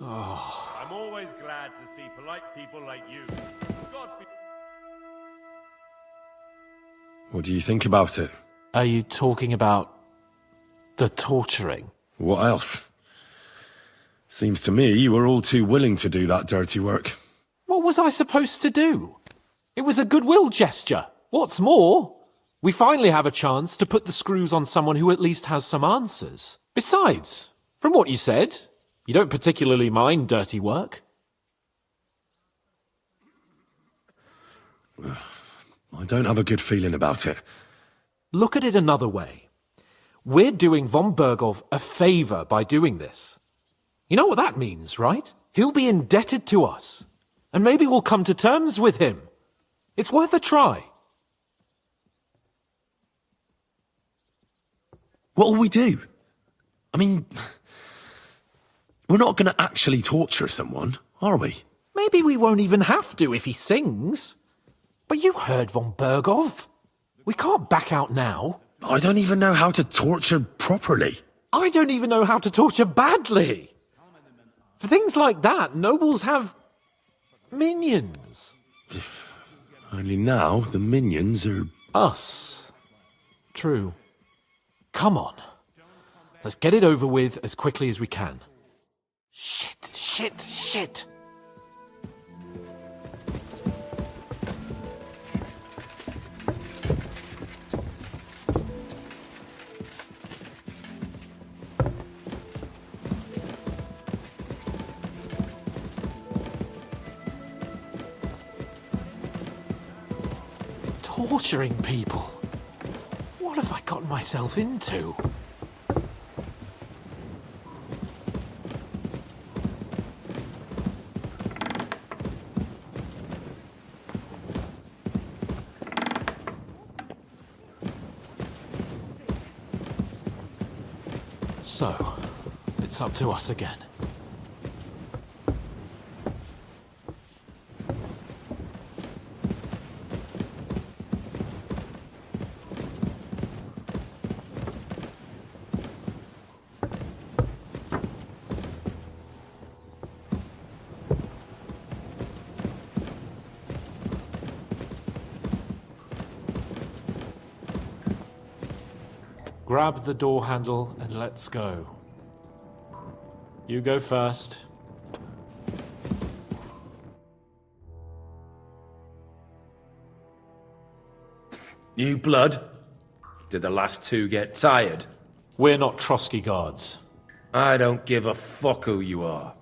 I'm always glad to see polite people like you. God be... What do you think about it? Are you talking about the torturing? What else? Seems to me you were all too willing to do that dirty work. What was I supposed to do? It was a goodwill gesture. What's more, we finally have a chance to put the screws on someone who at least has some answers. Besides, from what you said, you don't particularly mind dirty work. I don't have a good feeling about it. Look at it another way. We're doing von Bergov a favor by doing this. You know what that means, right? He'll be indebted to us. And maybe we'll come to terms with him. It's worth a try. What'll we do? I mean, we're not going to actually torture someone, are we? Maybe we won't even have to if he sings. But you heard von Bergov. We can't back out now. I don't even know how to torture properly. I don't even know how to torture badly. For things like that, nobles have minions. Only now the minions are... Us. True. Come on. Let's get it over with as quickly as we can. Shit. Torturing people. What have I gotten myself into? So, it's up to us again. Grab the door handle and let's go. You go first. New blood? Did the last two get tired? We're not Trotsky guards. I don't give a fuck who you are.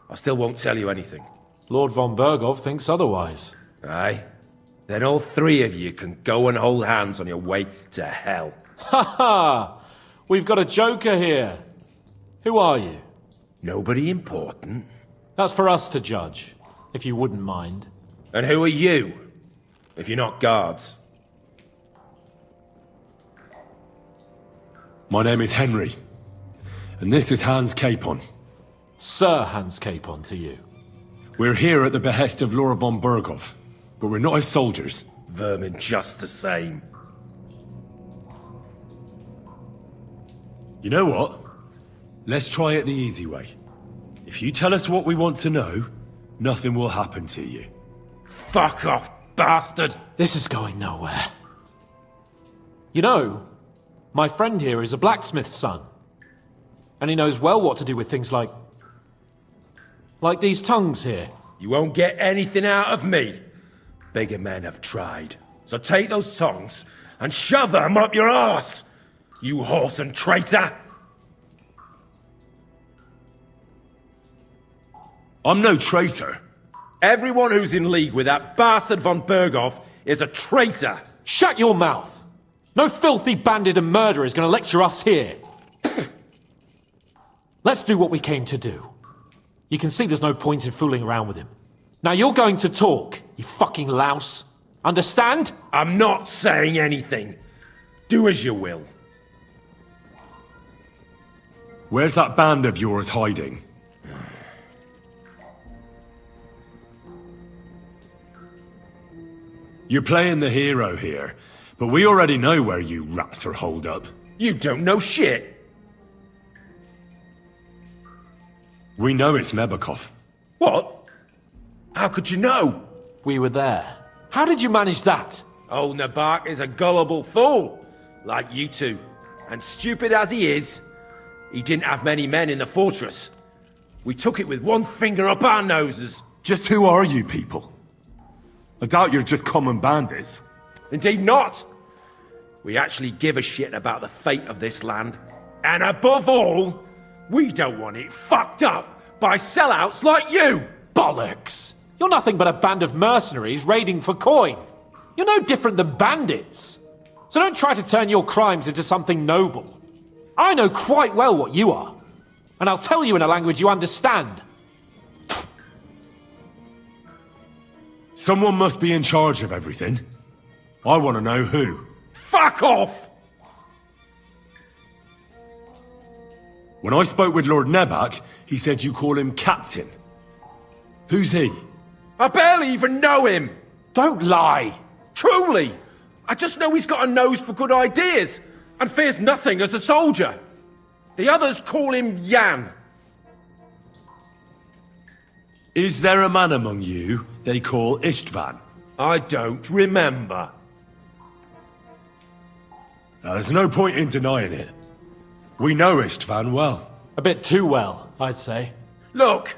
I still won't tell you anything. Lord von Bergov thinks otherwise. Aye? Then all three of you can go and hold hands on your way to hell. Ha ha! We've got a joker here. Who are you? Nobody important. That's for us to judge, if you wouldn't mind. And who are you, if you're not guards? My name is Henry, and this is Hans Capon. Sir Hans Capon to you. We're here at the behest of Lord von Bergov, but we're not his soldiers. Vermin just the same. You know what? Let's try it the easy way. If you tell us what we want to know, nothing will happen to you. Fuck off, bastard! This is going nowhere. You know, my friend here is a blacksmith's son. And he knows well what to do with things like these tongues here. You won't get anything out of me. Bigger men have tried. So take those tongues and shove them up your arse, you horse and traitor! I'm no traitor. Everyone who's in league with that bastard von Bergov is a traitor! Shut your mouth! No filthy bandit and murderer is going to lecture us here. Let's do what we came to do. You can see there's no point in fooling around with him. Now you're going to talk, you fucking louse. Understand? I'm not saying anything. Do as you will. Where's that band of yours hiding? You're playing the hero here, but we already know where you rats are holed up. You don't know shit! We know it's Nebakov. What? How could you know? We were there. How did you manage that? Old Nabak is a gullible fool, like you two. And stupid as he is, he didn't have many men in the fortress. We took it with one finger up our noses. Just who are you people? I doubt you're just common bandits. Indeed not. We actually give a shit about the fate of this land. And above all, we don't want it fucked up by sellouts like you! Bollocks! You're nothing but a band of mercenaries raiding for coin. You're no different than bandits. So don't try to turn your crimes into something noble. I know quite well what you are. And I'll tell you in a language you understand. Someone must be in charge of everything. I want to know who. Fuck off! When I spoke with Lord Nebak, he said you call him Captain. Who's he? I barely even know him! Don't lie! Truly! I just know he's got a nose for good ideas, and fears nothing as a soldier. The others call him Jan. Is there a man among you they call Istvan? I don't remember. There's no point in denying it. We know Istvan well. A bit too well, I'd say. Look,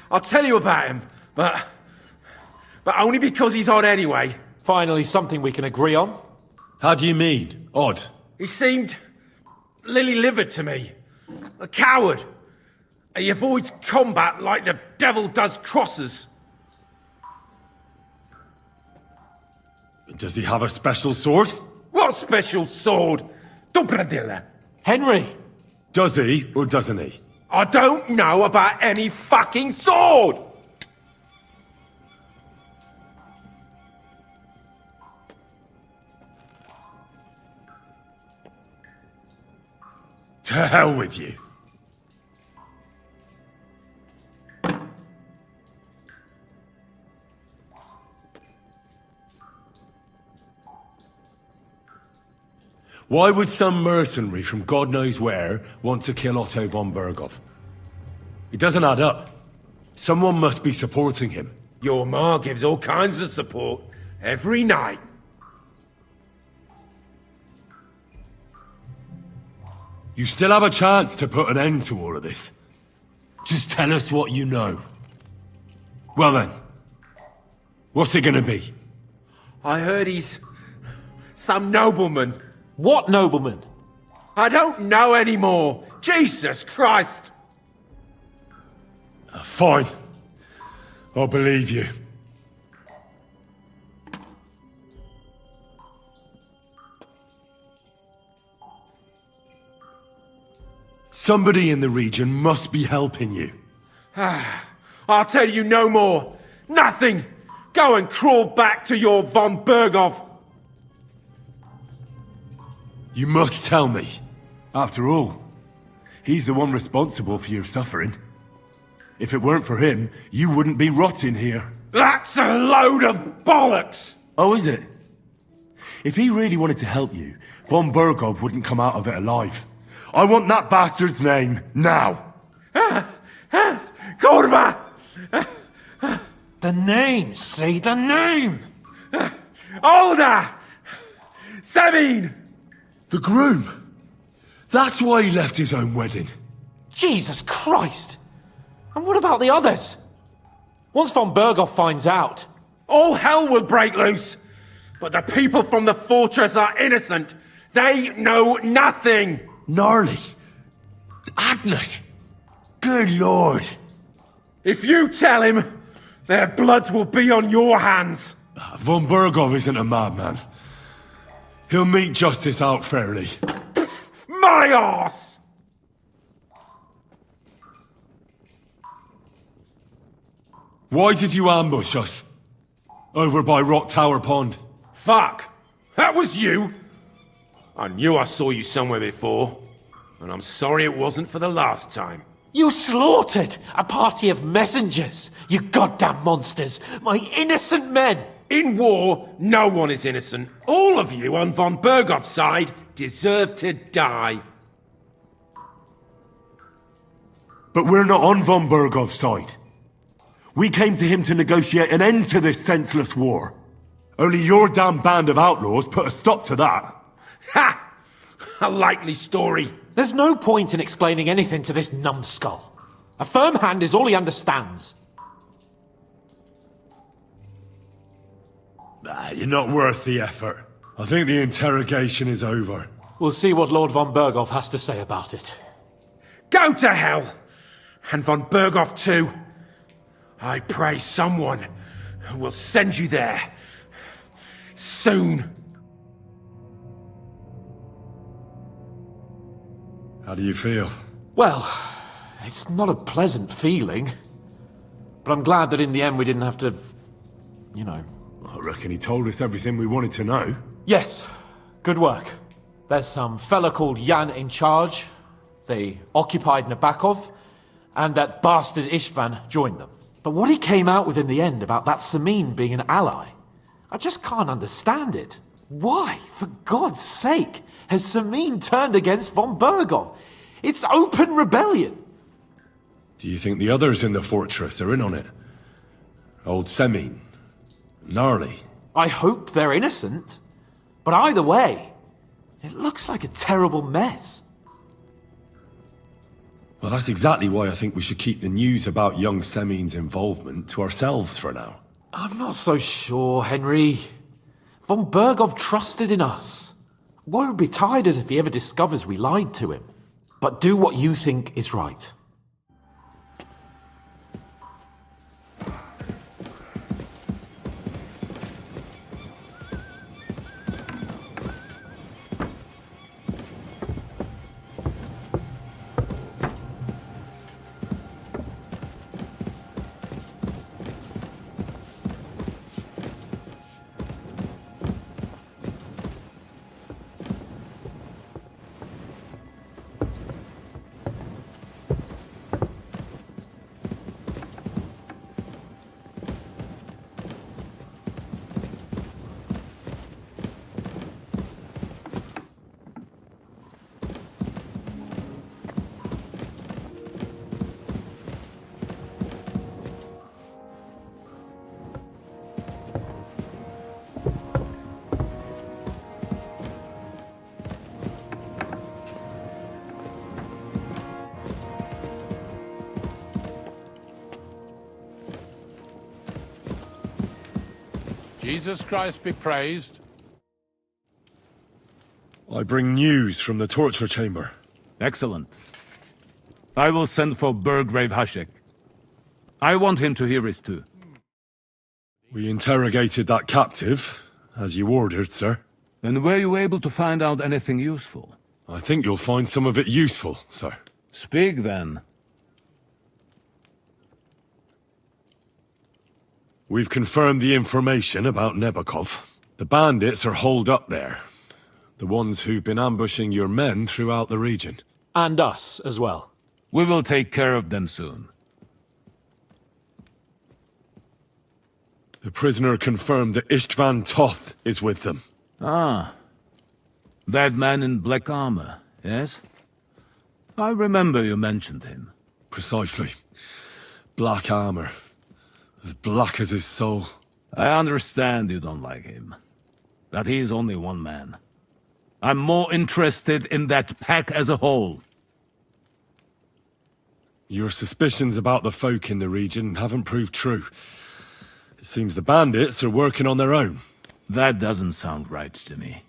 I'll tell you about him, but only because he's odd anyway. Finally, something we can agree on. How do you mean? Odd? He seemed lily-livered to me. A coward. He avoids combat like the devil does crosses. Does he have a special sword? What special sword? Dobradilla. Henry! Does he or doesn't he? I don't know about any fucking sword! To hell with you. Why would some mercenary from God knows where want to kill Otto von Berghoff? It doesn't add up. Someone must be supporting him. Your ma gives all kinds of support every night. You still have a chance to put an end to all of this. Just tell us what you know. Well then, what's it gonna be? I heard he's some nobleman. What nobleman? I don't know anymore. Jesus Christ! Fine. I'll believe you. Somebody in the region must be helping you. I'll tell you no more. Nothing. Go and crawl back to your von Berghoff. You must tell me. After all, he's the one responsible for your suffering. If it weren't for him, you wouldn't be rotting here. That's a load of bollocks! Oh, is it? If he really wanted to help you, von Berghoff wouldn't come out of it alive. I want that bastard's name, now! Kurva! The name, say the name! Olda! Sabine! The groom! That's why he left his own wedding. Jesus Christ! And what about the others? Once von Berghoff finds out... All hell will break loose! But the people from the fortress are innocent! They know nothing! Gnarly. Agnes. Good lord. If you tell him, their blood will be on your hands! Von Berghoff isn't a madman. He'll meet justice out fairly. My arse! Why did you ambush us? Over by Rock Tower Pond. Fuck! That was you! I knew I saw you somewhere before, and I'm sorry it wasn't for the last time. You slaughtered a party of messengers! You goddamn monsters! My innocent men! In war, no one is innocent. All of you on von Berghoff's side deserve to die. But we're not on von Bergov's side. We came to him to negotiate an end to this senseless war. Only your damn band of outlaws put a stop to that. Ha! A likely story. There's no point in explaining anything to this numbskull. A firm hand is all he understands. You're not worth the effort. I think the interrogation is over. We'll see what Lord von Berghoff has to say about it. Go to hell! And von Berghoff too. I pray someone will send you there. Soon. How do you feel? Well, it's not a pleasant feeling. But I'm glad that in the end we didn't have to, you know. I reckon he told us everything we wanted to know. Yes, good work. There's some fella called Jan in charge. They occupied Nabokov, and that bastard Istvan joined them. But what he came out with in the end about that Samin being an ally, I just can't understand it. Why, for God's sake, has Samin turned against von Berghoff? It's open rebellion. Do you think the others in the fortress are in on it? Old Semin? Gnarly? I hope they're innocent. But either way, it looks like a terrible mess. Well, that's exactly why I think we should keep the news about young Semin's involvement to ourselves for now. I'm not so sure, Henry. Von Berghoff trusted in us. Won't be tired as if he ever discovers we lied to him. But do what you think is right. Jesus Christ be praised. I bring news from the torture chamber. Excellent. I will send for Burgrave Hashek. I want him to hear it too. We interrogated that captive, as you ordered, sir. And were you able to find out anything useful? I think you'll find some of it useful, sir. Speak then. We've confirmed the information about Nabokov. The bandits are holed up there. The ones who've been ambushing your men throughout the region. And us as well. We will take care of them soon. The prisoner confirmed that Istvan Toth is with them. Ah. That man in black armor, yes? I remember you mentioned him. Precisely. Black armor. As black as his soul. I understand you don't like him. That he's only one man. I'm more interested in that pack as a whole. Your suspicions about the folk in the region haven't proved true. It seems the bandits are working on their own. That doesn't sound right to me.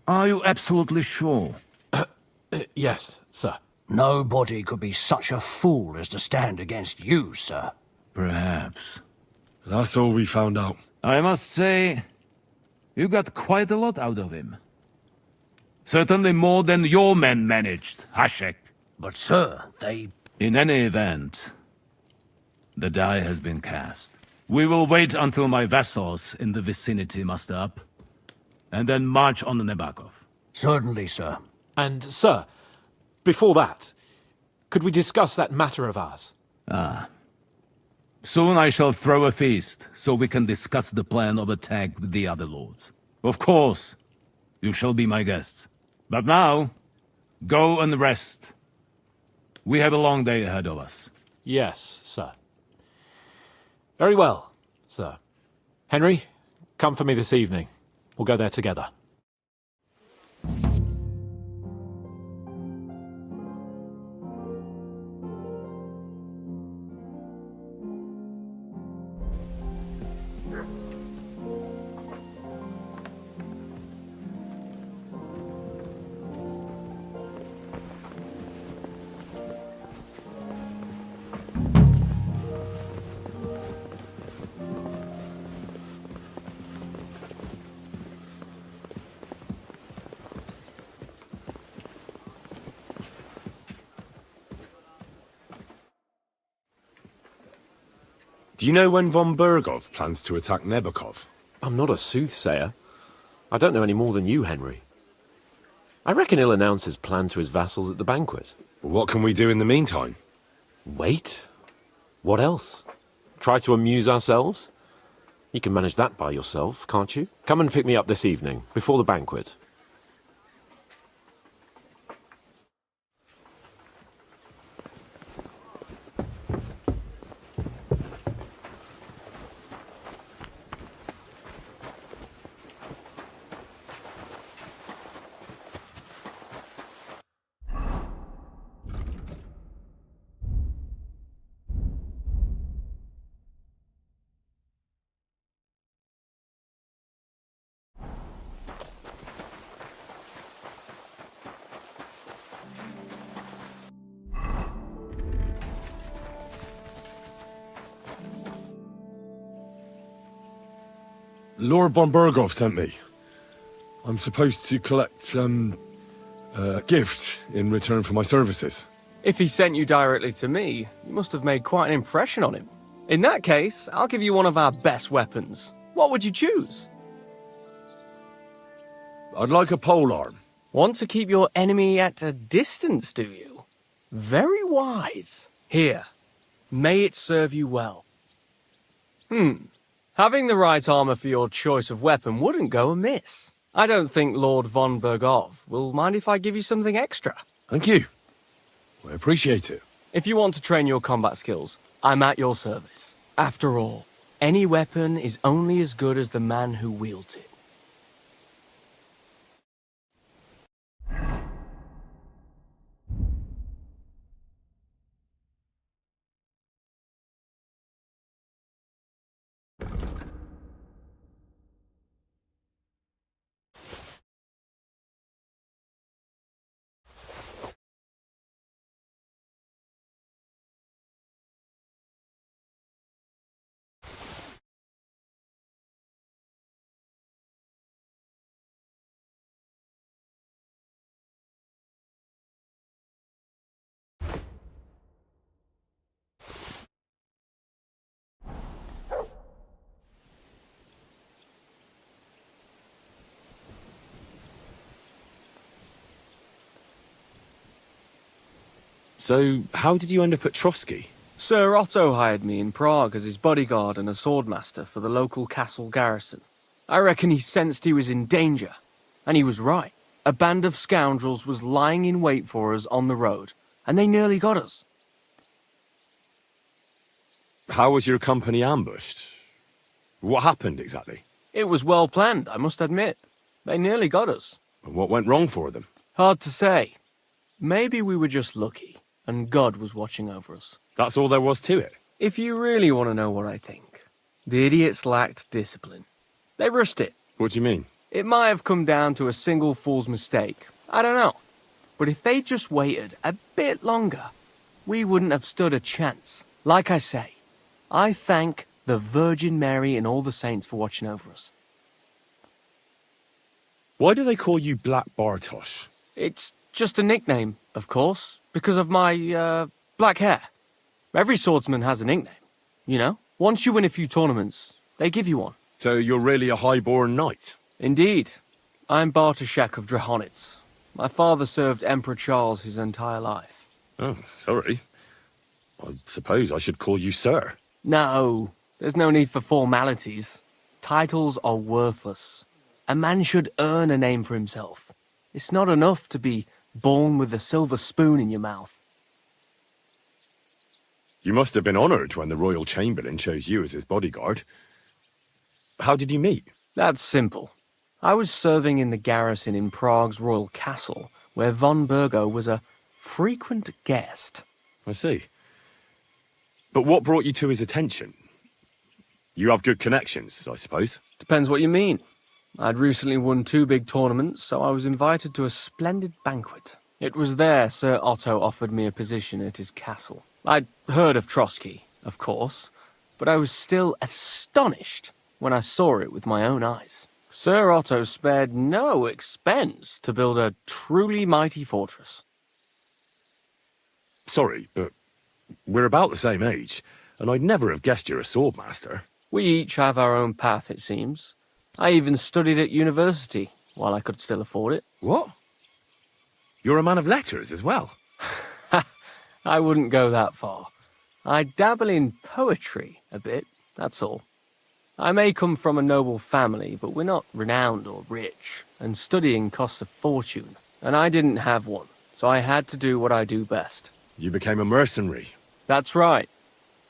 Are you absolutely sure? Yes, sir. Nobody could be such a fool as to stand against you, sir. Perhaps. That's all we found out. I must say, you got quite a lot out of him. Certainly more than your men managed, Hashek. But, sir, they... In any event, the die has been cast. We will wait until my vassals in the vicinity muster up, and then march on the Nabokov. Certainly, sir. And, sir, before that, could we discuss that matter of ours? Soon I shall throw a feast, so we can discuss the plan of attack with the other lords. Of course, you shall be my guests. But now, go and rest. We have a long day ahead of us. Yes, sir. Very well, sir. Henry, come for me this evening. We'll go there together. Do you know when von Bergov plans to attack Nebukov? I'm not a soothsayer. I don't know any more than you, Henry. I reckon he'll announce his plan to his vassals at the banquet. What can we do in the meantime? Wait? What else? Try to amuse ourselves? You can manage that by yourself, can't you? Come and pick me up this evening, before the banquet. Lord von Bergov sent me. I'm supposed to collect, a gift in return for my services. If he sent you directly to me, you must have made quite an impression on him. In that case, I'll give you one of our best weapons. What would you choose? I'd like a polearm. Want to keep your enemy at a distance, do you? Very wise. Here, may it serve you well. Having the right armor for your choice of weapon wouldn't go amiss. I don't think Lord von Bergov will mind if I give you something extra. Thank you. I appreciate it. If you want to train your combat skills, I'm at your service. After all, any weapon is only as good as the man who wields it. So, how did you end up at Trotsky? Sir Otto hired me in Prague as his bodyguard and a swordmaster for the local castle garrison. I reckon he sensed he was in danger, and he was right. A band of scoundrels was lying in wait for us on the road, and they nearly got us. How was your company ambushed? What happened exactly? It was well planned, I must admit. They nearly got us. And what went wrong for them? Hard to say. Maybe we were just lucky, and God was watching over us. That's all there was to it. If you really want to know what I think, the idiots lacked discipline. They rushed it. What do you mean? It might have come down to a single fool's mistake. I don't know. But if they just waited a bit longer, we wouldn't have stood a chance. Like I say, I thank the Virgin Mary and all the saints for watching over us. Why do they call you Black Bartosz? It's just a nickname, of course, because of my, black hair. Every swordsman has a nickname, you know? Once you win a few tournaments, they give you one. So you're really a high-born knight? Indeed. I'm Bartoszek of Drahonitz. My father served Emperor Charles his entire life. Oh, sorry. I suppose I should call you Sir. No, there's no need for formalities. Titles are worthless. A man should earn a name for himself. It's not enough to be born with a silver spoon in your mouth. You must have been honored when the Royal Chamberlain chose you as his bodyguard. How did you meet? That's simple. I was serving in the garrison in Prague's royal castle, where von Burgo was a frequent guest. I see. But what brought you to his attention? You have good connections, I suppose. Depends what you mean. I'd recently won 2 big tournaments, so I was invited to a splendid banquet. It was there Sir Otto offered me a position at his castle. I'd heard of Trotsky, of course, but I was still astonished when I saw it with my own eyes. Sir Otto spared no expense to build a truly mighty fortress. Sorry, but we're about the same age, and I'd never have guessed you're a swordmaster. We each have our own path, it seems. I even studied at university, while I could still afford it. What? You're a man of letters as well? I wouldn't go that far. I dabble in poetry a bit, that's all. I may come from a noble family, but we're not renowned or rich, and studying costs a fortune, and I didn't have one, so I had to do what I do best. You became a mercenary. That's right.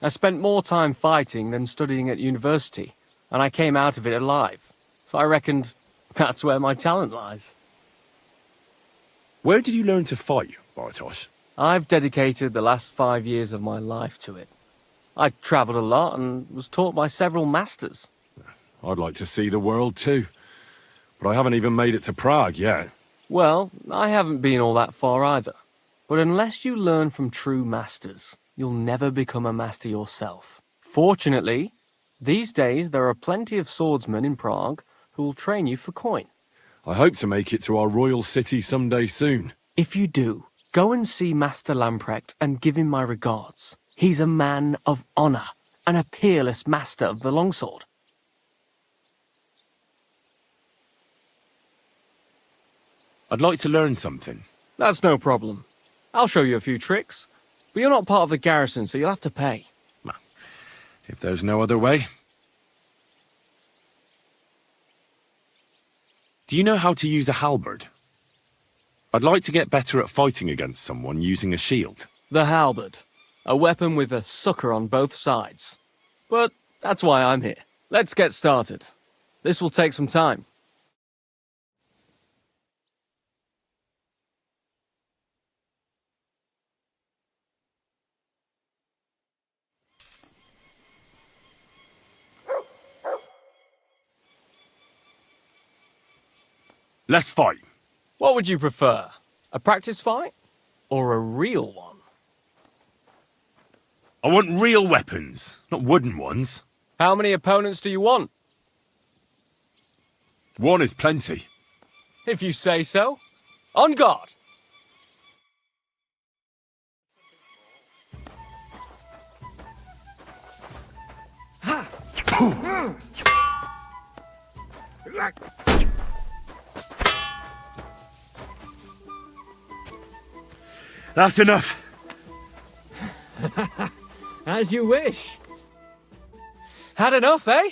I spent more time fighting than studying at university, and I came out of it alive, so I reckoned that's where my talent lies. Where did you learn to fight, Bartosz? I've dedicated the last 5 years of my life to it. I travelled a lot and was taught by several masters. I'd like to see the world too, but I haven't even made it to Prague yet. Well, I haven't been all that far either. But unless you learn from true masters, you'll never become a master yourself. Fortunately, these days there are plenty of swordsmen in Prague who will train you for coin. I hope to make it to our royal city someday soon. If you do, go and see Master Lamprecht and give him my regards. He's a man of honour and a peerless master of the longsword. I'd like to learn something. That's no problem. I'll show you a few tricks. But you're not part of the garrison, so you'll have to pay. If there's no other way. Do you know how to use a halberd? I'd like to get better at fighting against someone using a shield. The halberd. A weapon with a sucker on both sides. But that's why I'm here. Let's get started. This will take some time. Let's fight. What would you prefer? A practice fight? Or a real one? I want real weapons, not wooden ones. How many opponents do you want? One is plenty. If you say so. On guard! That's enough. As you wish. Had enough, eh?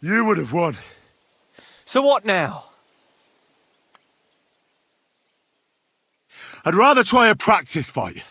You would have won. So what now? I'd rather try a practice fight.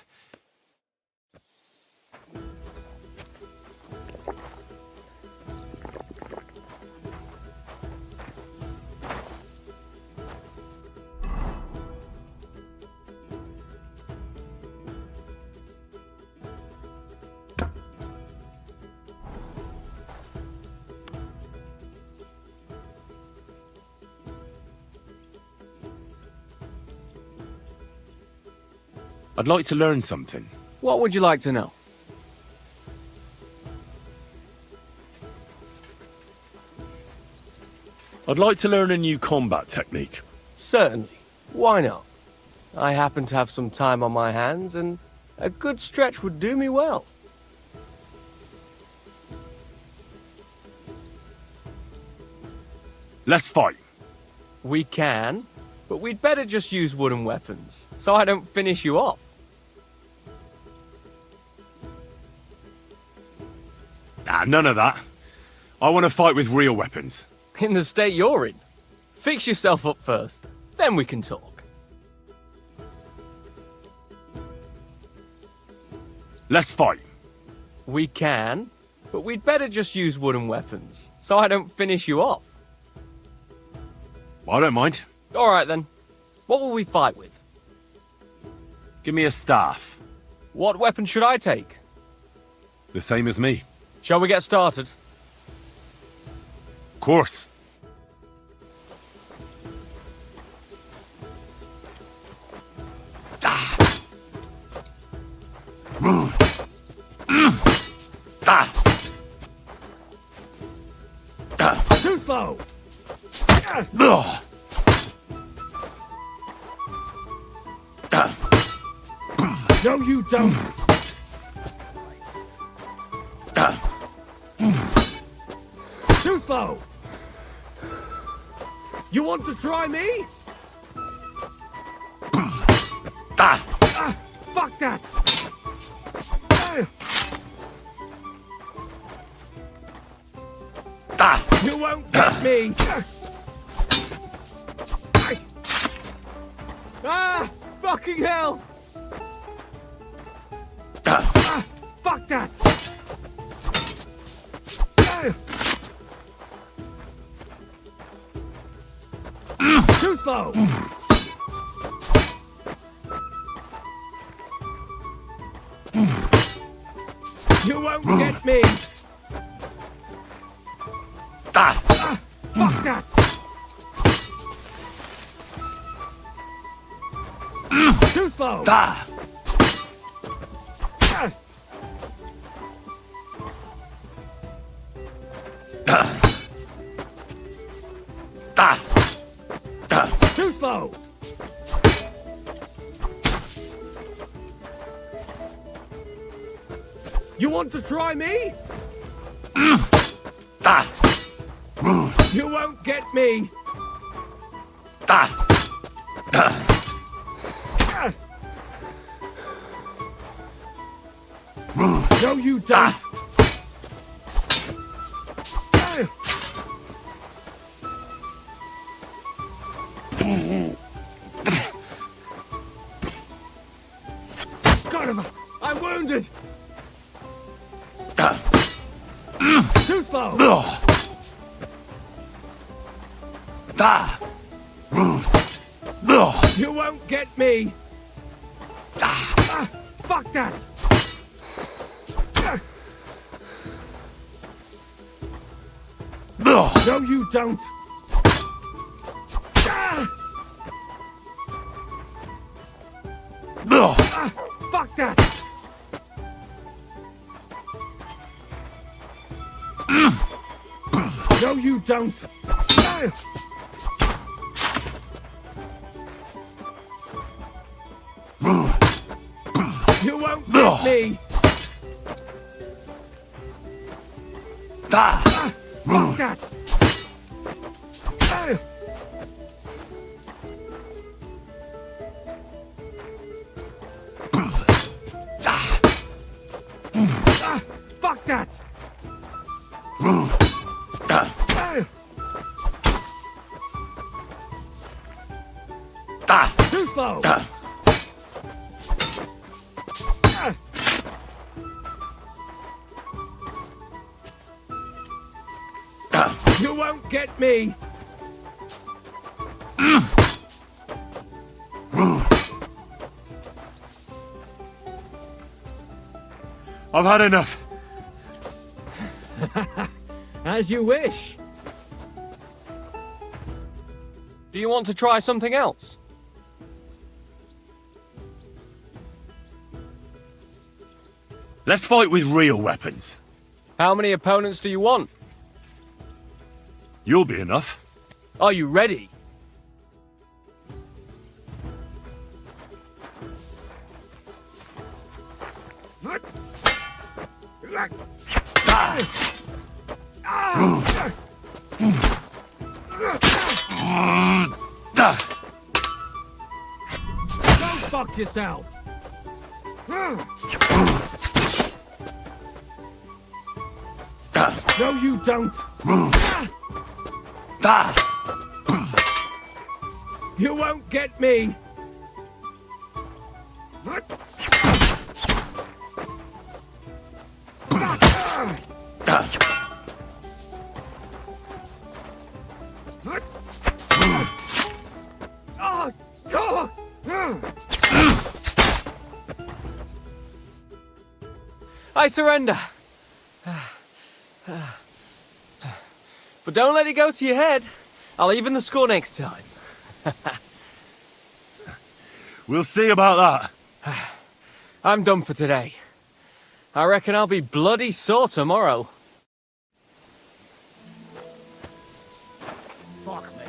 I'd like to learn something. What would you like to know? I'd like to learn a new combat technique. Certainly. Why not? I happen to have some time on my hands, and a good stretch would do me well. Let's fight. We can, but we'd better just use wooden weapons, so I don't finish you off. None of that. I want to fight with real weapons. In the state you're in. Fix yourself up first, then we can talk. Let's fight. We can, but we'd better just use wooden weapons, so I don't finish you off. I don't mind. All right then. What will we fight with? Give me a staff. What weapon should I take? The same as me. Shall we get started? Of course. Too slow! No, you don't! Too slow! You want to try me? Fuck that! You won't get me! Fucking hell! Fuck that! Too slow! You won't get me! Fuck that! Too slow! Too slow! You want to try me? You won't get me! No, you don't! Got him! I'm wounded! Too slow! You won't get me! Fuck that! No, you don't! Fuck that! No, you don't! You won't get me! Fuck that! Fuck that! Too slow! You won't get me! I've had enough. As you wish. Do you want to try something else? Let's fight with real weapons. How many opponents do you want? You'll be enough. Are you ready? Go fuck yourself! No, you don't! You won't get me! I surrender. But don't let it go to your head. I'll even the score next time. We'll see about that. I'm done for today. I reckon I'll be bloody sore tomorrow. Fuck me.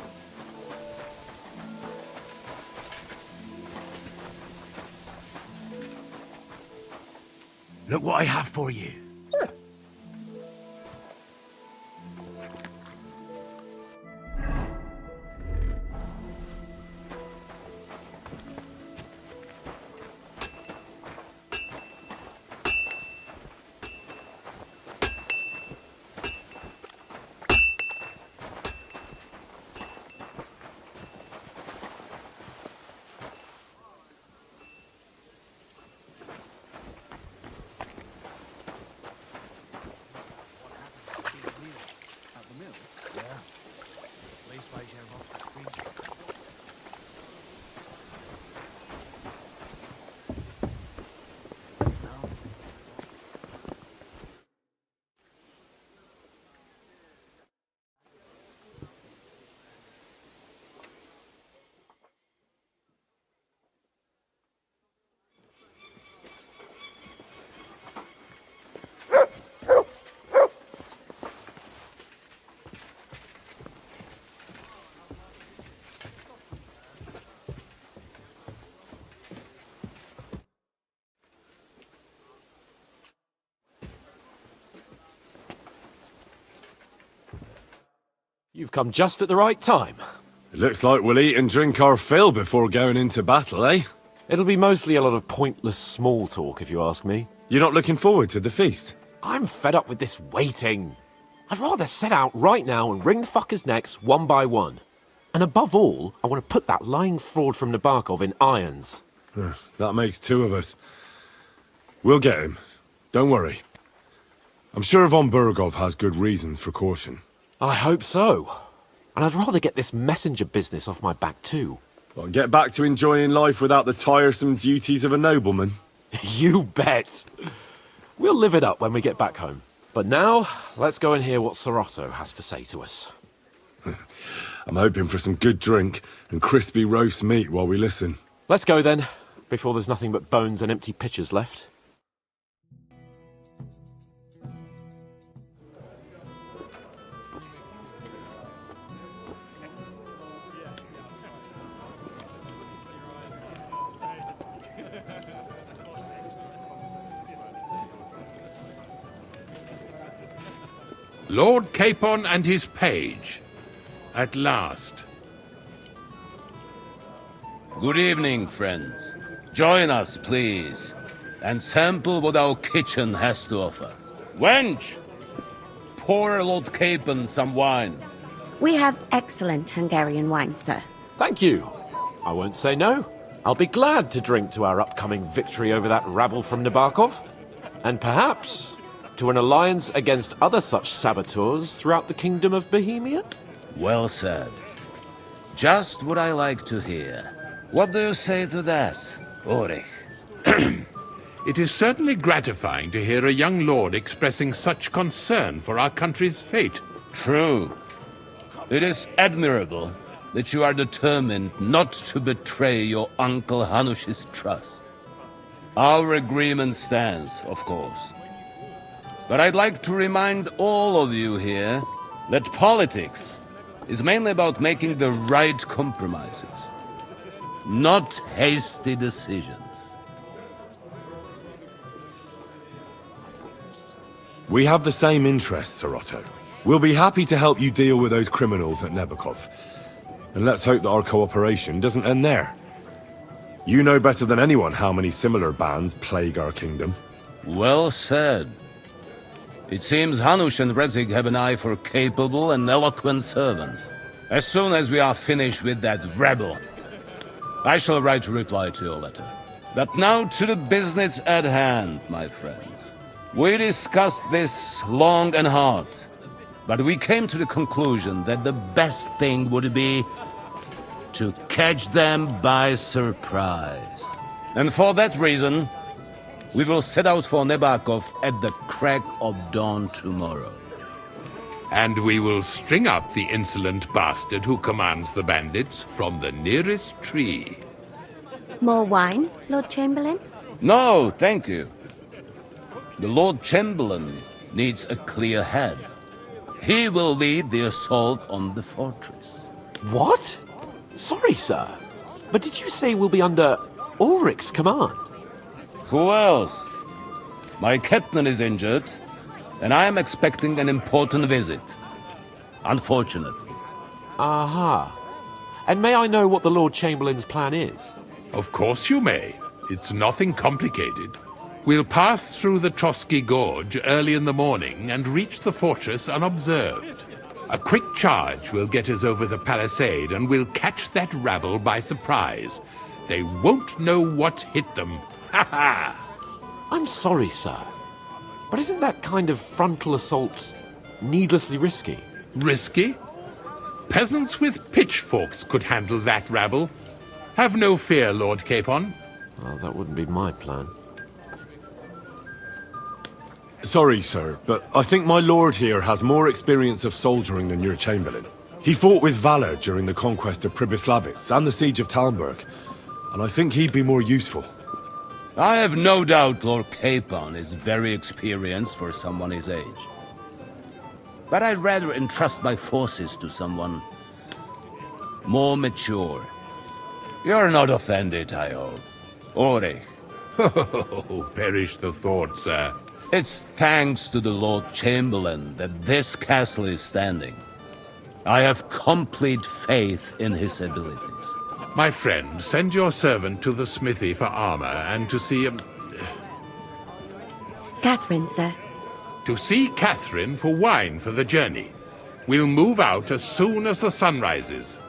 Look what I have for you. You've come just at the right time. It looks like we'll eat and drink our fill before going into battle, eh? It'll be mostly a lot of pointless small talk, if you ask me. You're not looking forward to the feast? I'm fed up with this waiting. I'd rather set out right now and wring fuckers' necks one by one. And above all, I want to put that lying fraud from Nabokov in irons. That makes two of us. We'll get him. Don't worry. I'm sure von Burgov has good reasons for caution. I hope so. And I'd rather get this messenger business off my back too. Well, get back to enjoying life without the tiresome duties of a nobleman. You bet. We'll live it up when we get back home. But now, let's go and hear what Sorotto has to say to us. I'm hoping for some good drink and crispy roast meat while we listen. Let's go then, before there's nothing but bones and empty pitchers left. Lord Capon and his page. At last. Good evening, friends. Join us, please, and sample what our kitchen has to offer. Wench! Pour Lord Capon some wine. We have excellent Hungarian wine, sir. Thank you. I won't say no. I'll be glad to drink to our upcoming victory over that rabble from Nabokov. And perhaps to an alliance against other such saboteurs throughout the Kingdom of Bohemia? Well said. Just what I like to hear. What do you say to that, Ulrich? It is certainly gratifying to hear a young lord expressing such concern for our country's fate. True. It is admirable that you are determined not to betray your Uncle Hanush's trust. Our agreement stands, of course. But I'd like to remind all of you here that politics is mainly about making the right compromises, not hasty decisions. We have the same interests, Sorotto. We'll be happy to help you deal with those criminals at Nabokov. And let's hope that our cooperation doesn't end there. You know better than anyone how many similar bands plague our kingdom. Well said. It seems Hanush and Rezig have an eye for capable and eloquent servants. As soon as we are finished with that rebel, I shall write a reply to your letter. But now to the business at hand, my friends. We discussed this long and hard, but we came to the conclusion that the best thing would be to catch them by surprise. And for that reason, we will set out for Nebakov at the crack of dawn tomorrow. And we will string up the insolent bastard who commands the bandits from the nearest tree. More wine, Lord Chamberlain? No, thank you. The Lord Chamberlain needs a clear head. He will lead the assault on the fortress. What? Sorry, sir. But did you say we'll be under Ulrich's command? Who else? My captain is injured, and I am expecting an important visit. Unfortunately. Aha. And may I know what the Lord Chamberlain's plan is? Of course you may. It's nothing complicated. We'll pass through the Trotsky Gorge early in the morning and reach the fortress unobserved. A quick charge will get us over the palisade and we'll catch that rabble by surprise. They won't know what hit them. Ha ha! I'm sorry, sir. But isn't that kind of frontal assault needlessly risky? Risky? Peasants with pitchforks could handle that rabble. Have no fear, Lord Capon. Well, that wouldn't be my plan. Sorry, sir, but I think my lord here has more experience of soldiering than your Chamberlain. He fought with valor during the conquest of Pribyslavitz and the siege of Talmberg, and I think he'd be more useful. I have no doubt Lord Capon is very experienced for someone his age. But I'd rather entrust my forces to someone more mature. You're not offended, I hope. Ulrich. Oh, perish the thought, sir. It's thanks to the Lord Chamberlain that this castle is standing. I have complete faith in his abilities. My friend, send your servant to the smithy for armor and to see Catherine, sir. Catherine for wine for the journey. We'll move out as soon as the sun rises.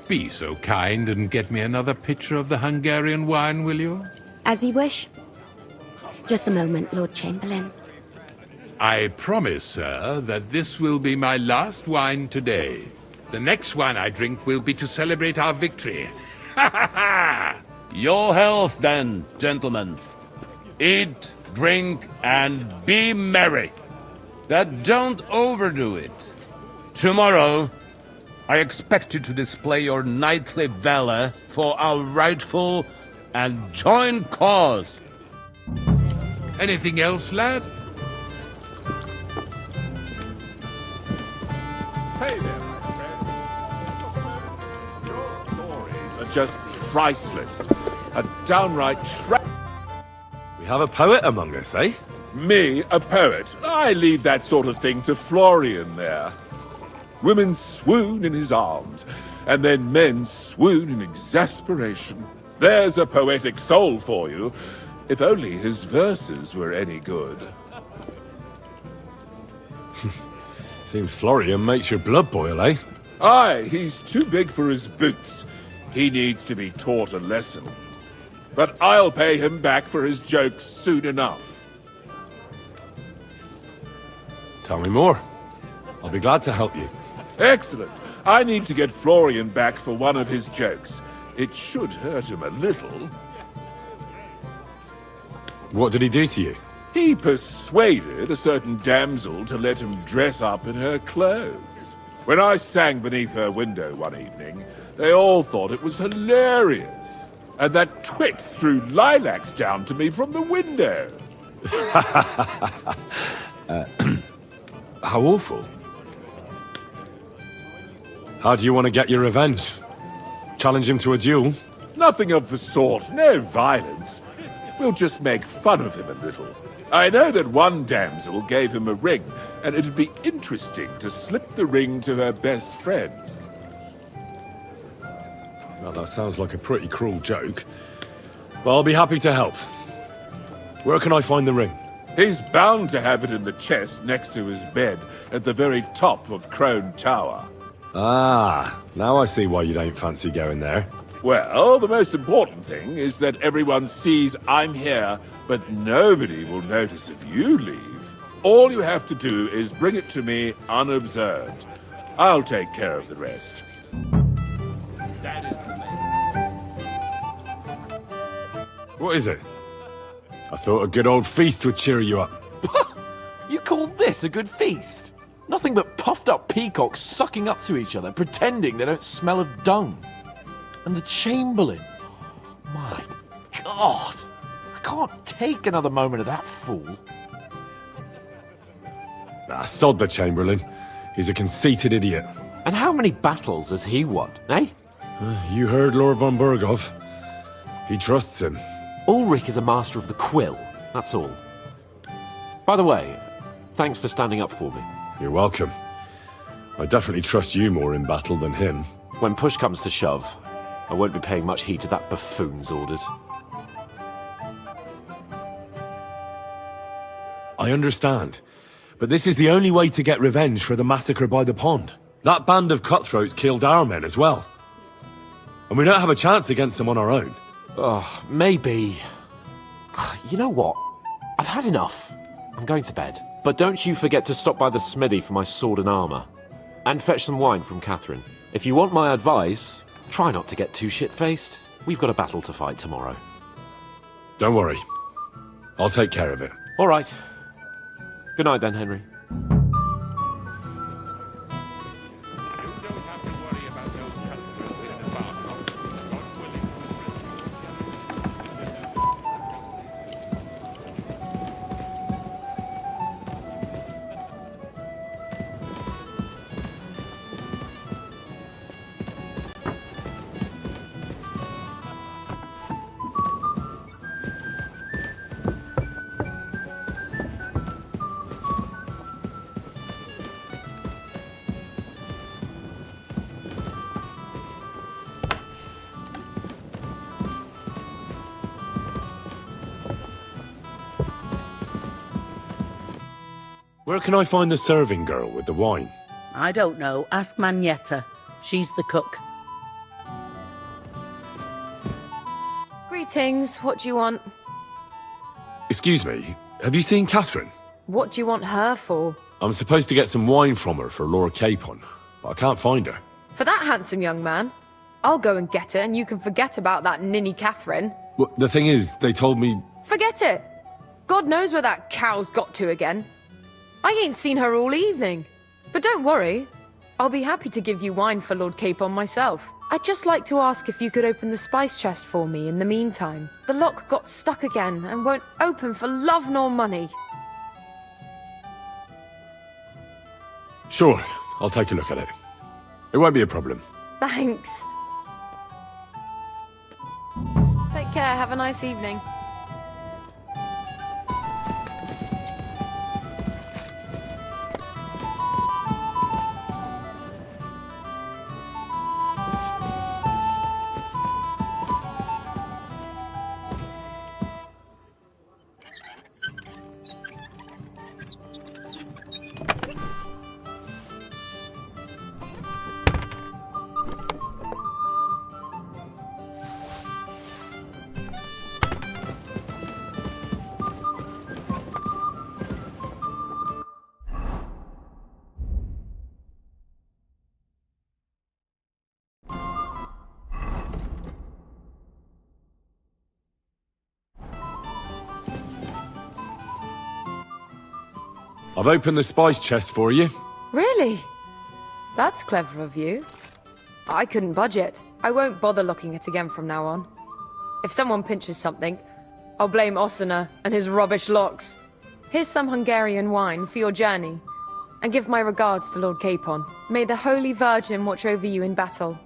Be so kind and get me another pitcher of the Hungarian wine, will you? As you wish. Just a moment, Lord Chamberlain. I promise, sir, that this will be my last wine today. The next wine I drink will be to celebrate our victory. Ha ha ha! Your health, then, gentlemen. Eat, drink, and be merry. But don't overdo it. Tomorrow, I expect you to display your knightly valor for our rightful and joint cause. Anything else, lad? Hey there, my friend. Your stories are just priceless. A downright We have a poet among us, eh? Me, a poet. I leave that sort of thing to Florian there. Women swoon in his arms, and then men swoon in exasperation. There's a poetic soul for you, if only his verses were any good. Seems Florian makes your blood boil, eh? Aye, he's too big for his boots. He needs to be taught a lesson. But I'll pay him back for his jokes soon enough. Tell me more. I'll be glad to help you. Excellent. I need to get Florian back for one of his jokes. It should hurt him a little. What did he do to you? He persuaded a certain damsel to let him dress up in her clothes. When I sang beneath her window one evening, they all thought it was hilarious. And that twit threw lilacs down to me from the window. How awful. How do you want to get your revenge? Challenge him to a duel? Nothing of the sort, no violence. We'll just make fun of him a little. I know that one damsel gave him a ring, and it'd be interesting to slip the ring to her best friend. Well, that sounds like a pretty cruel joke. But I'll be happy to help. Where can I find the ring? He's bound to have it in the chest next to his bed at the very top of Crone Tower. Ah, now I see why you don't fancy going there. Well, the most important thing is that everyone sees I'm here, but nobody will notice if you leave. All you have to do is bring it to me unobserved. I'll take care of the rest. What is it? I thought a good old feast would cheer you up. You call this a good feast? Nothing but puffed up peacocks sucking up to each other, pretending they don't smell of dung. And the Chamberlain. My God. I can't take another moment of that fool. Ah, sod the Chamberlain. He's a conceited idiot. And how many battles has he won, eh? You heard Lord von Burgov. He trusts him. Ulrich is a master of the quill, that's all. By the way, thanks for standing up for me. You're welcome. I definitely trust you more in battle than him. When push comes to shove, I won't be paying much heed to that buffoon's orders. I understand. But this is the only way to get revenge for the massacre by the pond. That band of cutthroats killed our men as well. And we don't have a chance against them on our own. Oh, maybe. You know what? I've had enough. I'm going to bed. But don't you forget to stop by the smithy for my sword and armor. And fetch some wine from Catherine. If you want my advice, try not to get too shit-faced. We've got a battle to fight tomorrow. Don't worry. I'll take care of it. All right. Good night then, Henry. Where can I find the serving girl with the wine? I don't know. Ask Magnetta. She's the cook. Greetings. What do you want? Excuse me, have you seen Catherine? What do you want her for? I'm supposed to get some wine from her for Lord Capon, but I can't find her. For that handsome young man? I'll go and get her, and you can forget about that ninny Catherine. Well, the thing is, they told me... Forget it! God knows where that cow's got to again. I ain't seen her all evening. But don't worry. I'll be happy to give you wine for Lord Capon myself. I'd just like to ask if you could open the spice chest for me in the meantime. The lock got stuck again and won't open for love nor money. Sure, I'll take a look at it. It won't be a problem. Thanks. Take care. Have a nice evening. I've opened the spice chest for you. Really? That's clever of you. I couldn't budge it. I won't bother looking it again from now on. If someone pinches something, I'll blame Ossina and his rubbish locks. Here's some Hungarian wine for your journey. And give my regards to Lord Capon. May the Holy Virgin watch over you in battle.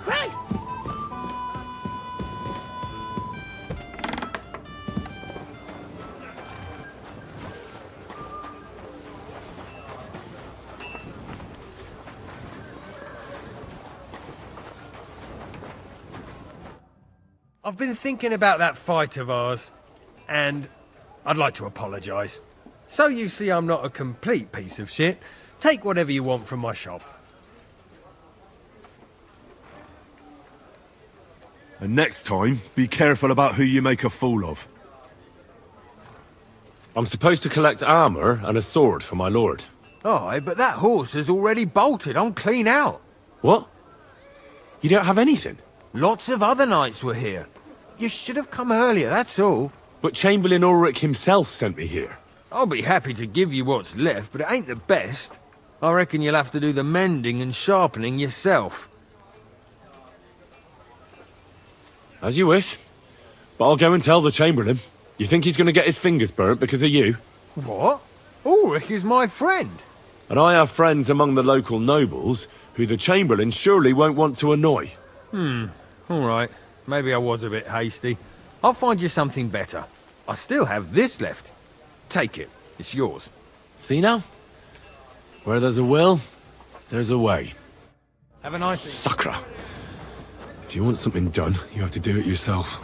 Christ! I've been thinking about that fight of ours, and I'd like to apologise. So you see I'm not a complete piece of shit. Take whatever you want from my shop. And next time, be careful about who you make a fool of. I'm supposed to collect armor and a sword for my lord. Aye, but that horse has already bolted. I'm clean out. What? You don't have anything? Lots of other knights were here. You should have come earlier, that's all. But Chamberlain Ulrich himself sent me here. I'll be happy to give you what's left, but it ain't the best. I reckon you'll have to do the mending and sharpening yourself. As you wish. But I'll go and tell the Chamberlain. You think he's going to get his fingers burnt because of you? What? Ulrich is my friend. And I have friends among the local nobles who the Chamberlain surely won't want to annoy. All right. Maybe I was a bit hasty. I'll find you something better. I still have this left. Take it. It's yours. See now? Where there's a will, there's a way. Have a nice... Sacra. If you want something done, you have to do it yourself.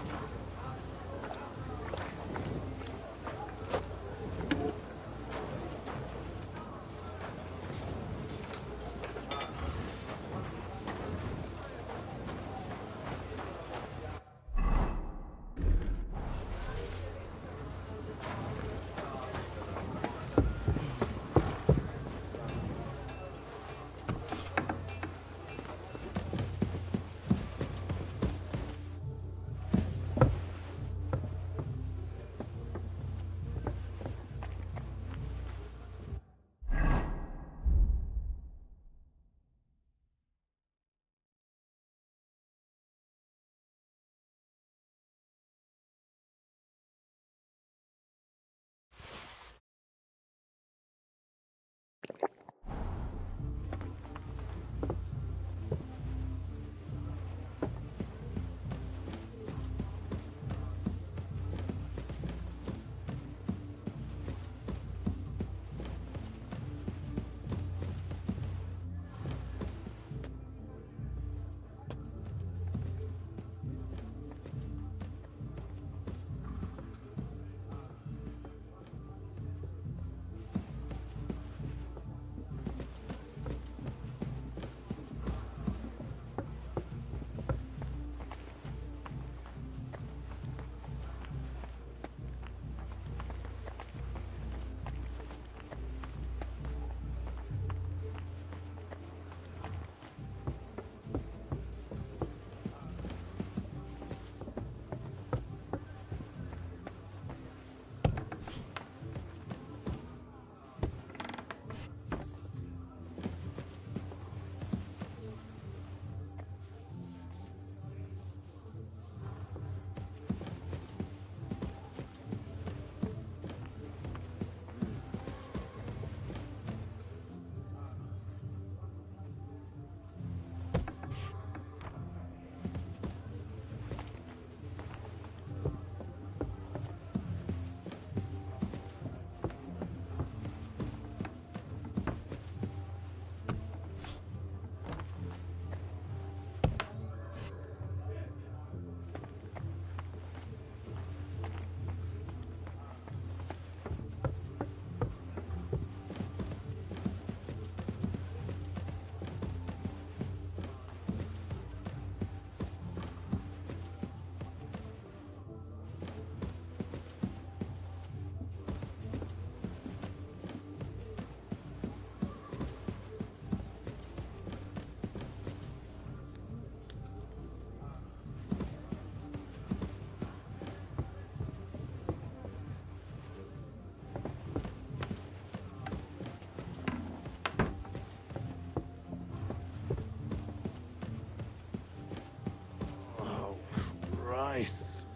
Christ.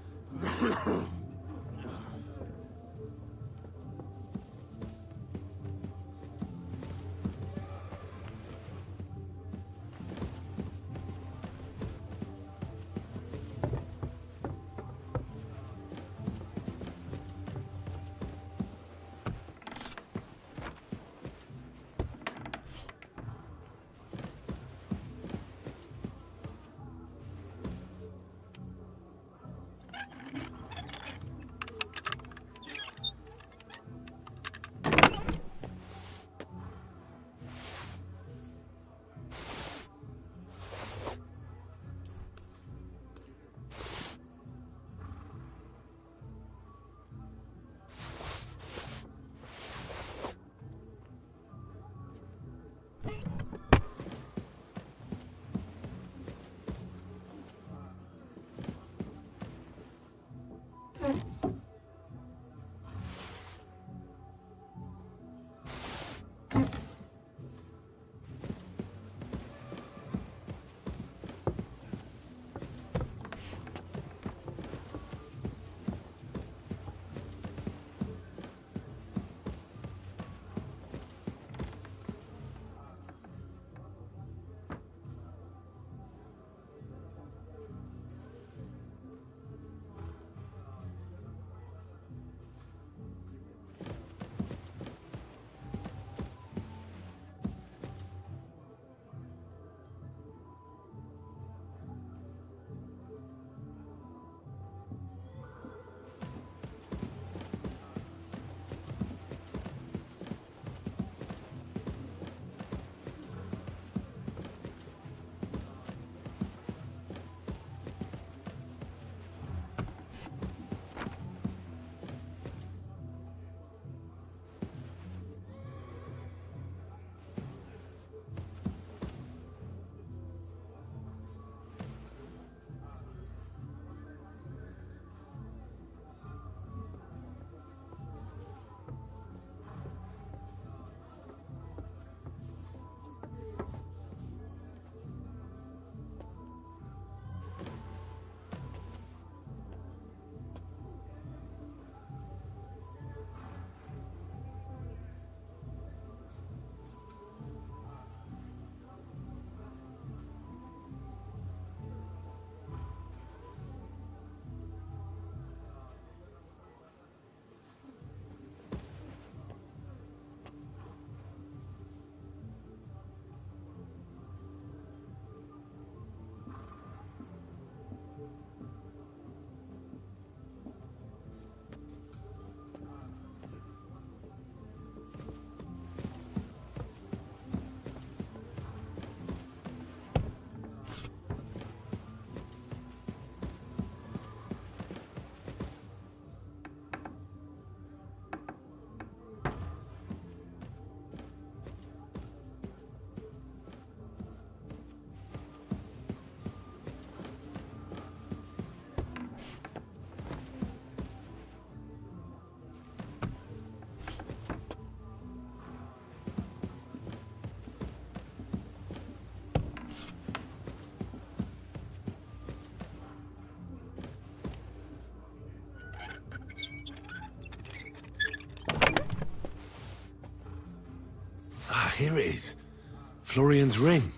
Florian's ring.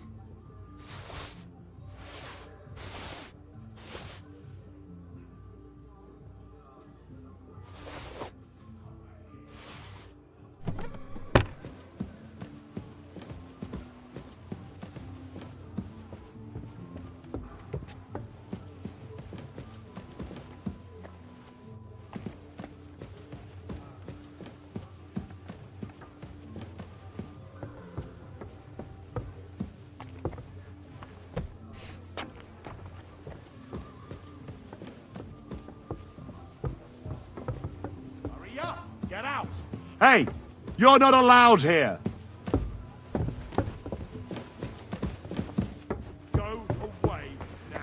Hurry up! Get out! Hey, you're not allowed here. Go away now.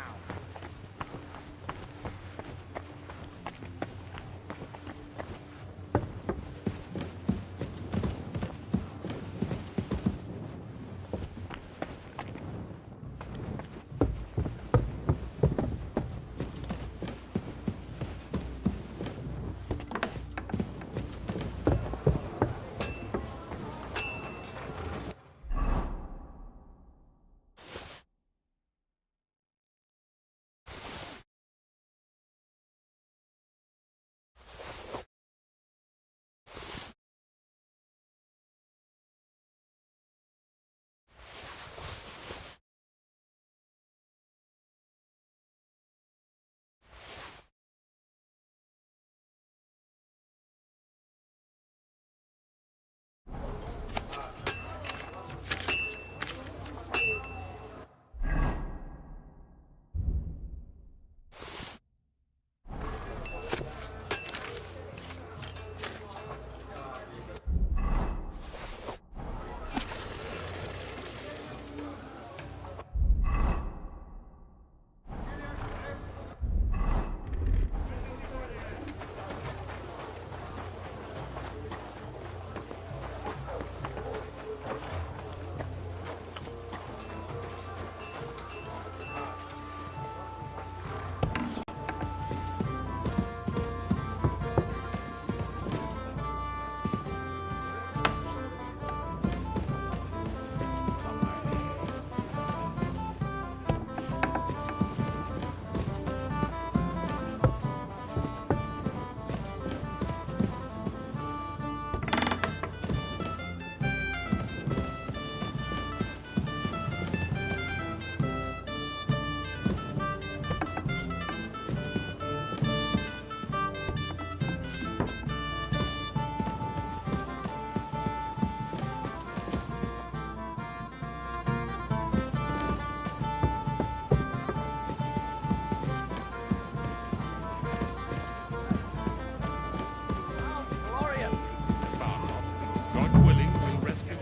God willing, we'll rescue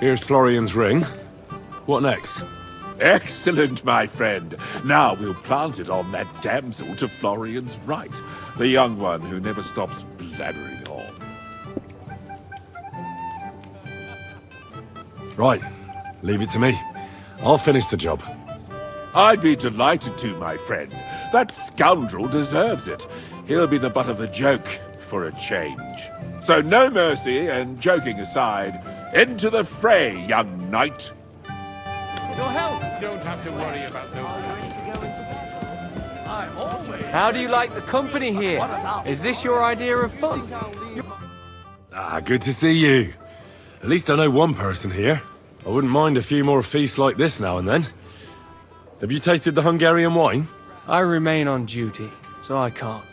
Here's Florian's ring. What next? Excellent, my friend. Now we'll plant it on that damsel to Florian's right, the young one who never stops blabbering on. Right. Leave it to me. I'll finish the job. I'd be delighted to, my friend. That scoundrel deserves it. He'll be the butt of the joke for a change. So no mercy, and joking aside, into the fray, young knight. your health. You don't have to worry about those. I'm always. How do you like the company here? Is this your idea of fun? Ah, good to see you. At least I know one person here. I wouldn't mind a few more feasts like this now and then. Have you tasted the Hungarian wine? I remain on duty, so I can't.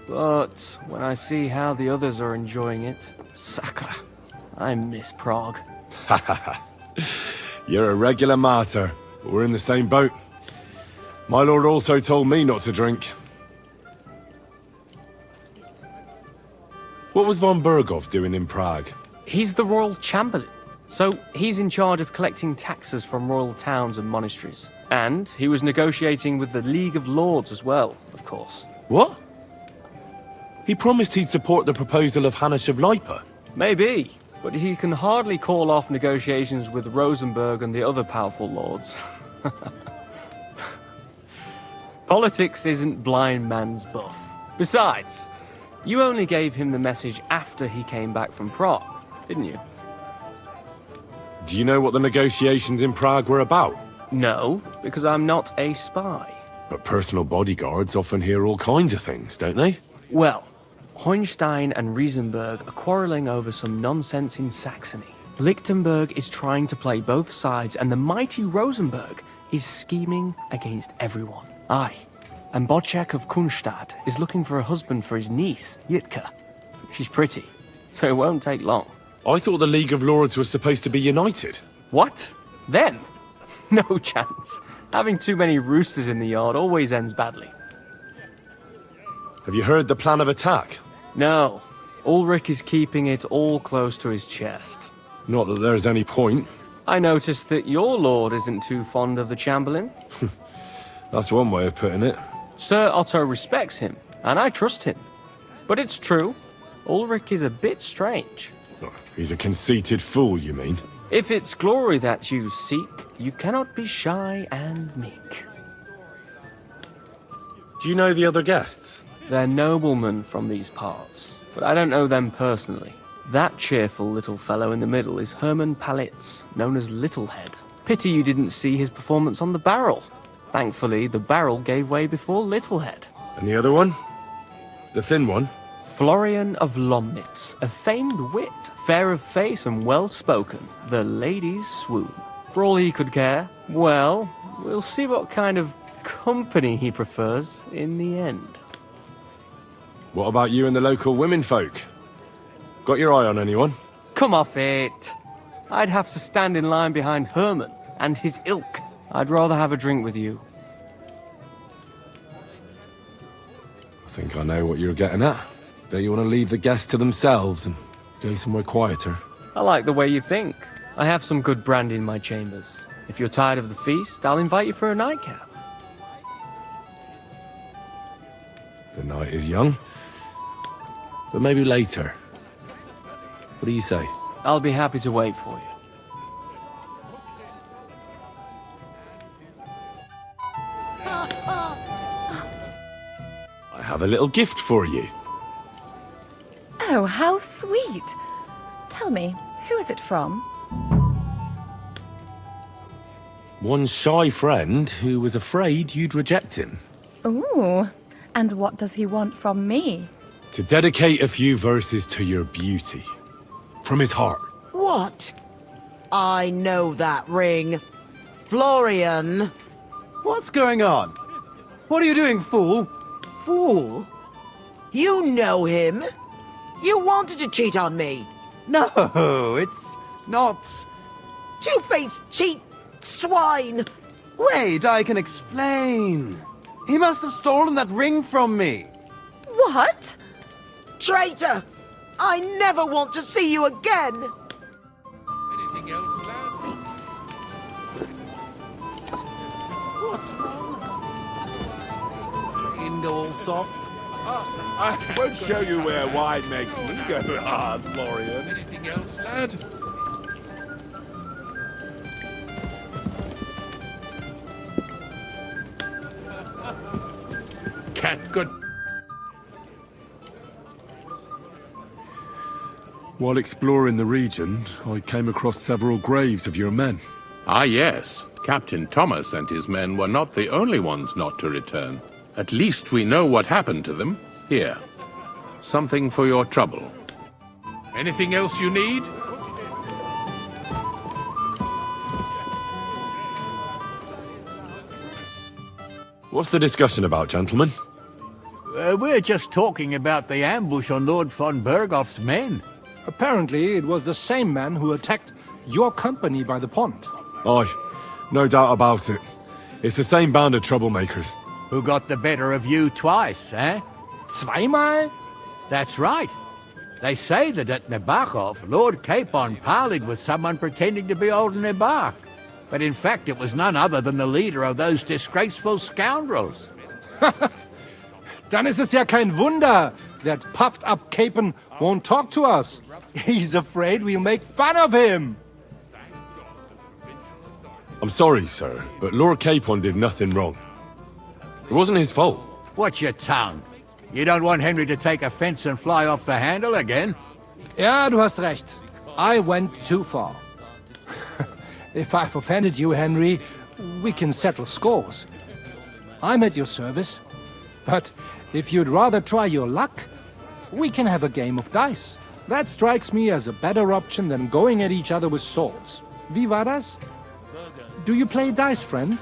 But when I see how the others are enjoying it, sakra, I miss Prague. You're a regular martyr, but we're in the same boat. My lord also told me not to drink. What was von Berghoff doing in Prague? He's the royal chamberlain, so he's in charge of collecting taxes from royal towns and monasteries. And he was negotiating with the League of Lords as well, of course. What? He promised he'd support the proposal of Hannes of Lipa. Maybe, but he can hardly call off negotiations with Rosenberg and the other powerful lords. Politics isn't blind man's buff. Besides, you only gave him the message after he came back from Prague. didn't you? Do you know what the negotiations in Prague were about? No, because I'm not a spy. But personal bodyguards often hear all kinds of things, don't they? Well, Hohenstein and Riesenberg are quarrelling over some nonsense in Saxony. Lichtenberg is trying to play both sides, and the mighty Rosenberg is scheming against everyone. Aye, and Bocek of Kunstadt is looking for a husband for his niece, Yitka. She's pretty, so it won't take long. I thought the League of Lords was supposed to be united. What? Them? No chance. Having too many roosters in the yard always ends badly. Have you heard the plan of attack? No. Ulrich is keeping it all close to his chest. Not that there's any point. I noticed that your lord isn't too fond of the Chamberlain. That's one way of putting it. Sir Otto respects him, and I trust him. But it's true, Ulrich is a bit strange. He's a conceited fool, you mean? If it's glory that you seek, you cannot be shy and meek. Do you know the other guests? They're noblemen from these parts, but I don't know them personally. That cheerful little fellow in the middle is Hermann Palitz, known as Littlehead. Pity you didn't see his performance on the barrel. Thankfully, the barrel gave way before Littlehead. And the other one? The thin one? Florian of Lomnitz, a famed wit, fair of face and well-spoken. The ladies swoon. For all he could care, well, we'll see what kind of company he prefers in the end. What about you and the local womenfolk? Got your eye on anyone? Come off it. I'd have to stand in line behind Herman and his ilk. I'd rather have a drink with you. I think I know what you're getting at. Don't you want to leave the guests to themselves and go somewhere quieter? I like the way you think. I have some good brandy in my chambers. If you're tired of the feast, I'll invite you for a nightcap. The night is young. But maybe later. What do you say? I'll be happy to wait for you. I have a little gift for you. Oh, how sweet. Tell me, who is it from? One shy friend who was afraid you'd reject him. Ooh, and what does he want from me? To dedicate a few verses to your beauty. From his heart. What? I know that ring. Florian. What's going on? What are you doing, fool? Fool? You know him. You wanted to cheat on me. No, it's not... Two-faced cheat swine. Wait, I can explain. He must have stolen that ring from me. What? Traitor! I never want to see you again! Anything else, lad? What's wrong? Ain't all soft. I won't show you where wine makes me go hard, Florian. Anything else, lad? Catgut. While exploring the region, I came across several graves of your men. Ah, yes. Captain Thomas and his men were not the only ones not to return. At least we know what happened to them. Here. Something for your trouble. Anything else you need? What's the discussion about, gentlemen? We're just talking about the ambush on Lord von Berghoff's men. Apparently, it was the same man who attacked your company by the pond. Aye, no doubt about it. It's the same band of troublemakers. Who got the better of you twice, eh? Zweimal? That's right. They say that at Nebachov, Lord Capon parleyed with someone pretending to be old Nebach. But in fact, it was none other than the leader of those disgraceful scoundrels. Dann ist es ja kein Wunder that puffed-up Capon won't talk to us. He's afraid we'll make fun of him. I'm sorry, sir, but Lord Capon did nothing wrong. It wasn't his fault. Watch your tongue. You don't want Henry to take offense and fly off the handle again? Ja, du hast recht. I went too far. If I've offended you, Henry, we can settle scores. I'm at your service. But if you'd rather try your luck, we can have a game of dice. That strikes me as a better option than going at each other with swords. Wie war das? Do you play dice, friend?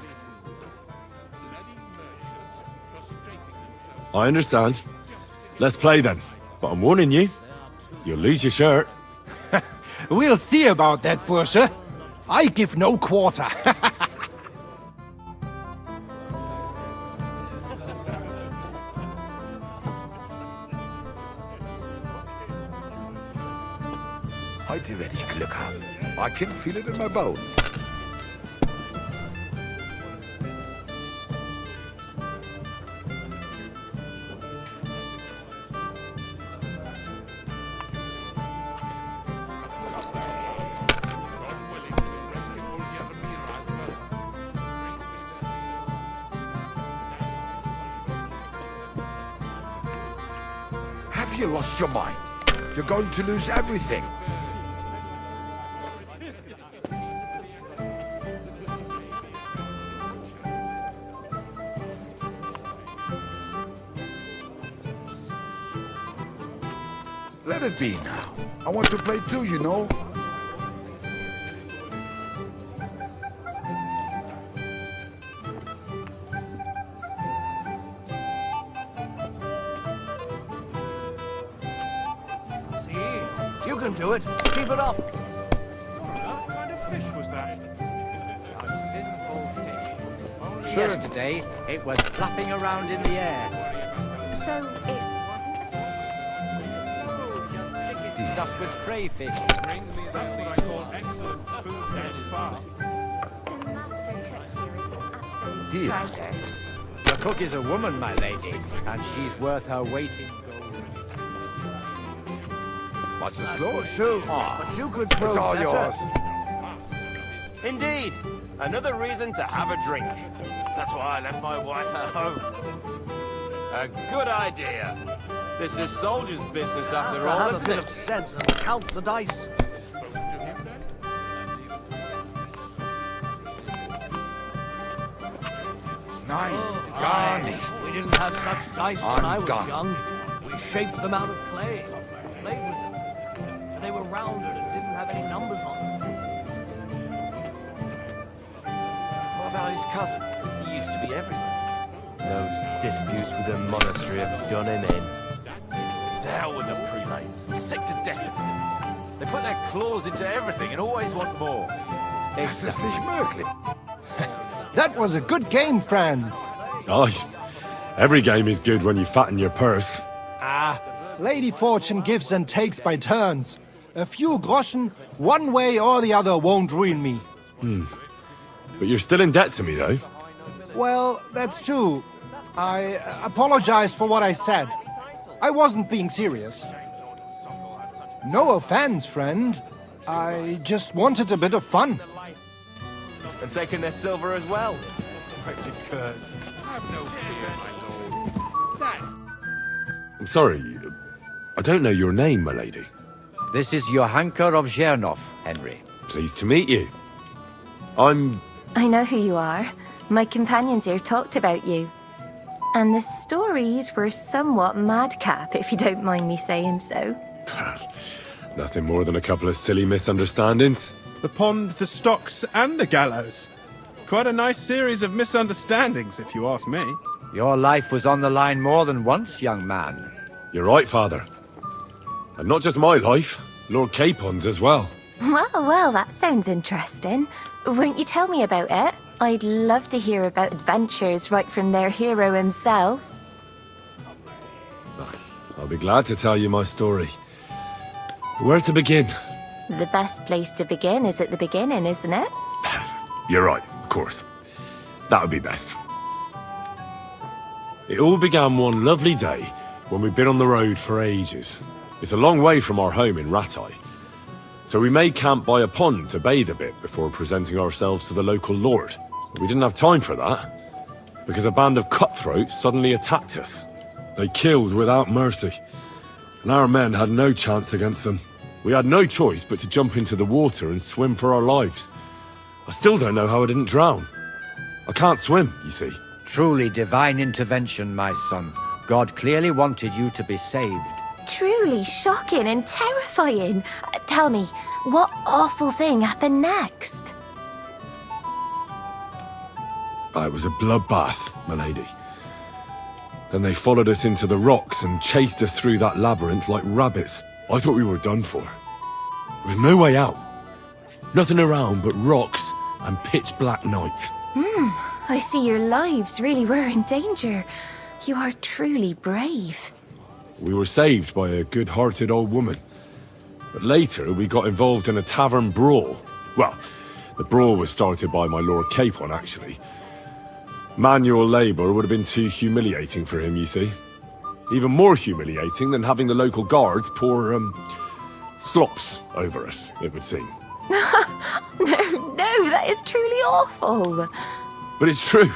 I understand. Let's play then. But I'm warning you, you'll lose your shirt. We'll see about that, Bursche. I give no quarter. Heute werde ich Glück haben. I can feel it in my bones. Have you lost your mind? You're going to lose everything. Let it be now. I want to play too, you know. See? You can do it. Keep it up. What kind of fish was that? A sinful fish. Sure. Yesterday, it was flapping around in the air. So it wasn't Stuffed with crayfish. That's what I call excellent food and fun. treasure. The cook is a woman, my lady, and she's worth her weight in gold. What's the That's slow? good too, but you could throw It's all better. yours. Indeed. Another reason to have a drink. That's why I left my wife at home. A good idea. This is soldier's business after all, Have a isn't bit it? of sense and count the dice. Nein, Oh, gar aye. nichts. We didn't have such dice when I was Undone. young. We shaped them out of clay, played with them. And they were rounded and didn't have any numbers on them. What about his cousin? He used to be everywhere. Those disputes with the monastery have done him in. To hell with the prelates. I'm sick to death of them. They put their claws into everything and always want more. Das ist nicht möglich. That was a good game, friends. Aye. Every game is good when you fatten your purse. Ah, Lady Fortune gives and takes by turns. A few groschen, one way or the other, won't ruin me. But you're still in debt to me, though. Well, that's true. I apologize for what I said. I wasn't being serious. No offense, friend. I just wanted a bit of fun. And taking their silver as well. Wretched curs. Have no fear, my lord. That I'm sorry. I don't know your name, my lady. This is Johanka of Zhernov, Henry. Pleased to meet you. I'm... I know who you are. My companions here talked about you. And the stories were somewhat madcap, if you don't mind me saying so. Nothing more than a couple of silly misunderstandings. the pond, the stocks, and the gallows. Quite a nice series of misunderstandings, if you ask me. Your life was on the line more than once, young man. You're right, Father. And not just my life, Lord Capon's as well. Well, that sounds interesting. Won't you tell me about it? I'd love to hear about adventures right from their hero himself. I'll be glad to tell you my story. Where to begin? The best place to begin is at the beginning, isn't it? You're right, of course. That would be best. It all began one lovely day when we'd been on the road for ages. It's a long way from our home in Ratai. So we made camp by a pond to bathe a bit before presenting ourselves to the local lord. But we didn't have time for that, because a band of cutthroats suddenly attacked us. They killed without mercy, and our men had no chance against them. We had no choice but to jump into the water and swim for our lives. I still don't know how I didn't drown. I can't swim, you see. Truly divine intervention, my son. God clearly wanted you to be saved. Truly shocking and terrifying. Tell me, what awful thing happened next? It was a bloodbath, milady. Then they followed us into the rocks and chased us through that labyrinth like rabbits. I thought we were done for. There was no way out. Nothing around but rocks and pitch black night. I see your lives really were in danger. You are truly brave. We were saved by a good-hearted old woman. But later, we got involved in a tavern brawl. Well, the brawl was started by my Lord Capon, actually. Manual labour would have been too humiliating for him, you see. Even more humiliating than having the local guards pour, slops over us, it would seem. No, that is truly awful. But it's true.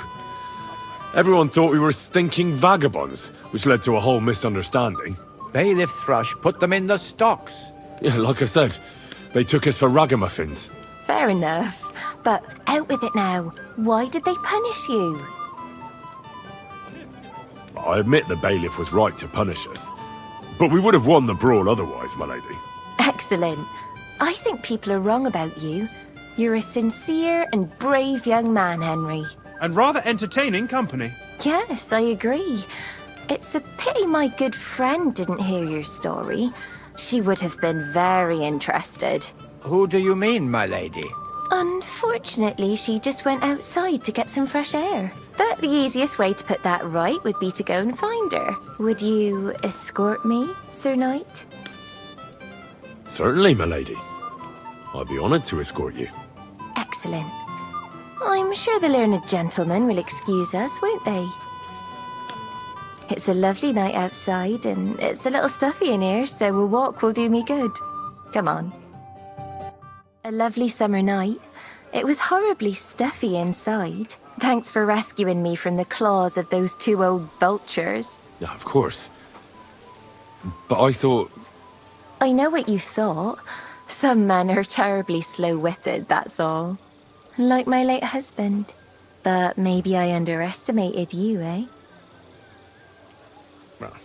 Everyone thought we were stinking vagabonds, which led to a whole misunderstanding. Bailiff Thrush put them in the stocks. Yeah, like I said, they took us for ragamuffins. Fair enough. But out with it now. Why did they punish you? I admit the bailiff was right to punish us. But we would have won the brawl otherwise, my lady. Excellent. I think people are wrong about you. You're a sincere and brave young man, Henry. And rather entertaining company. Yes, I agree. It's a pity my good friend didn't hear your story. She would have been very interested. Who do you mean, my lady? Unfortunately, she just went outside to get some fresh air. But the easiest way to put that right would be to go and find her. Would you escort me, Sir Knight? Certainly, my lady. I'd be honoured to escort you. Excellent. I'm sure the learned gentlemen will excuse us, won't they? It's a lovely night outside, and it's a little stuffy in here, so a walk will do me good. Come on. A lovely summer night. It was horribly stuffy inside. Thanks for rescuing me from the claws of those two old vultures. Yeah, of course. But I thought... I know what you thought. Some men are terribly slow-witted, that's all. Like my late husband. But maybe I underestimated you, eh? Well,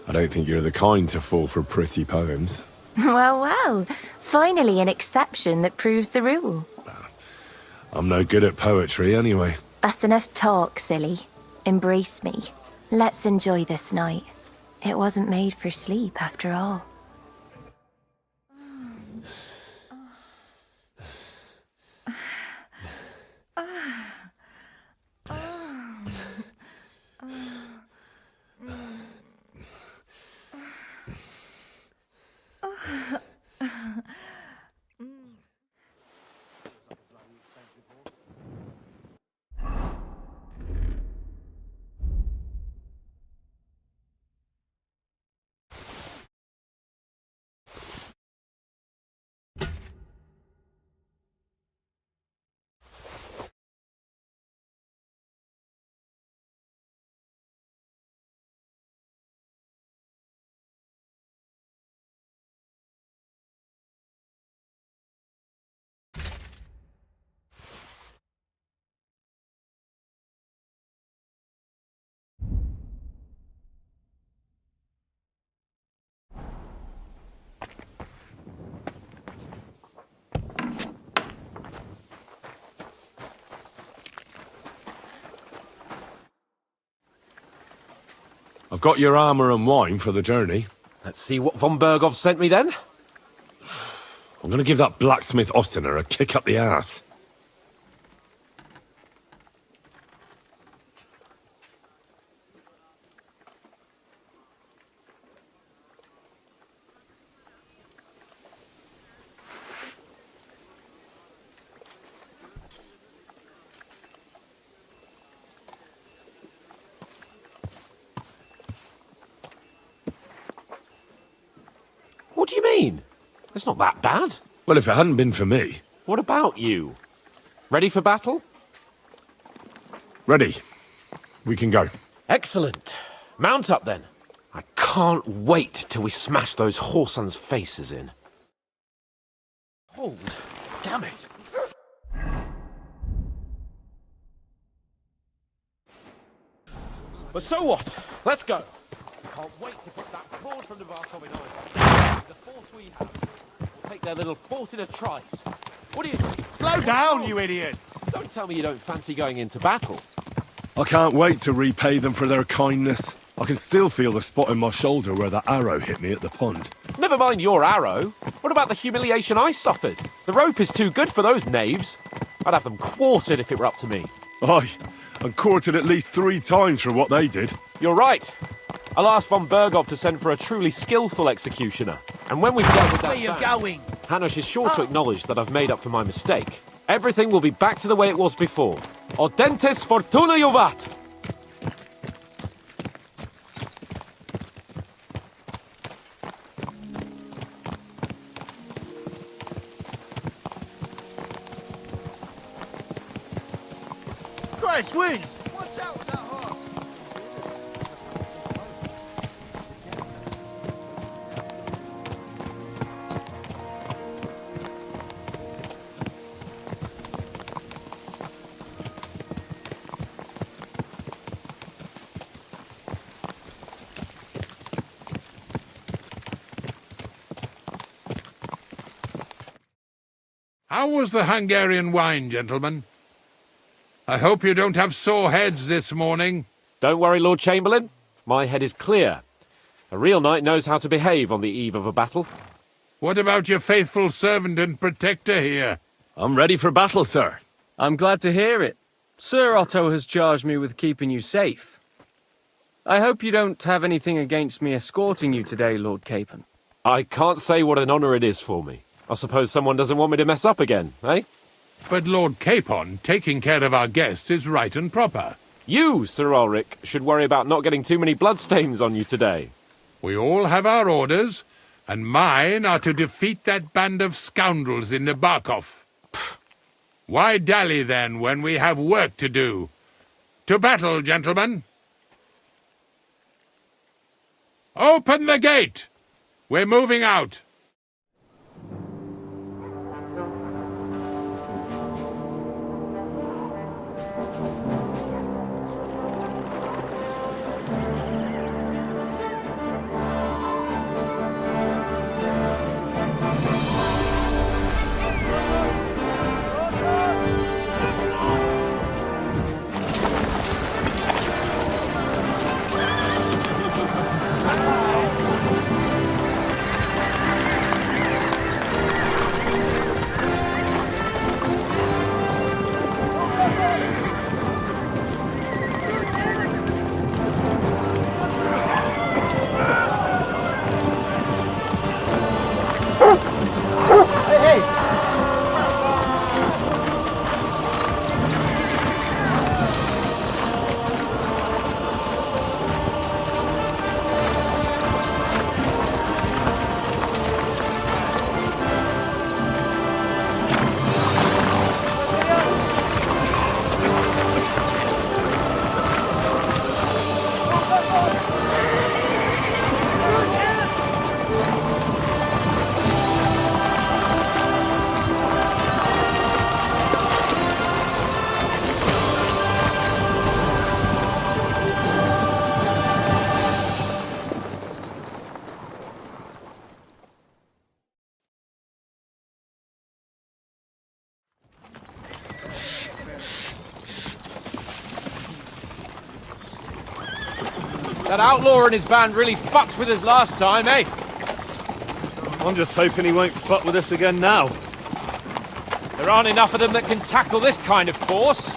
I don't think you're the kind to fall for pretty poems. Well. Finally an exception that proves the rule. I'm no good at poetry anyway. That's enough talk, silly. Embrace me. Let's enjoy this night. It wasn't made for sleep, after all. I've got your armour and wine for the journey. Let's see what von Berghoff sent me then. I'm going to give that blacksmith Ostiner a kick up the ass. What do you mean? It's not that bad. Well, if it hadn't been for me... What about you? Ready for battle? Ready. We can go. Excellent. Mount up then. I can't wait till we smash those whoresons' faces in. Hold. Damn it. But so what? Let's go. I can't wait to put that fraud from the Varkov in order. The force we have will take their little port in a trice. What do you think? Slow down, you idiots! Don't tell me you don't fancy going into battle. I can't wait to repay them for their kindness. I can still feel the spot in my shoulder where that arrow hit me at the pond. Never mind your arrow. What about the humiliation I suffered? The rope is too good for those knaves. I'd have them quartered if it were up to me. Aye, and quartered at least 3 times for what they did. You're right. I'll ask von Bergov to send for a truly skillful executioner. And when we've dealt with that, Where you going? Hanush is sure to acknowledge that I've made up for my mistake. Everything will be back to the way it was before. Audentes fortuna juvat! Christ, wounds! Watch out with that horse! How was the Hungarian wine, gentlemen? I hope you don't have sore heads this morning. Don't worry, Lord Chamberlain. My head is clear. A real knight knows how to behave on the eve of a battle. What about your faithful servant and protector here? I'm ready for battle, sir. I'm glad to hear it. Sir Otto has charged me with keeping you safe. I hope you don't have anything against me escorting you today, Lord Capon. I can't say what an honour it is for me. I suppose someone doesn't want me to mess up again, eh? But Lord Capon, taking care of our guests is right and proper. You, Sir Ulrich, should worry about not getting too many bloodstains on you today. We all have our orders, and mine are to defeat that band of scoundrels in Nebakov. Why dally, then, when we have work to do? To battle, gentlemen! Open the gate! We're moving out! That outlaw and his band really fucked with us last time, eh? I'm just hoping he won't fuck with us again now. There aren't enough of them that can tackle this kind of force.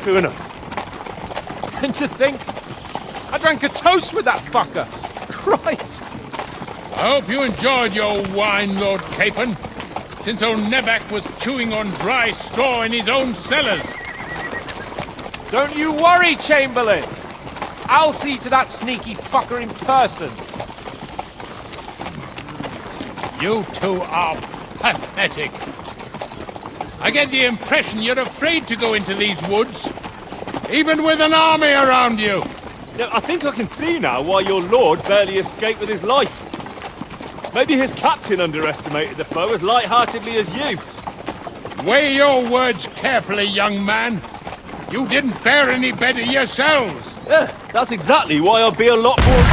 True enough. And to think, I drank a toast with that fucker. Christ! I hope you enjoyed your wine, Lord Capon, since old Nebak was chewing on dry straw in his own cellars. Don't you worry, Chamberlain! I'll see to that sneaky fucker in person. You two are pathetic. I get the impression you're afraid to go into these woods, even with an army around you. Yeah, I think I can see now why your lord barely escaped with his life. Maybe his captain underestimated the foe as light-heartedly as you. Weigh your words carefully, young man. You didn't fare any better yourselves. Yeah, that's exactly why I'll be a lot more...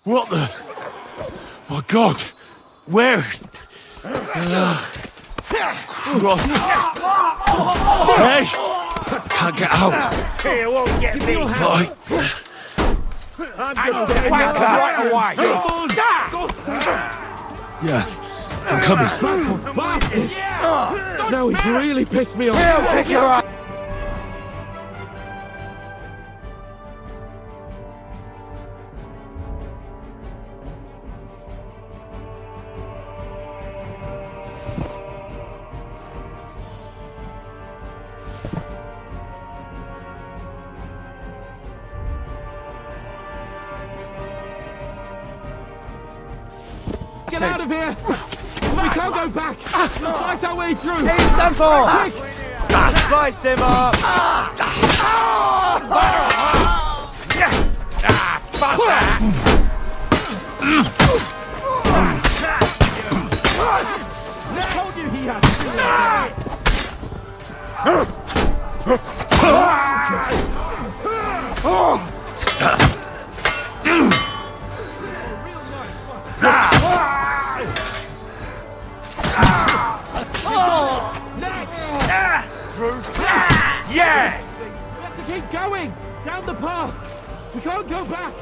What the? My God! Where? Hey! Can't get out. Here, won't get me. Bye. I'm gonna get right away. Yeah, I'm coming. No, he's really pissed me off. He'll pick her up. Get out of here! We can't go back! We'll fight our way through! He's done for! Quick! Slice him up! Fuck that! I told you he had Yeah! We have to keep going! Down the path! We can't go back!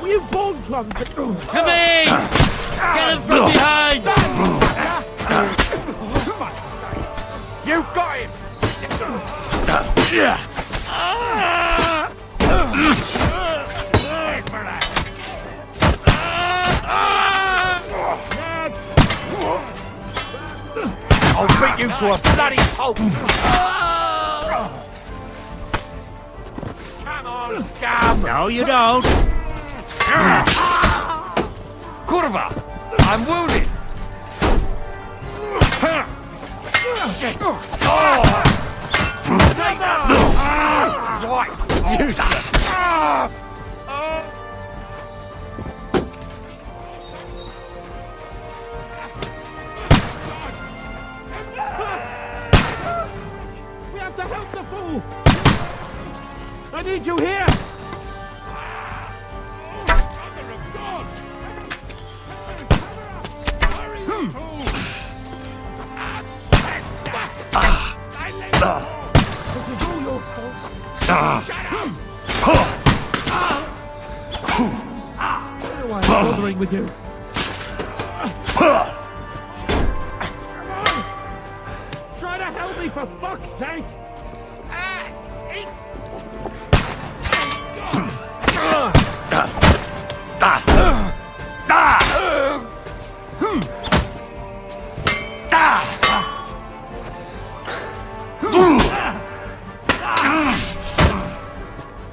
You born plums! Come in! Get him from behind! You got him! I'll beat you to a bloody pulp! Come on, scum! No, you don't! Curva! I'm wounded! Shit! Take that! Right! Useless! We have to help the fool! I need you here! Why am I bothering with you? Try to help me for fuck's sake!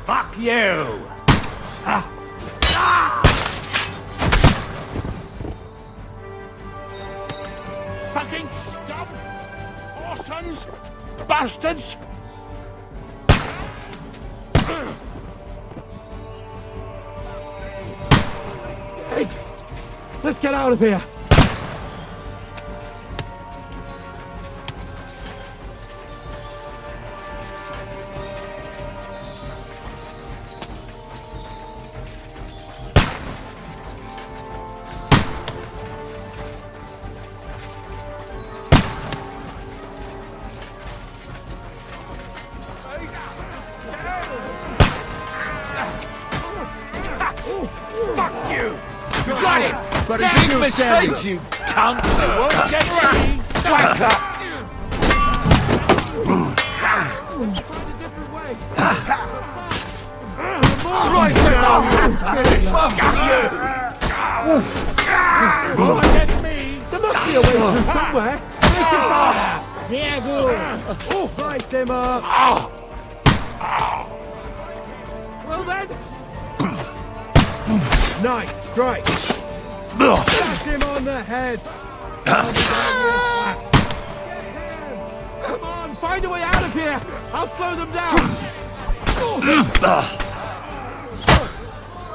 Fuck you! Fucking scum! Orsons! Bastards! Hey, let's get out of here! Fuck you! You got him! But a big mistake, you cunt! It won't get me! Whack up! Slice it off! Fuck you! Against me! There must be a way through somewhere! Yeah, good! Nice, Dimmer! Well then! Nice, strike! Smash him on the head! Come on, find a way out of here! I'll slow them down!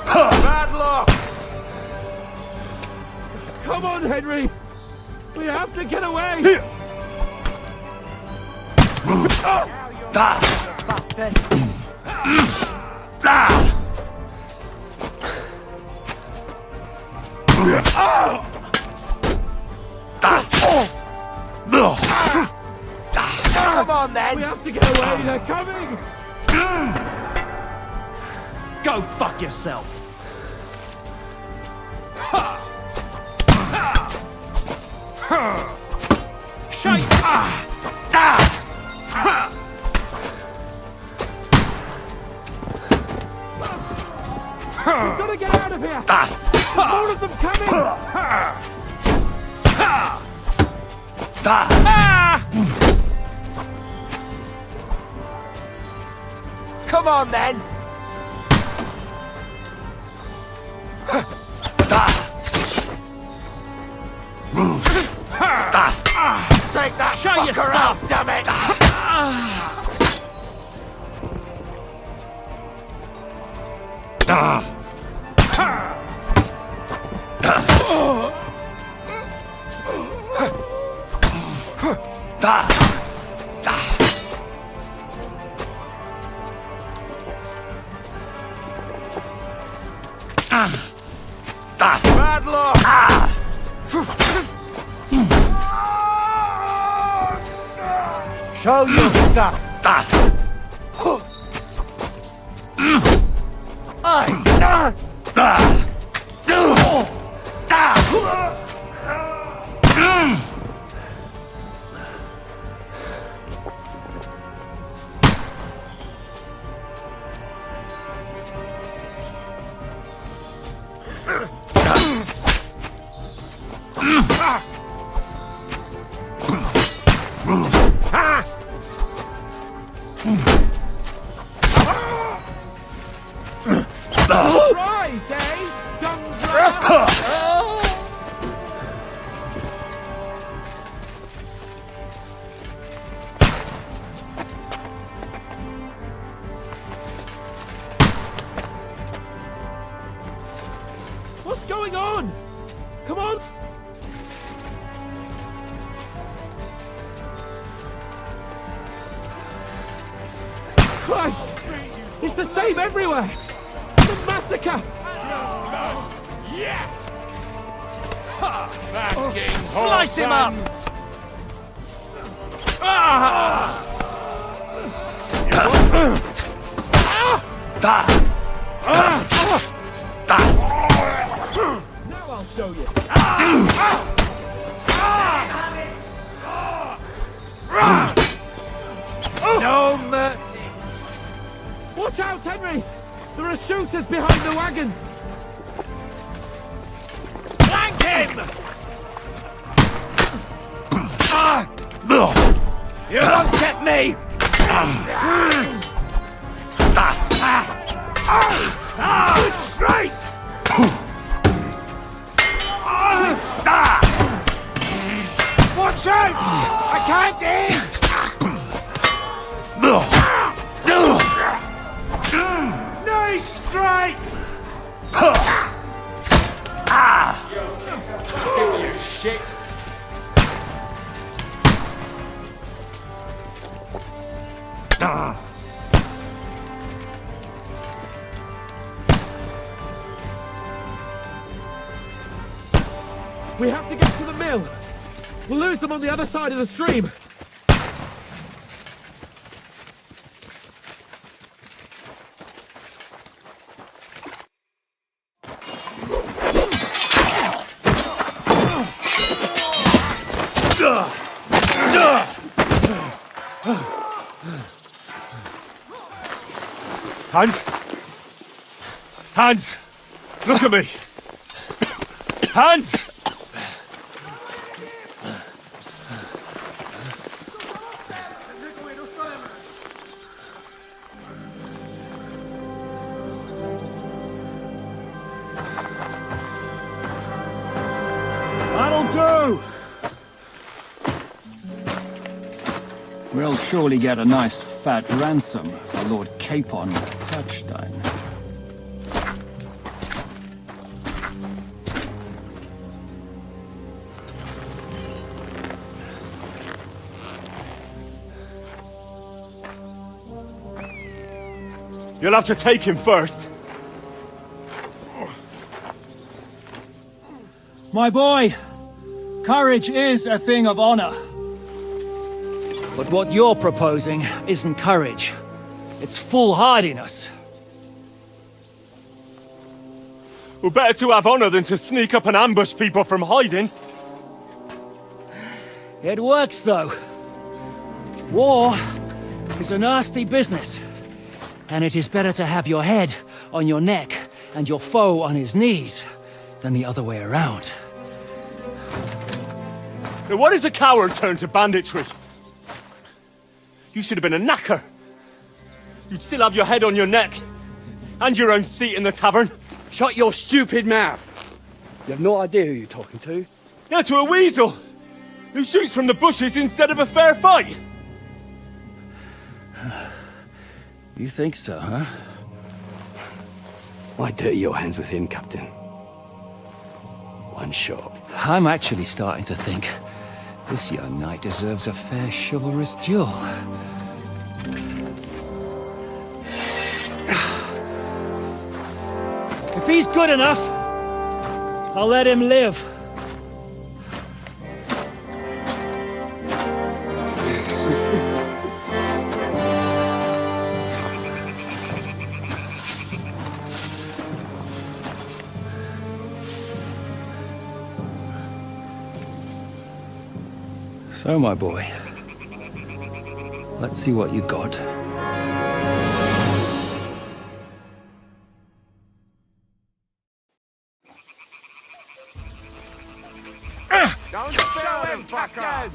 Bad luck! Come on, Henry! We have to get away! Come on, then! We have to get away, they're coming! Go fuck yourself. Shite! We've got to get out of here! All of them coming! Come on, then! Take that fucker out, damn it! Bad luck! Show your stuff. Right, eh? What's going on? Come on! Christ! It's the same everywhere! The massacre! Yes! Slice him up! Now I'll show you! No mercy! Watch out, Henry! There are shooters behind the wagon! Flank him! You won't get me! Straight! Watch out! I can't aim! Nice strike! Give you shit! We have to get to the mill! We'll lose them on the other side of the stream! Hans! Hans! Look at me! Hands! That'll do! We'll surely get a nice fat ransom for Lord Capon Touchstone. You'll have to take him first. My boy, courage is a thing of honor. But what you're proposing isn't courage. It's foolhardiness. Well, better to have honor than to sneak up and ambush people from hiding. It works, though. War is a nasty business. And it is better to have your head on your neck and your foe on his knees than the other way around. Now, what is a coward turned to banditry? You should have been a knacker. You'd still have your head on your neck and your own seat in the tavern. Shut your stupid mouth. You have no idea who you're talking to. Now to a weasel who shoots from the bushes instead of a fair fight. You think so, huh? Why dirty your hands with him, Captain? One shot. I'm actually starting to think this young knight deserves a fair chivalrous duel. If he's good enough, I'll let him live. So, my boy, let's see what you got. Don't show him, fucker!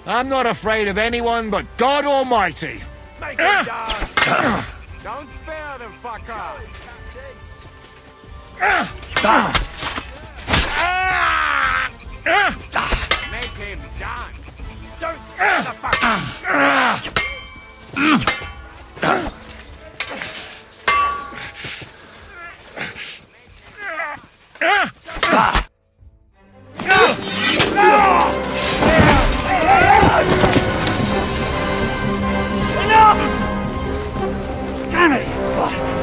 I'm not afraid of anyone but God Almighty. Make him dance! Don't spare them, fucker! Make him dance! Don't spare the fucker! Enough! Damn it, you bastard!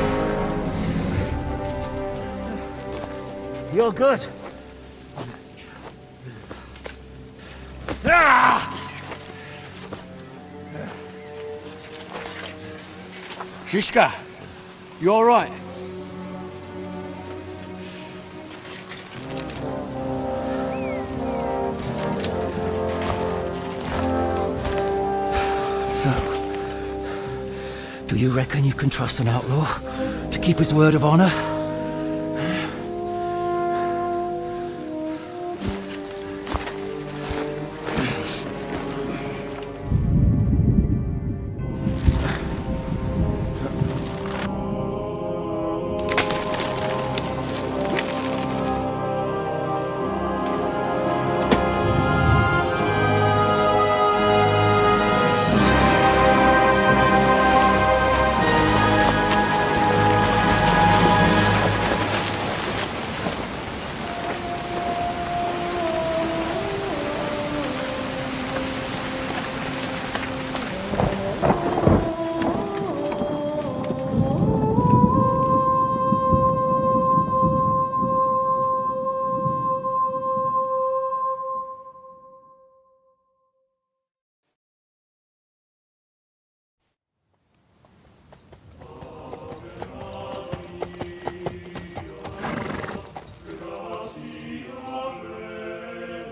You're good. Shishka, you all right? Do you reckon you can trust an outlaw to keep his word of honor?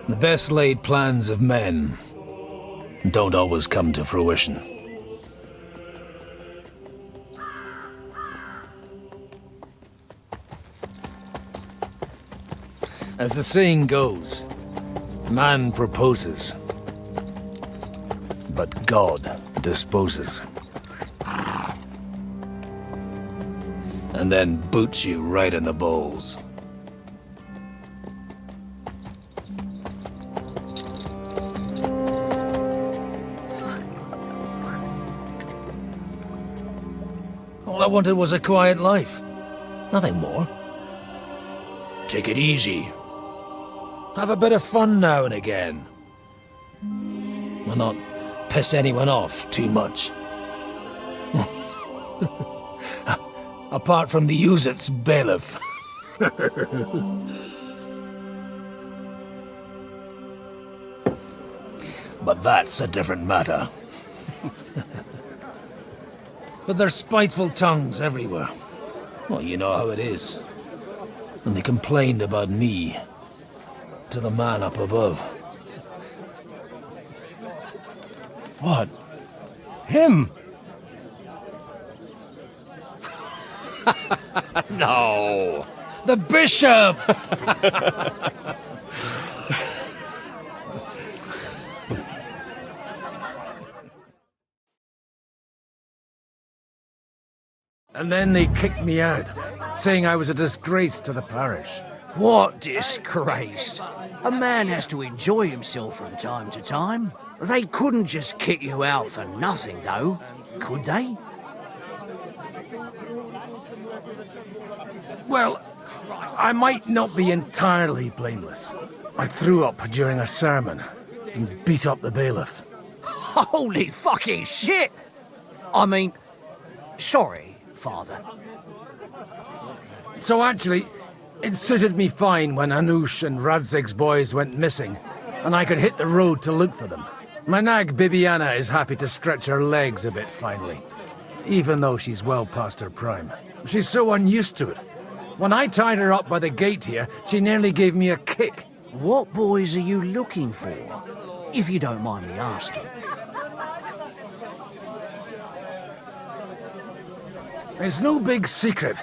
The best laid plans of men don't always come to fruition. As the saying goes, man proposes, but God disposes. And then boots you right in the balls. All I wanted was a quiet life. Nothing more. Take it easy. Have a bit of fun now and again. And not piss anyone off too much. Apart from the Uzit's bailiff. But that's a different matter. But there's spiteful tongues everywhere. Well, you know how it is. And they complained about me to the man up above. What? Him? No! The bishop! And then they kicked me out, saying I was a disgrace to the parish. What disgrace? A man has to enjoy himself from time to time. They couldn't just kick you out for nothing, though, could they? Well, I might not be entirely blameless. I threw up during a sermon and beat up the bailiff. Holy fucking shit! I mean, sorry, Father. So actually, it suited me fine when Anush and Radzig's boys went missing, and I could hit the road to look for them. My nag Bibiana is happy to stretch her legs a bit finally, even though she's well past her prime. She's so unused to it. When I tied her up by the gate here, she nearly gave me a kick. What boys are you looking for, if you don't mind me asking? It's no big secret,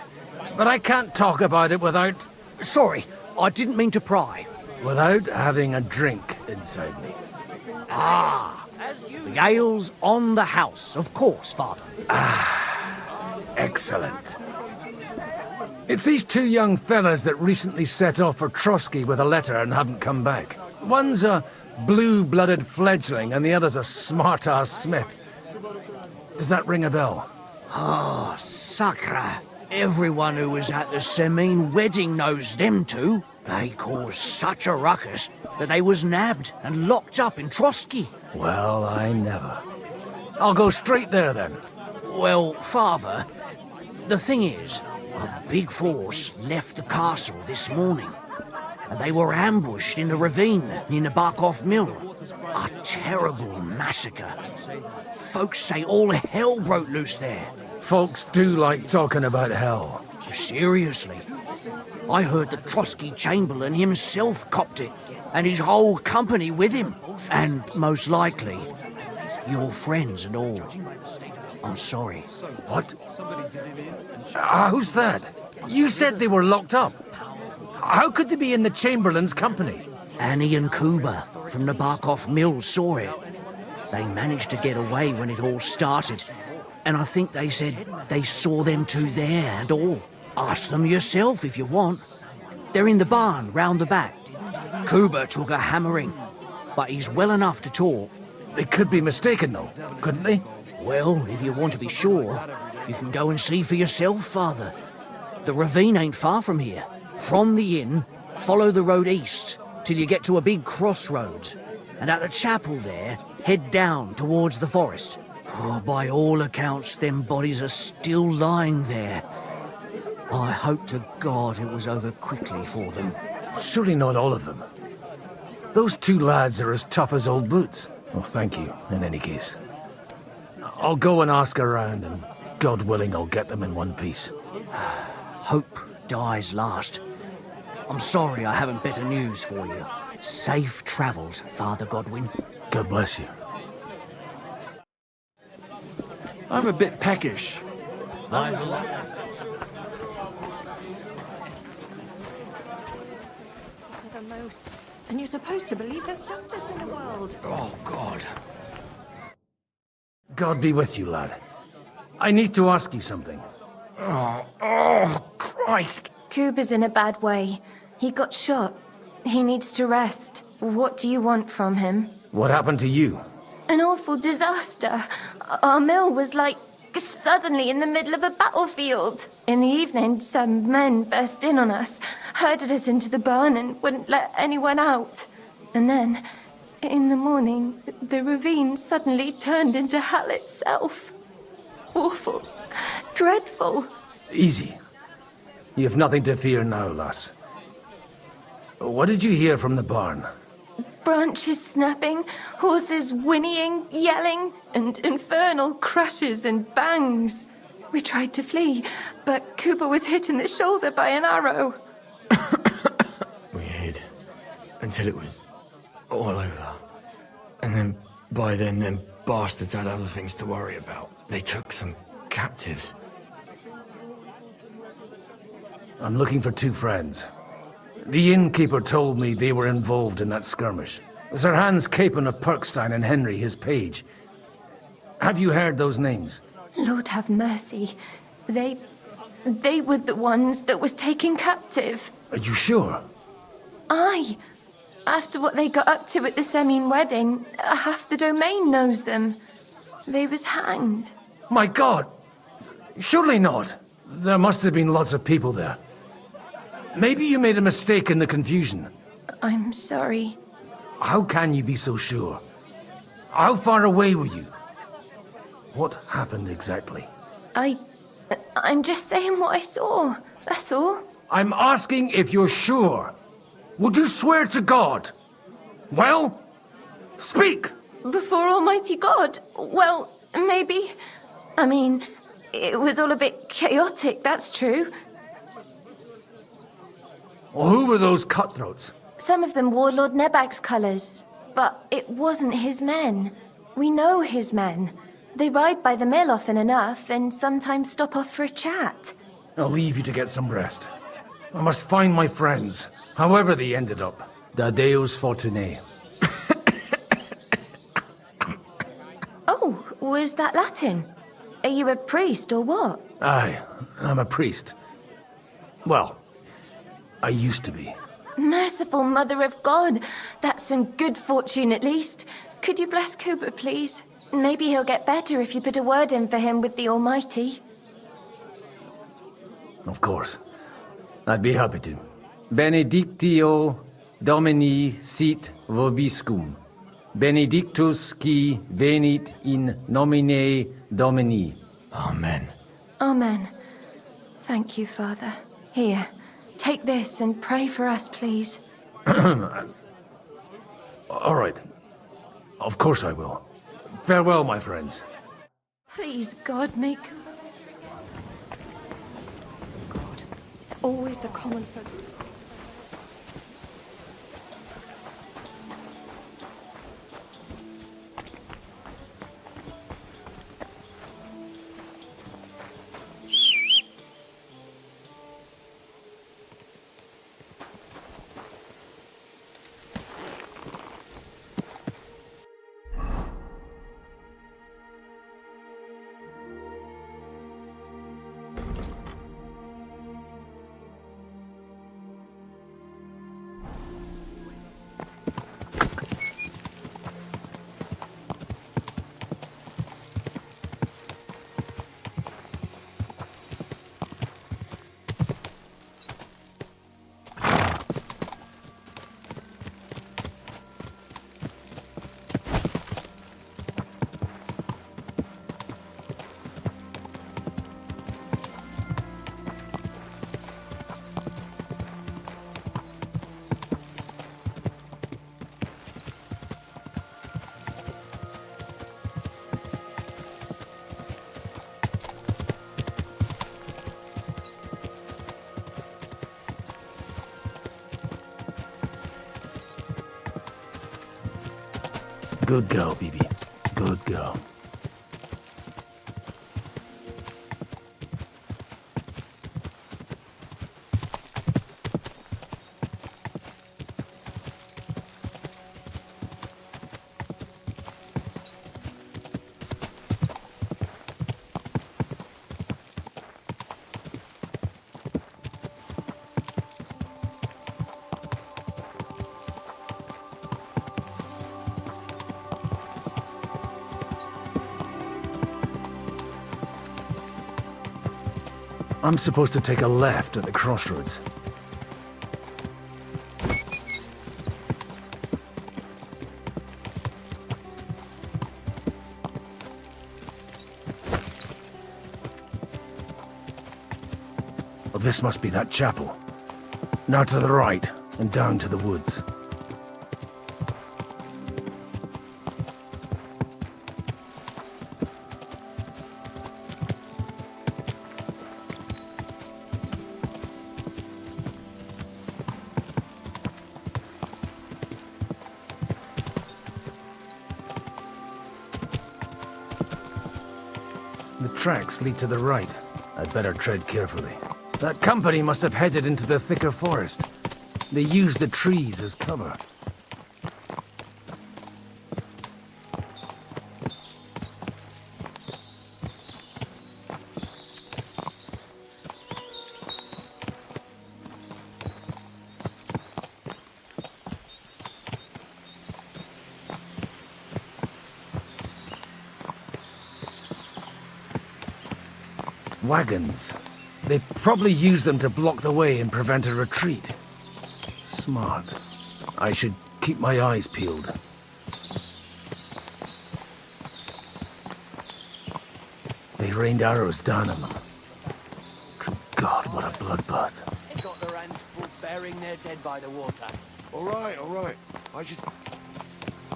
but I can't talk about it without... Sorry, I didn't mean to pry. Without having a drink inside me. Ah, the ale's on the house, of course, Father. Ah, excellent. It's these two young fellas that recently set off for Trotsky with a letter and haven't come back. One's a blue-blooded fledgling and the other's a smart-ass smith. Does that ring a bell? Ah, Sakra. Everyone who was at the Semine wedding knows them two. They caused such a ruckus that they was nabbed and locked up in Trotsky. Well, I never. I'll go straight there then. Well, Father, the thing is, a big force left the castle this morning, and they were ambushed in the ravine near the Barkov Mill. A terrible massacre. Folks say all hell broke loose there. Folks do like talking about hell. Seriously. I heard that Trotsky Chamberlain himself copped it, and his whole company with him. And most likely, your friends and all. I'm sorry. What? Who's that? You said they were locked up. How could they be in the Chamberlain's company? Annie and Kuba from the Barkov Mill saw it. They managed to get away when it all started. And I think they said they saw them two there and all. Ask them yourself if you want. They're in the barn round the back. Kuba took a hammering, but he's well enough to talk. They could be mistaken though, couldn't they? Well, if you want to be sure, you can go and see for yourself, Father. The ravine ain't far from here. From the inn, follow the road east till you get to a big crossroads. And at the chapel there, head down towards the forest. Oh, by all accounts, them bodies are still lying there. I hope to God it was over quickly for them. Surely not all of them. Those two lads are as tough as old boots. Well, thank you, in any case. I'll go and ask around, and God willing, I'll get them in one piece. Hope dies last. I'm sorry I haven't better news for you. Safe travels, Father Godwin. God bless you. I'm a bit peckish. the most. And you're supposed to believe there's justice in the world. Oh, God. God be with you, lad. I need to ask you something. Oh, Christ. Coob is in a bad way. He got shot. He needs to rest. What do you want from him? What happened to you? An awful disaster. Our mill was like suddenly in the middle of a battlefield. In the evening, some men burst in on us, herded us into the barn and wouldn't let anyone out. And then, in the morning, the ravine suddenly turned into hell itself. Awful. Dreadful. Easy. You have nothing to fear now, lass. What did you hear from the barn? Branches snapping, horses whinnying, yelling, and infernal crashes and bangs. We tried to flee, but Cooper was hit in the shoulder by an arrow. We hid until it was all over. And then, by then, them bastards had other things to worry about. They took some captives. I'm looking for 2 friends. The innkeeper told me they were involved in that skirmish. Sir Hans Capon of Perkstein and Henry, his page. Have you heard those names? Lord have mercy. They were the ones that was taken captive. Are you sure? Aye. After what they got up to at the Semine wedding, half the domain knows them. They was hanged. My God! Surely not. There must have been lots of people there. Maybe you made a mistake in the confusion. I'm sorry. How can you be so sure? How far away were you? What happened exactly? I'm just saying what I saw. That's all. I'm asking if you're sure. Would you swear to God? Well, speak! Before Almighty God? Well, maybe. I mean, it was all a bit chaotic, that's true. Well, who were those cutthroats? Some of them wore Lord Nebag's colours, but it wasn't his men. We know his men. They ride by the mill often enough, and sometimes stop off for a chat. I'll leave you to get some rest. I must find my friends, however they ended up. Da Deus Fortunae. Oh, was that Latin? Are you a priest or what? Aye, I'm a priest. Well, I used to be. Merciful Mother of God. That's some good fortune at least. Could you bless Cooper, please? Maybe he'll get better if you put a word in for him with the Almighty. Of course. I'd be happy to. Benedictio Domini sit vobiscum. Benedictus qui venit in nomine Domini. Amen. Amen. Thank you, Father. Here, take this and pray for us, please. All right. Of course I will. Farewell, my friends. Please, God, make... God, it's always the common folk. Good girl, Bibi. Good girl. I'm supposed to take a left at the crossroads. Well, this must be that chapel. Now to the right, and down to the woods. The tracks lead to the right. I'd better tread carefully. That company must have headed into the thicker forest. They used the trees as cover. Wagons. They probably used them to block the way and prevent a retreat. Smart. I should keep my eyes peeled. They rained arrows down on them. Good God, what a bloodbath. They got their hands full burying their dead by the water. All right. I just...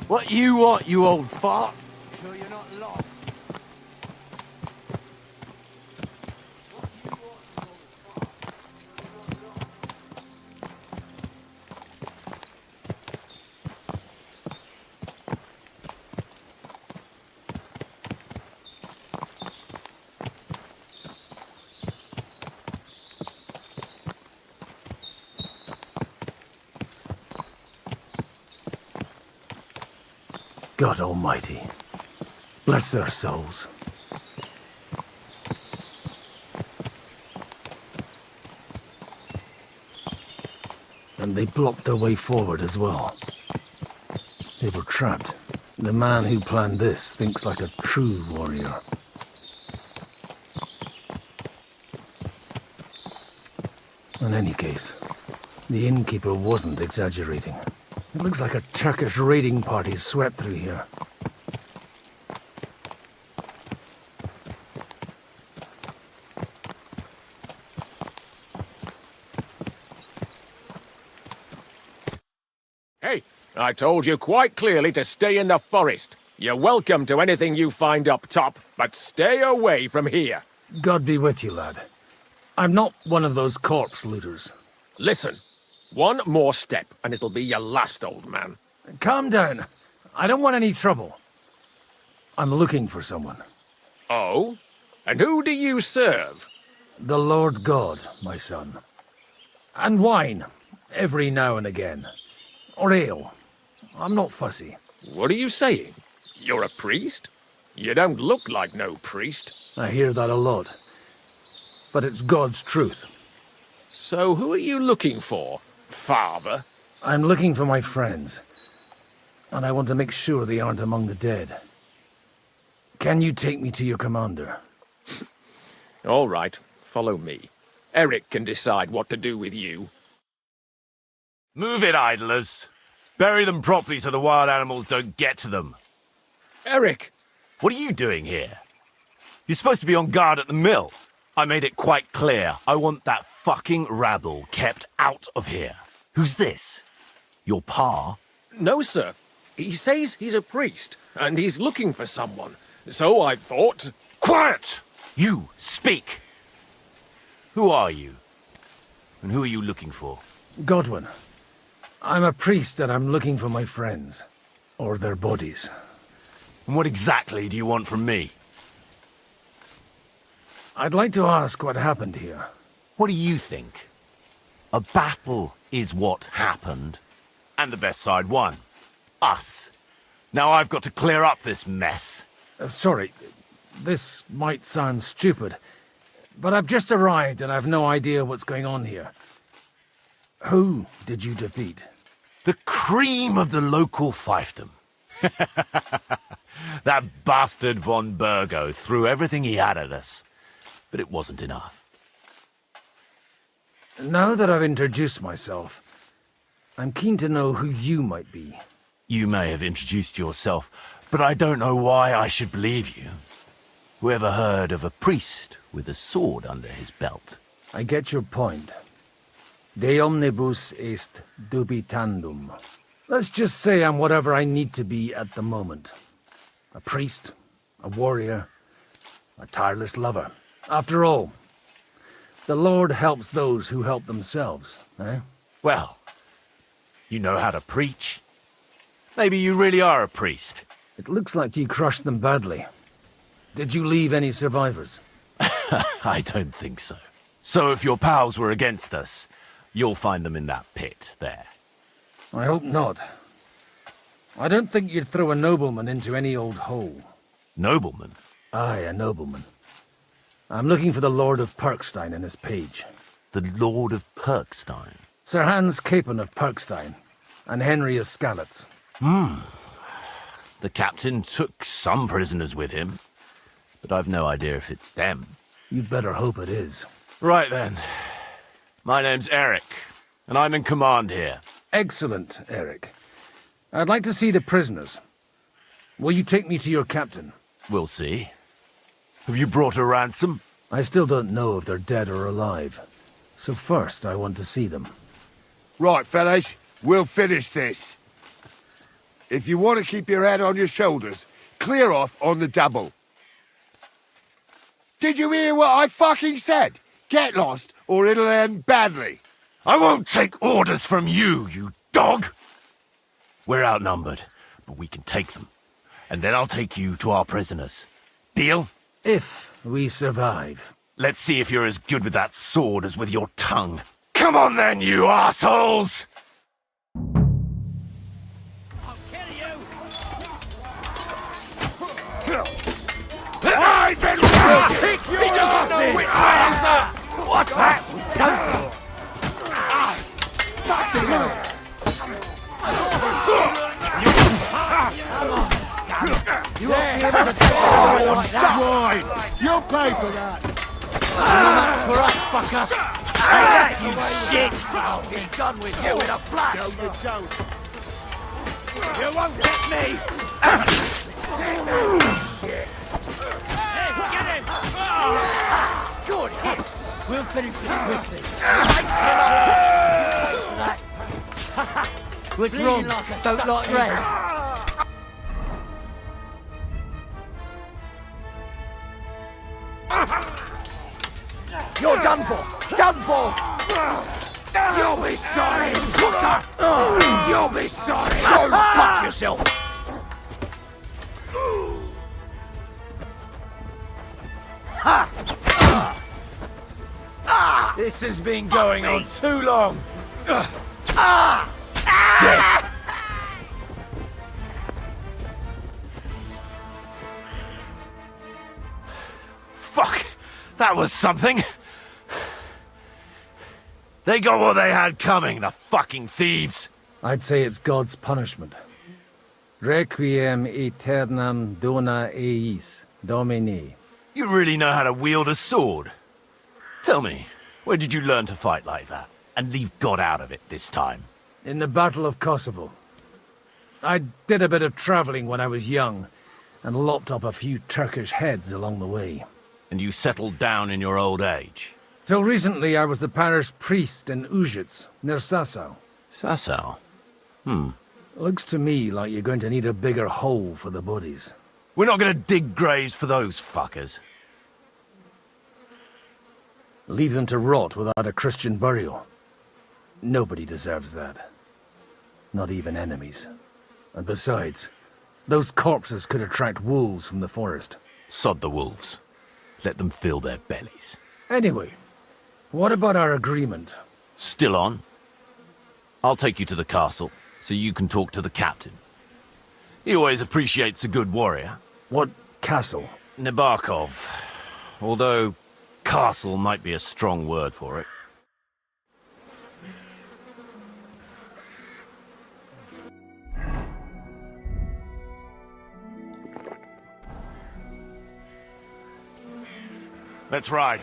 What you want, you old fart? Sure you're not lost? God Almighty. Bless their souls. And they blocked their way forward as well. They were trapped. The man who planned this thinks like a true warrior. In any case, the innkeeper wasn't exaggerating. It looks like a Turkish raiding party swept through here. Hey, I told you quite clearly to stay in the forest. You're welcome to anything you find up top, but stay away from here. God be with you, lad. I'm not one of those corpse looters. Listen, one more step and it'll be your last, old man. Calm down. I don't want any trouble. I'm looking for someone. Oh? And who do you serve? The Lord God, my son. And wine, every now and again. Or ale. I'm not fussy. What are you saying? You're a priest? You don't look like no priest. I hear that a lot. But it's God's truth. So who are you looking for, father? I'm looking for my friends. And I want to make sure they aren't among the dead. Can you take me to your commander? All right, follow me. Eric can decide what to do with you. Move it, idlers. Bury them properly so the wild animals don't get to them. Eric! What are you doing here? You're supposed to be on guard at the mill. I made it quite clear. I want that fucking rabble kept out of here. Who's this? Your pa? No, sir. He says he's a priest, and he's looking for someone. So I thought... Quiet! You, speak! Who are you? And who are you looking for? Godwin. I'm a priest and I'm looking for my friends. Or their bodies. And what exactly do you want from me? I'd like to ask what happened here. What do you think? A battle is what happened. And the best side won. Us. Now I've got to clear up this mess. Sorry, this might sound stupid, but I've just arrived and I've no idea what's going on here. Who did you defeat? The cream of the local fiefdom. That bastard von Burgo threw everything he had at us, but it wasn't enough. Now that I've introduced myself, I'm keen to know who you might be. You may have introduced yourself, but I don't know why I should believe you. Whoever heard of a priest with a sword under his belt? I get your point. De omnibus est dubitandum. Let's just say I'm whatever I need to be at the moment. A priest, a warrior, a tireless lover. After all, the Lord helps those who help themselves, eh? Well, you know how to preach. Maybe you really are a priest. It looks like you crushed them badly. Did you leave any survivors? I don't think so. So if your pals were against us, you'll find them in that pit there. I hope not. I don't think you'd throw a nobleman into any old hole. Nobleman? Aye, a nobleman. I'm looking for the Lord of Perkstein and his page. The Lord of Perkstein? Sir Hans Capon of Perkstein, and Henry of Skalitz. The captain took some prisoners with him, but I've no idea if it's them. You'd better hope it is. Right then. My name's Eric, and I'm in command here. Excellent, Eric. I'd like to see the prisoners. Will you take me to your captain? We'll see. Have you brought a ransom? I still don't know if they're dead or alive. So first, I want to see them. Right, fellas, we'll finish this. If you want to keep your head on your shoulders, clear off on the double. Did you hear what I fucking said? Get lost, or it'll end badly. I won't take orders from you, you dog! We're outnumbered, but we can take them. And then I'll take you to our prisoners. Deal? If we survive. Let's see if you're as good with that sword as with your tongue. Come on then, you assholes! I've been kick your asses! What? That was something! Fucking hell! You won't be able to take it like that. You'll pay for that. For us, fucker! Hey, that, you shit! I'll be done with you in a flash! No, you don't. You won't hit me! Hey, get him! Good hit! We'll finish this quickly. What's wrong? Don't like red? You're done for! Done for! You'll be sorry! You'll be sorry! Go fuck yourself! This has been going on too long. Fuck! That was something. They got what they had coming, the fucking thieves. I'd say it's God's punishment. Requiem aeternam dona eis, Domini. You really know how to wield a sword. Tell me, where did you learn to fight like that? And leave God out of it this time? In the Battle of Kosovo. I did a bit of traveling when I was young, and lopped up a few Turkish heads along the way. And you settled down in your old age? Till recently, I was the parish priest in Ujits, near Sasau. Sasau? Looks to me like you're going to need a bigger hole for the bodies. We're not going to dig graves for those fuckers. Leave them to rot without a Christian burial. Nobody deserves that. Not even enemies. And besides, those corpses could attract wolves from the forest. Sod the wolves. Let them fill their bellies. Anyway, what about our agreement? Still on. I'll take you to the castle, so you can talk to the captain. He always appreciates a good warrior. What castle? Nebarkov. Although, castle might be a strong word for it. Let's ride.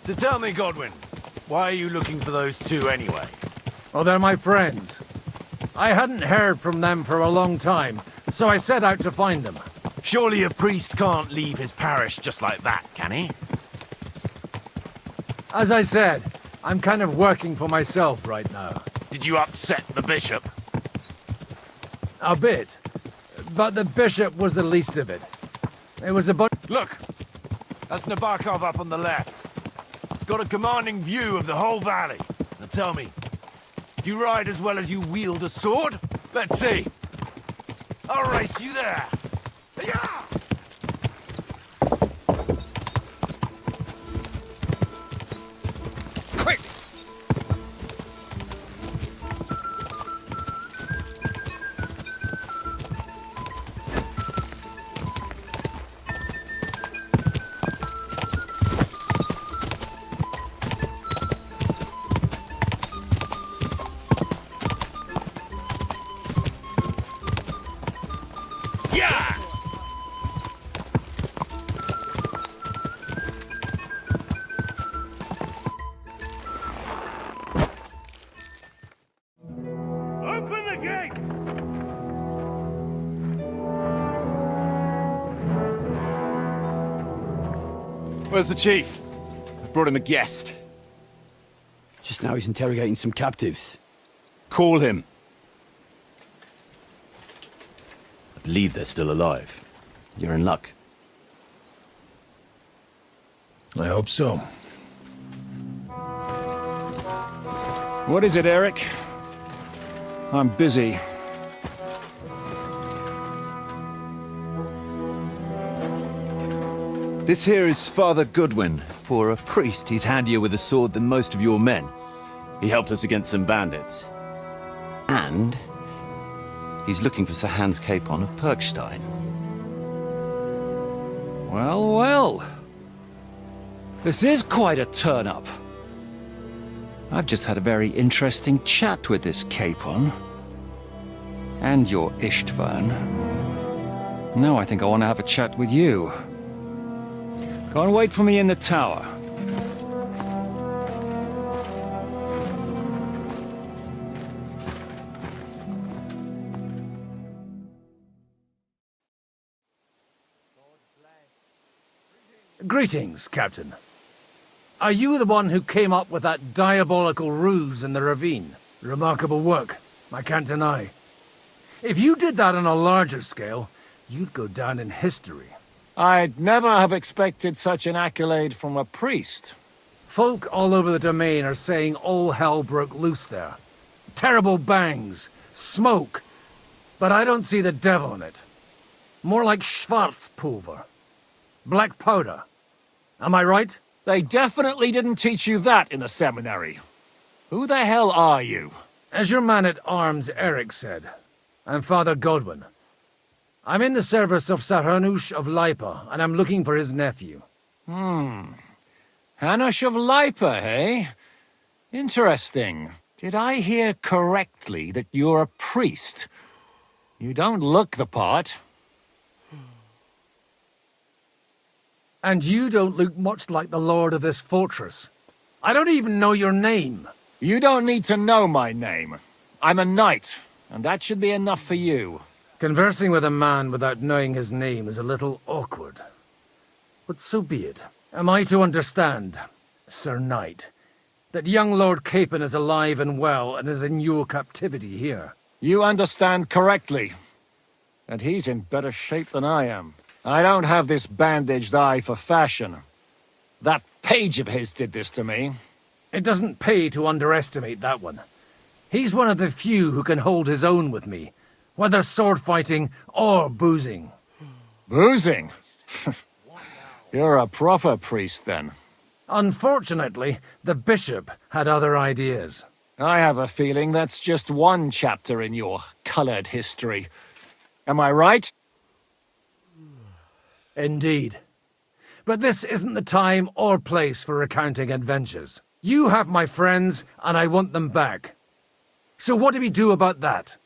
So tell me, Godwin, why are you looking for those two anyway? Oh, they're my friends. I hadn't heard from them for a long time, so I set out to find them. Surely a priest can't leave his parish just like that, can he? As I said, I'm kind of working for myself right now. Did you upset the bishop? A bit. But the bishop was the least of it. It was a Look! That's Nabokov up on the left. It's got a commanding view of the whole valley. Now tell me, do you ride as well as you wield a sword? Let's see. I'll race you there. Yeah! Quick! Yeah! Open the gate! Where's the chief? I brought him a guest. Just now he's interrogating some captives. Call him. I believe they're still alive. You're in luck. I hope so. What is it, Eric? I'm busy. This here is Father Goodwin. For a priest, he's handier with a sword than most of your men. He helped us against some bandits. And he's looking for Sir Hans Capon of Perkstein. Well, well. This is quite a turn-up. I've just had a very interesting chat with this Capon. And your Ishtvan. Now I think I want to have a chat with you. Go and wait for me in the tower. Greetings, Captain. Are you the one who came up with that diabolical ruse in the ravine? Remarkable work, I can't deny. If you did that on a larger scale, you'd go down in history. I'd never have expected such an accolade from a priest. Folk all over the domain are saying all hell broke loose there. Terrible bangs, smoke, but I don't see the devil in it. More like Schwarzpulver. Black powder. Am I right? They definitely didn't teach you that in the seminary. Who the hell are you? As your man-at-arms Eric said, I'm Father Godwin. I'm in the service of Sahanush of Lipa, and I'm looking for his nephew. Hanush of Lipa, eh? Interesting. Did I hear correctly that you're a priest? You don't look the part. And you don't look much like the lord of this fortress. I don't even know your name. You don't need to know my name. I'm a knight, and that should be enough for you. Conversing with a man without knowing his name is a little awkward. But so be it. Am I to understand, Sir Knight, that young Lord Capon is alive and well and is in your captivity here? You understand correctly. And he's in better shape than I am. I don't have this bandaged eye for fashion. That page of his did this to me. It doesn't pay to underestimate that one. He's one of the few who can hold his own with me, whether sword fighting or boozing. Boozing? You're a proper priest, then. Unfortunately, the bishop had other ideas. I have a feeling that's just one chapter in your colored history. Am I right? Indeed. But this isn't the time or place for recounting adventures. You have my friends, and I want them back. So what do we do about that?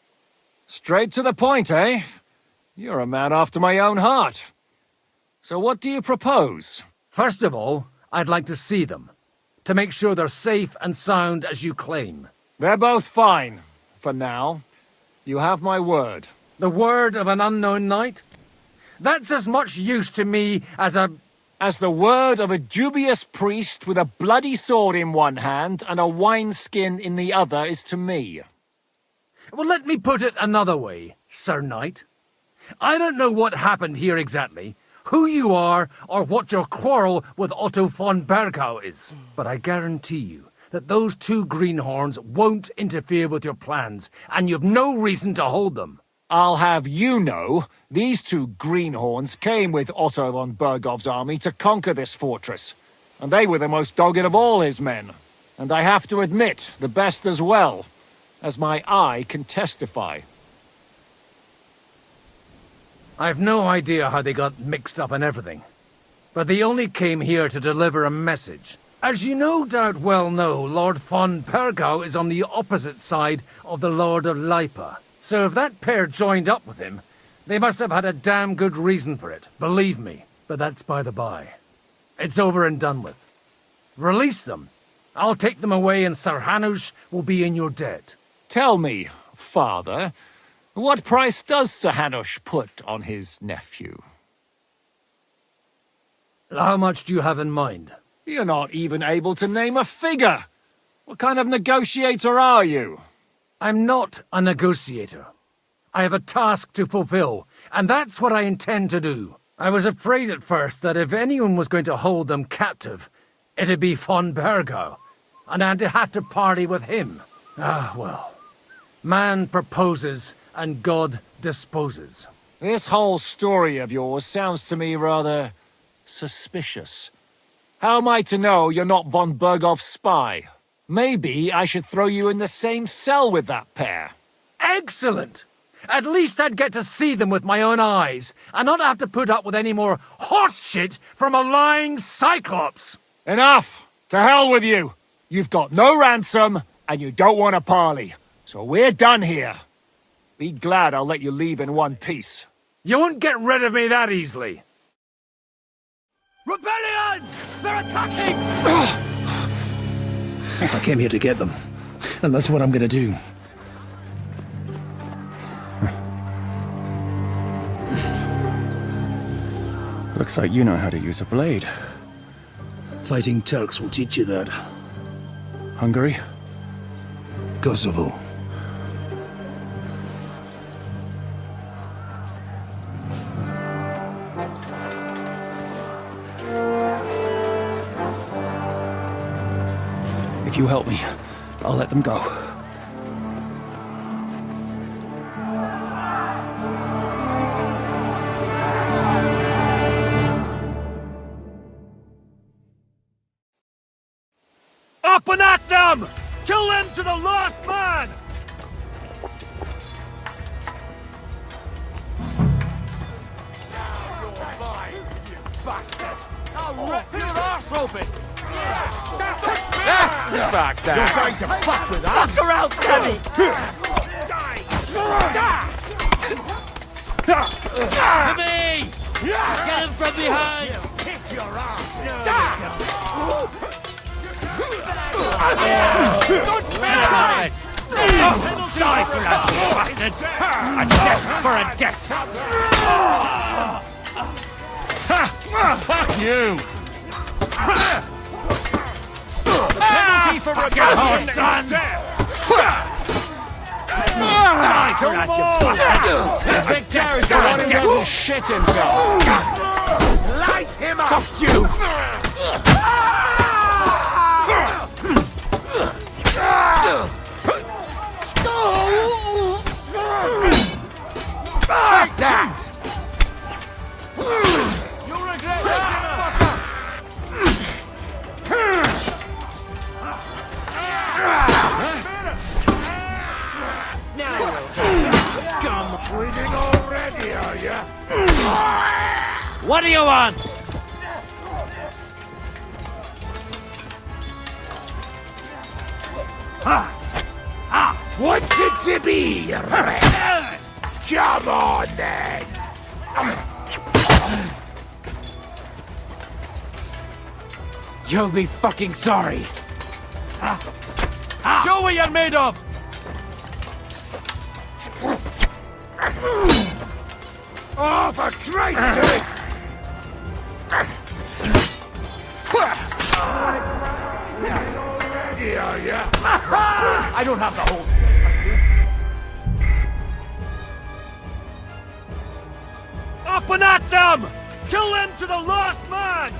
Straight to the point, eh? You're a man after my own heart. So what do you propose? First of all, I'd like to see them. to make sure they're safe and sound as you claim? They're both fine, for now. You have my word. The word of an unknown knight? That's as much use to me as the word of a dubious priest with a bloody sword in one hand and a wineskin in the other is to me. Well, let me put it another way, Sir Knight. I don't know what happened here exactly, who you are, or what your quarrel with Otto von Bergau is. But I guarantee you that those two greenhorns won't interfere with your plans, and you've no reason to hold them. I'll have you know, these two greenhorns came with Otto von Bergov's army to conquer this fortress, and they were the most dogged of all his men. And I have to admit, the best as well, as my eye can testify. I've no idea how they got mixed up in everything, but they only came here to deliver a message. As you no doubt well know, Lord von Bergau is on the opposite side of the Lord of Lipa. So if that pair joined up with him, they must have had a damn good reason for it, believe me. But that's by the by. It's over and done with. Release them. I'll take them away and Sir Hanush will be in your debt. Tell me, father, what price does Sir Hanush put on his nephew? How much do you have in mind? You're not even able to name a figure. What kind of negotiator are you? I'm not a negotiator. I have a task to fulfill, and that's what I intend to do. I was afraid at first that if anyone was going to hold them captive, it'd be von Bergau, and I'd have to parley with him. Ah, well. Man proposes, and God disposes. This whole story of yours sounds to me rather suspicious. How am I to know you're not von Bergov's spy? Maybe I should throw you in the same cell with that pair. Excellent! At least I'd get to see them with my own eyes, and not have to put up with any more horse shit from a lying cyclops! Enough! To hell with you! You've got no ransom, and you don't want a parley. So we're done here. Be glad I'll let you leave in one piece. You won't get rid of me that easily. Rebellion! They're attacking! I came here to get them, and that's what I'm gonna do. Looks like you know how to use a blade. Fighting Turks will teach you that. Hungary? Kosovo. If you help me, I'll let them go. Up and at them! Kill them to the last man! Now you're mine, you bastard! I'll rip your arse open! Back there! You're going to fuck with us! Fuck around, Teddy! To me! Get him from behind! Kick your ass! Don't die! Die for that, bastard! A death for a death! Fuck you! Penalty for rebellion, son! Die for that, you bastard! The big terrorist the one who doesn't shit himself! Slice him up! Fuck you! Take that! You'll regret that! Now we'll scum! Bleeding already, are ya? What do you want? What's it to be? Come on, then! You'll be fucking sorry. Show what you're made of! Oh, for Christ's sake! Yeah. I don't have the whole... Up and at them! Kill them to the last man!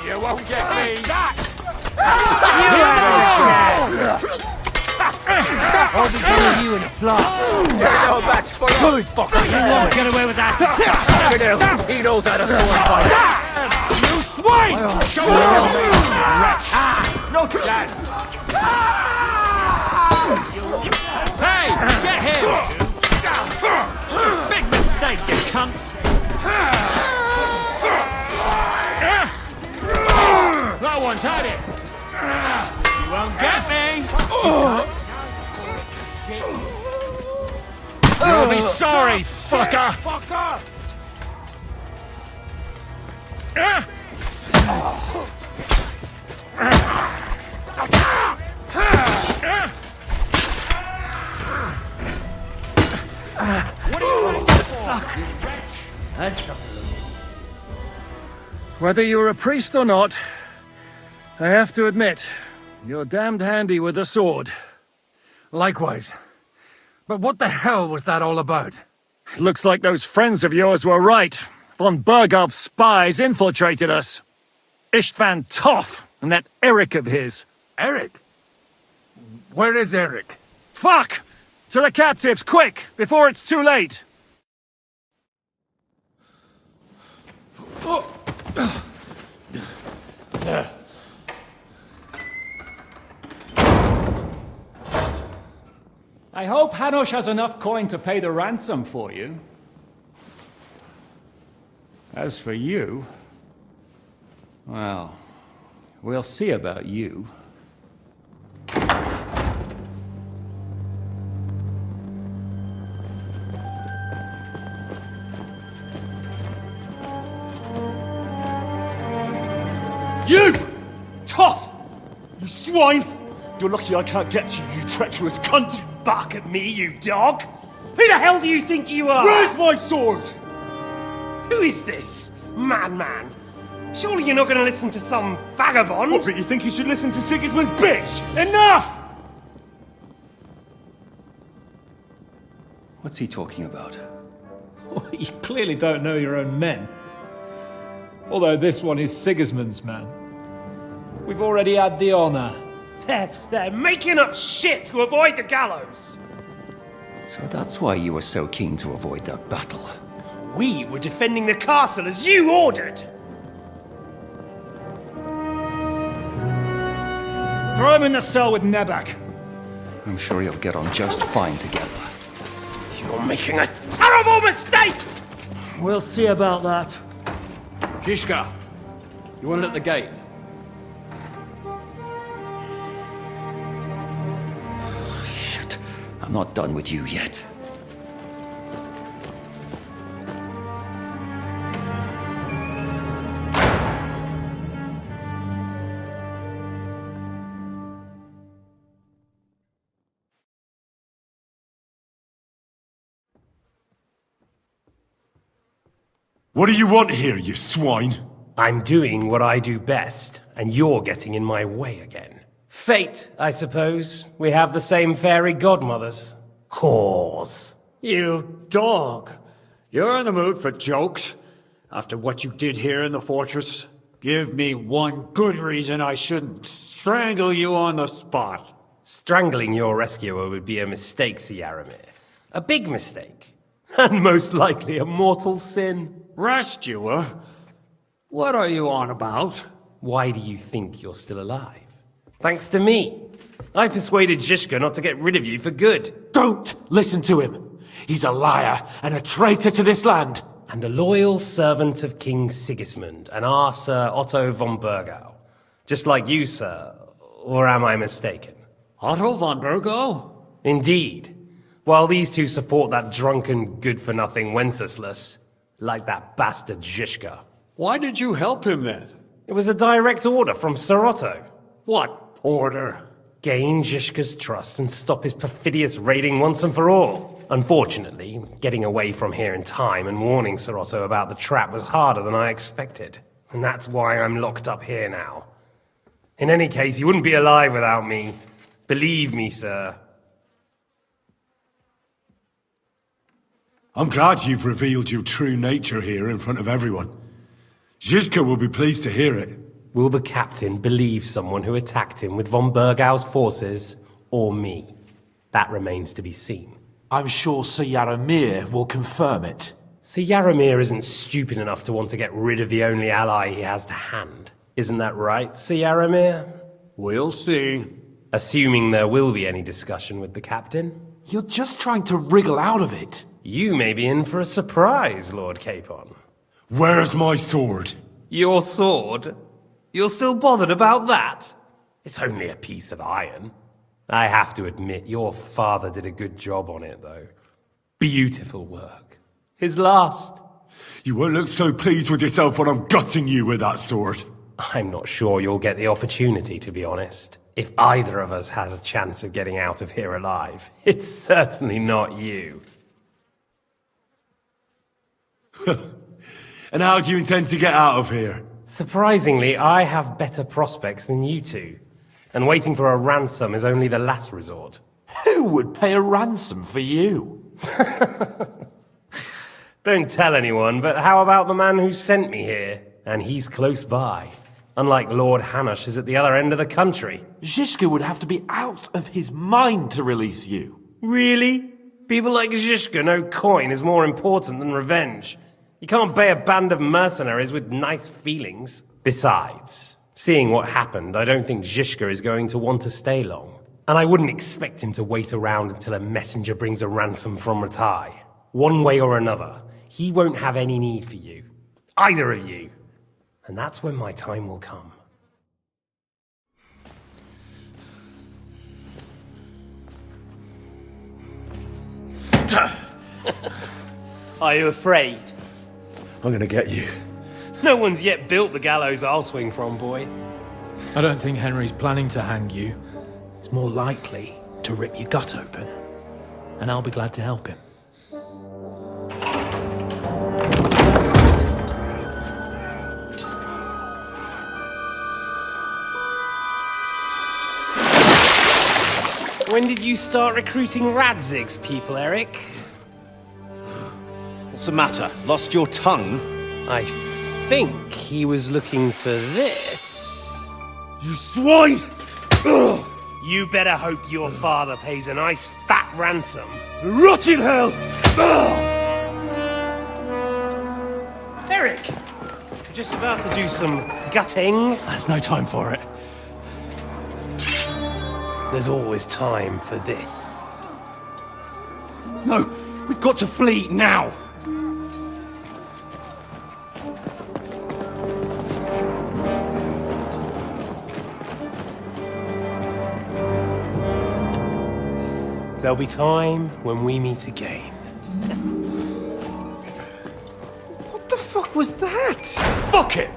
You won't get me! I'll be killing you in a flash. No match for us! Good fucker, you won't get away with that! He knows how to sword fight! You swine! Show no chance! Hey, get him! Big mistake, you cunt! That one's had it! You won't get me! You'll be sorry, fucker! Whether you're a priest or not, I have to admit, you're damned handy with a sword. Likewise. But what the hell was that all about? Looks like those friends of yours were right. Von Bergov's spies infiltrated us. Istvan Toth and that Eric of his. Eric? Where is Eric? Fuck! To the captives, quick, before it's too late! I hope Hanush has enough coin to pay the ransom for you. As for you... well, we'll see about you. You! Tough! You swine! You're lucky I can't get to you, you treacherous cunt! Bark at me, you dog! Who the hell do you think you are? Where's my sword? Who is this? Man. Surely you're not going to listen to some vagabond? What, but you think you should listen to Sigismund's bitch? Enough! What's he talking about? You clearly don't know your own men. Although this one is Sigismund's man. We've already had the honor. They're making up shit to avoid the gallows! So that's why you were so keen to avoid that battle. We were defending the castle as you ordered! Throw him in the cell with Nebak. I'm sure you'll get on just fine together. You're making a terrible mistake! We'll see about that. Zhishka, you want it at the gate? Shit, I'm not done with you yet. What do you want here, you swine? I'm doing what I do best, and you're getting in my way again. Fate, I suppose. We have the same fairy godmothers. Whores. You dog. You're in the mood for jokes? After what you did here in the fortress? Give me one good reason I shouldn't strangle you on the spot. Strangling your rescuer would be a mistake, Siaramir. A big mistake. And most likely a mortal sin. Rescuer? What are you on about? Why do you think you're still alive? Thanks to me. I persuaded Zhishka not to get rid of you for good. Don't listen to him. He's a liar and a traitor to this land. And a loyal servant of King Sigismund and our Sir Otto von Bergau. Just like you, sir. Or am I mistaken? Otto von Bergau? Indeed. while these two support that drunken, good-for-nothing Wenceslas, like that bastard Zhishka. Why did you help him then? It was a direct order from Sir Otto. What order? Gain Zhishka's trust and stop his perfidious raiding once and for all. Unfortunately, getting away from here in time and warning Sir Otto about the trap was harder than I expected. And that's why I'm locked up here now. In any case, you wouldn't be alive without me. Believe me, sir. I'm glad you've revealed your true nature here in front of everyone. Zhishka will be pleased to hear it. Will the captain believe someone who attacked him with von Bergau's forces, or me? That remains to be seen. I'm sure Sir Yaramir will confirm it. Sir Yaramir isn't stupid enough to want to get rid of the only ally he has to hand. Isn't that right, Sir Yaramir? We'll see. Assuming there will be any discussion with the captain. You're just trying to wriggle out of it. You may be in for a surprise, Lord Capon. Where's my sword? Your sword? You're still bothered about that? It's only a piece of iron. I have to admit, your father did a good job on it, though. Beautiful work. His last. You won't look so pleased with yourself when I'm gutting you with that sword. I'm not sure you'll get the opportunity, to be honest. If either of us has a chance of getting out of here alive, it's certainly not you. And how do you intend to get out of here? Surprisingly, I have better prospects than you two. And waiting for a ransom is only the last resort. Who would pay a ransom for you? Don't tell anyone, but how about the man who sent me here? And he's close by. Unlike Lord Hanush is at the other end of the country. Zhishka would have to be out of his mind to release you. Really? People like Zhishka know coin is more important than revenge. You can't pay a band of mercenaries with nice feelings. Besides, seeing what happened, I don't think Zhishka is going to want to stay long. And I wouldn't expect him to wait around until a messenger brings a ransom from Ratai. One way or another, he won't have any need for you. Either of you. And that's when my time will come. Are you afraid? I'm gonna get you. No one's yet built the gallows I'll swing from, boy. I don't think Henry's planning to hang you. He's more likely to rip your gut open. And I'll be glad to help him. When did you start recruiting Radzig's people, Eric? What's the matter? Lost your tongue? I think he was looking for this. You swine! Ugh. You better hope your father pays a nice fat ransom. Rot in hell! Ugh. Eric! You're just about to do some gutting. There's no time for it. There's always time for this. No, we've got to flee now! There'll be time when we meet again. What the fuck was that? Fuck it!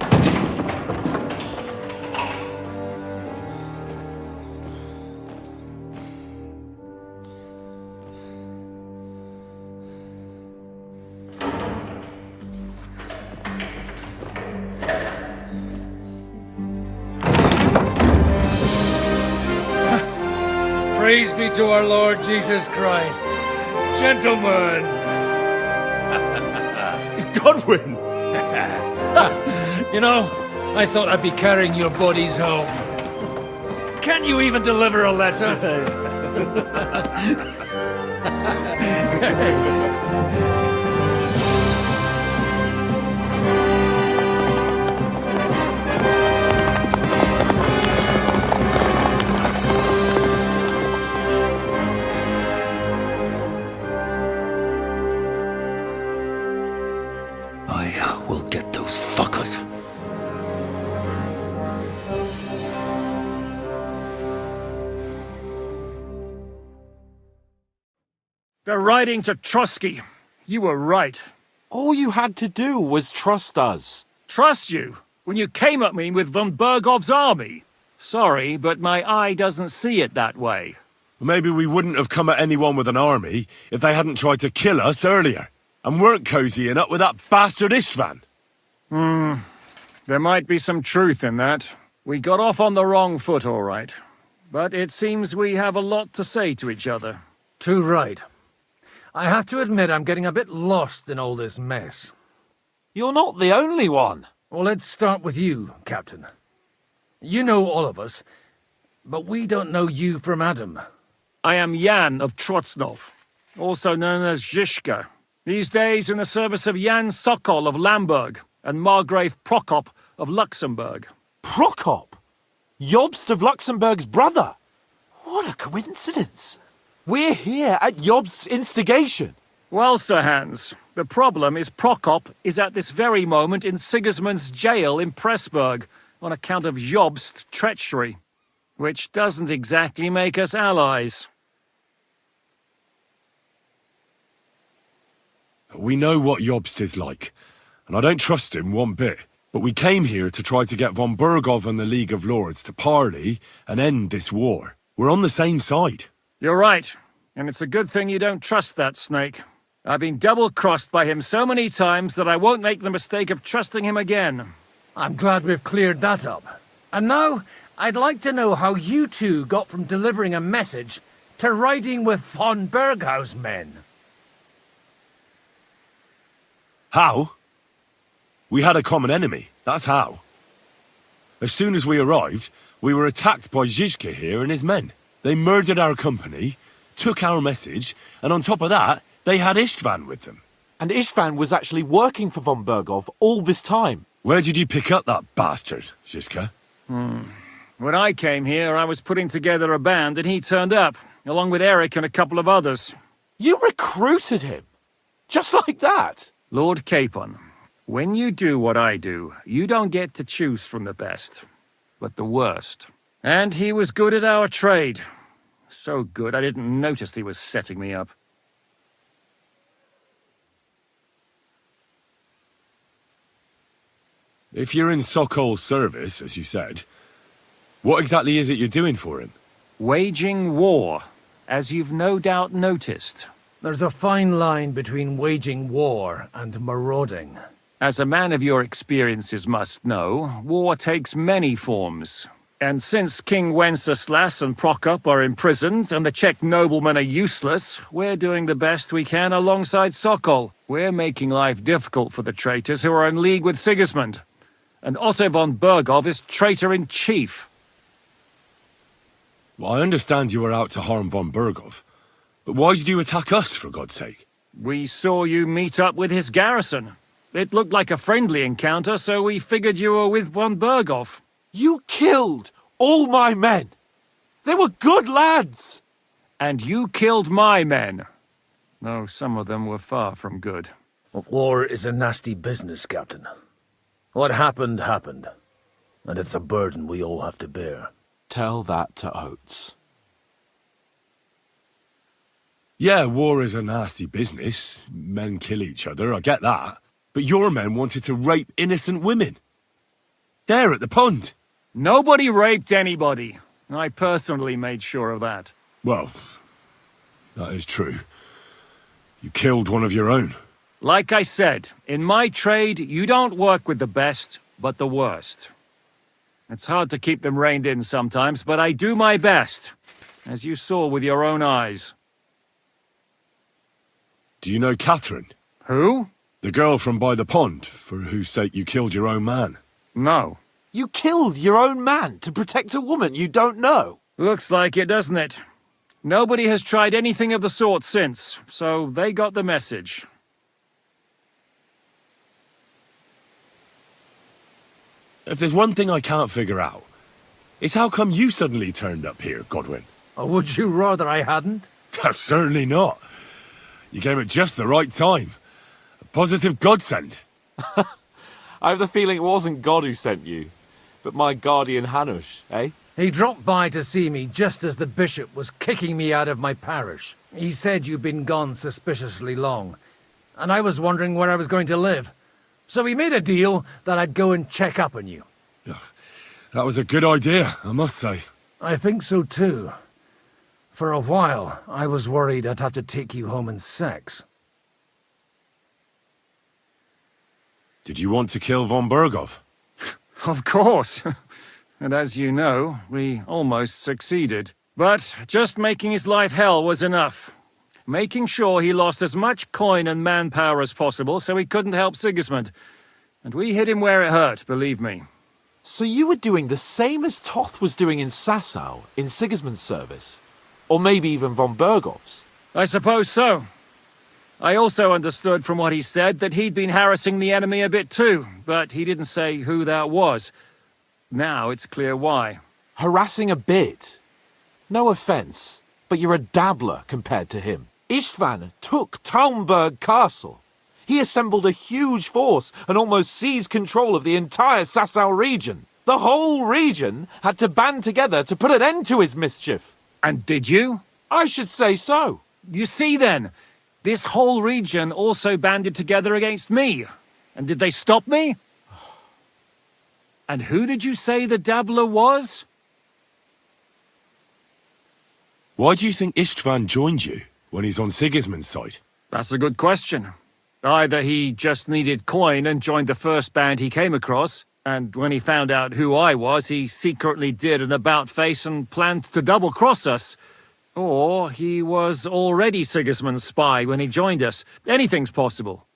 Praise be to our Lord Jesus Christ. Gentlemen! It's Godwin! You know, I thought I'd be carrying your bodies home. Can't you even deliver a letter? I will get those fuckers. They're riding to Trotsky. You were right. All you had to do was trust us. Trust you? When you came at me with von Bergov's army? Sorry, but my eye doesn't see it that way. Maybe we wouldn't have come at anyone with an army if they hadn't tried to kill us earlier, and weren't cozying up with that bastard Istvan. There might be some truth in that. We got off on the wrong foot, all right. But it seems we have a lot to say to each other. Too right. I have to admit I'm getting a bit lost in all this mess. You're not the only one. Well, let's start with you, Captain. You know all of us, but we don't know you from Adam. I am Jan of Trotsnov, also known as Zizka. These days in the service of Jan Sokol of Lamberg and Margrave Prokop of Luxembourg. Prokop? Jobst of Luxembourg's brother? What a coincidence. We're here at Jobst's instigation. Well, Sir Hans, the problem is Prokop is at this very moment in Sigismund's jail in Pressburg on account of Jobst's treachery, which doesn't exactly make us allies. We know what Jobst is like, and I don't trust him one bit. But we came here to try to get von Bergov and the League of Lords to parley and end this war. We're on the same side. You're right, and it's a good thing you don't trust that snake. I've been double-crossed by him so many times that I won't make the mistake of trusting him again. I'm glad we've cleared that up. And now, I'd like to know how you two got from delivering a message to riding with von Berghaus' men. How? We had a common enemy, that's how. As soon as we arrived, we were attacked by Zizka here and his men. They murdered our company, took our message, and on top of that, they had Istvan with them. And Istvan was actually working for von Bergov all this time. Where did you pick up that bastard, Zizka? When I came here, I was putting together a band and he turned up, along with Eric and a couple of others. You recruited him? Just like that? Lord Capon, when you do what I do, you don't get to choose from the best, but the worst. And he was good at our trade. So good I didn't notice he was setting me up. If you're in Sokol's service, as you said, what exactly is it you're doing for him? Waging war, as you've no doubt noticed. There's a fine line between waging war and marauding. As a man of your experiences must know, war takes many forms. And since King Wenceslas and Prokop are imprisoned and the Czech noblemen are useless, we're doing the best we can alongside Sokol. We're making life difficult for the traitors who are in league with Sigismund. And Otto von Bergov is traitor-in-chief. Well, I understand you were out to harm von Bergov, but why did you attack us, for God's sake? We saw you meet up with his garrison. It looked like a friendly encounter, so we figured you were with von Bergov. You killed all my men. They were good lads. And you killed my men. Though some of them were far from good. War is a nasty business, Captain. What happened, happened. And it's a burden we all have to bear. Tell that to Oates. Yeah, war is a nasty business. Men kill each other, I get that. But your men wanted to rape innocent women. There at the pond. Nobody raped anybody. I personally made sure of that. Well, that is true. You killed one of your own. Like I said, in my trade, you don't work with the best, but the worst. It's hard to keep them reined in sometimes, but I do my best, as you saw with your own eyes. Do you know Catherine? Who? The girl from by the pond, for whose sake you killed your own man. No. You killed your own man to protect a woman you don't know. Looks like it, doesn't it? Nobody has tried anything of the sort since, so they got the message. If there's one thing I can't figure out, it's how come you suddenly turned up here, Godwin? Or would you rather I hadn't? Certainly not. You came at just the right time. A positive godsend. I have the feeling it wasn't God who sent you, but my guardian Hanush, eh? He dropped by to see me just as the bishop was kicking me out of my parish. He said you'd been gone suspiciously long, and I was wondering where I was going to live. So we made a deal that I'd go and check up on you. That was a good idea, I must say. I think so too. For a while, I was worried I'd have to take you home in sex. Did you want to kill von Berghoff? Of course. And as you know, we almost succeeded. But just making his life hell was enough. Making sure he lost as much coin and manpower as possible so he couldn't help Sigismund. And we hit him where it hurt, believe me. So you were doing the same as Toth was doing in Sasau, in Sigismund's service? Or maybe even von Berghoff's? I suppose so. I also understood from what he said that he'd been harassing the enemy a bit too, but he didn't say who that was. Now it's clear why. Harassing a bit? No offence, but you're a dabbler compared to him. Istvan took Talmberg Castle. He assembled a huge force and almost seized control of the entire Sasau region. The whole region had to band together to put an end to his mischief. And did you? I should say so. You see then, this whole region also banded together against me. And did they stop me? And who did you say the dabbler was? Why do you think Istvan joined you when he's on Sigismund's side? That's a good question. Either he just needed coin and joined the first band he came across, and when he found out who I was, he secretly did an about-face and planned to double-cross us. Or he was already Sigismund's spy when he joined us. Anything's possible.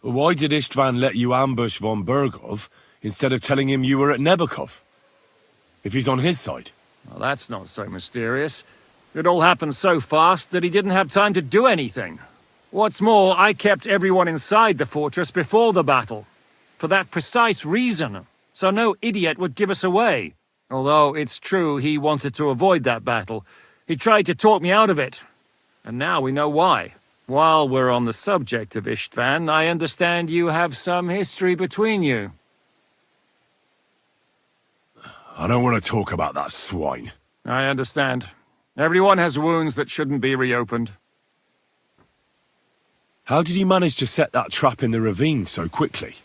Why did Istvan let you ambush von Berghoff instead of telling him you were at Nebakov? If he's on his side. Well, that's not so mysterious. It all happened so fast that he didn't have time to do anything. What's more, I kept everyone inside the fortress before the battle. For that precise reason, so no idiot would give us away. Although it's true he wanted to avoid that battle. He tried to talk me out of it. And now we know why. While we're on the subject of Istvan, I understand you have some history between you. I don't want to talk about that swine. I understand. Everyone has wounds that shouldn't be reopened. How did you manage to set that trap in the ravine so quickly?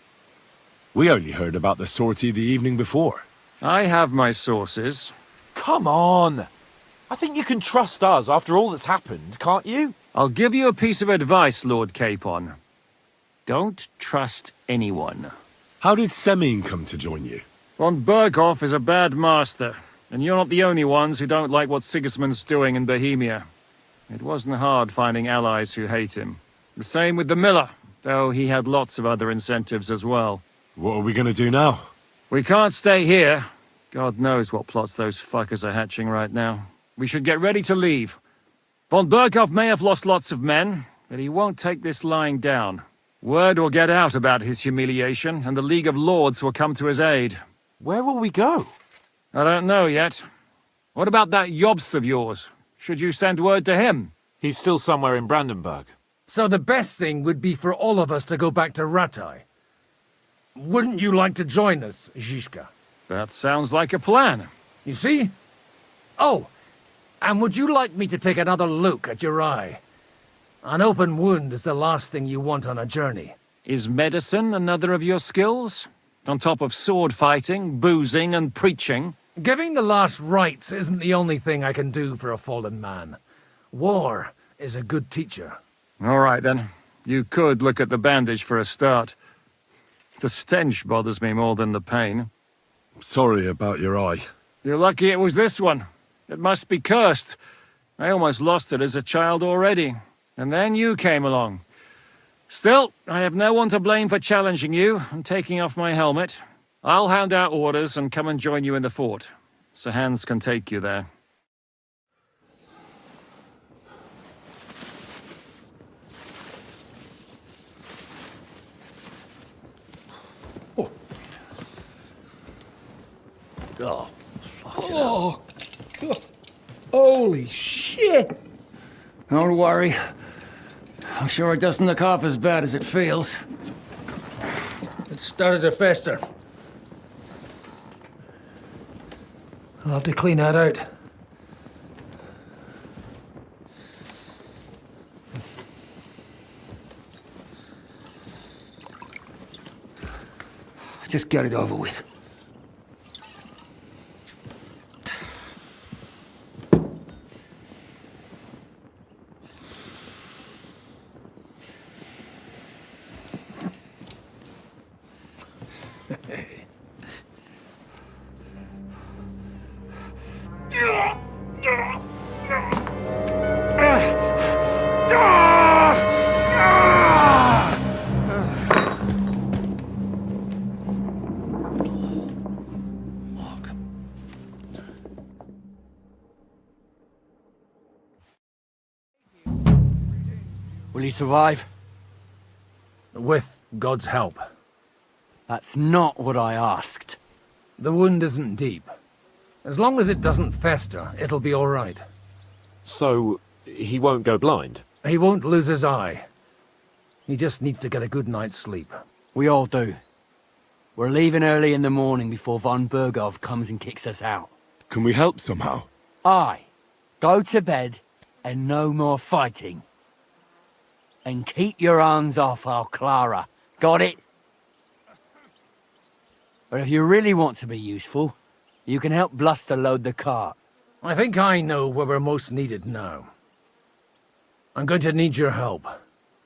We only heard about the sortie the evening before. I have my sources. Come on! I think you can trust us after all that's happened, can't you? I'll give you a piece of advice, Lord Capon. Don't trust anyone. How did Semyon come to join you? Von Berghoff is a bad master, and you're not the only ones who don't like what Sigismund's doing in Bohemia. It wasn't hard finding allies who hate him. The same with the miller, though he had lots of other incentives as well. What are we going to do now? We can't stay here. God knows what plots those fuckers are hatching right now. We should get ready to leave. Von Berghoff may have lost lots of men, but he won't take this lying down. Word will get out about his humiliation, and the League of Lords will come to his aid. Where will we go? I don't know yet. What about that Jobst of yours? Should you send word to him? He's still somewhere in Brandenburg. So the best thing would be for all of us to go back to Ratai. Wouldn't you like to join us, Zizka? That sounds like a plan. You see? Oh, and would you like me to take another look at your eye? An open wound is the last thing you want on a journey. Is medicine another of your skills? On top of sword fighting, boozing, and preaching? Giving the last rites isn't the only thing I can do for a fallen man. War is a good teacher. All right, then. You could look at the bandage for a start. The stench bothers me more than the pain. Sorry about your eye. You're lucky it was this one. It must be cursed. I almost lost it as a child already. And then you came along. Still, I have no one to blame for challenging you and taking off my helmet. I'll hand out orders and come and join you in the fort. Sir Hans can take you there. Oh, fucking hell. God. Holy shit! Don't worry. I'm sure it doesn't look half as bad as it feels. It started to fester. I'll have to clean that out. Just get it over with. Will he survive? With God's help. That's not what I asked. The wound isn't deep. As long as it doesn't fester, it'll be all right. So, he won't go blind? He won't lose his eye. He just needs to get a good night's sleep. We all do. We're leaving early in the morning before von Bergov comes and kicks us out. Can we help somehow? Aye. Go to bed and no more fighting. And keep your hands off our Clara. Got it? But if you really want to be useful, you can help Bluster load the cart. I think I know where we're most needed now. I'm going to need your help.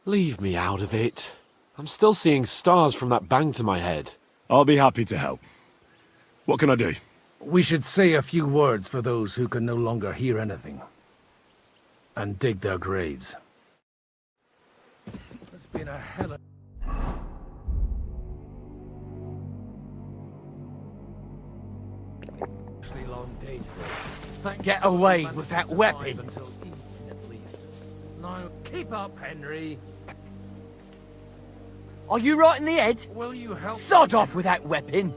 Leave me out of it. I'm still seeing stars from that bang to my head. I'll be happy to help. What can I do? We should say a few words for those who can no longer hear anything. And dig their graves. It's been a hell of... long day today. Get away with that weapon. Until evening at least. Now, keep up, Henry. Are you right in the head? Will you help? Sod off with that weapon.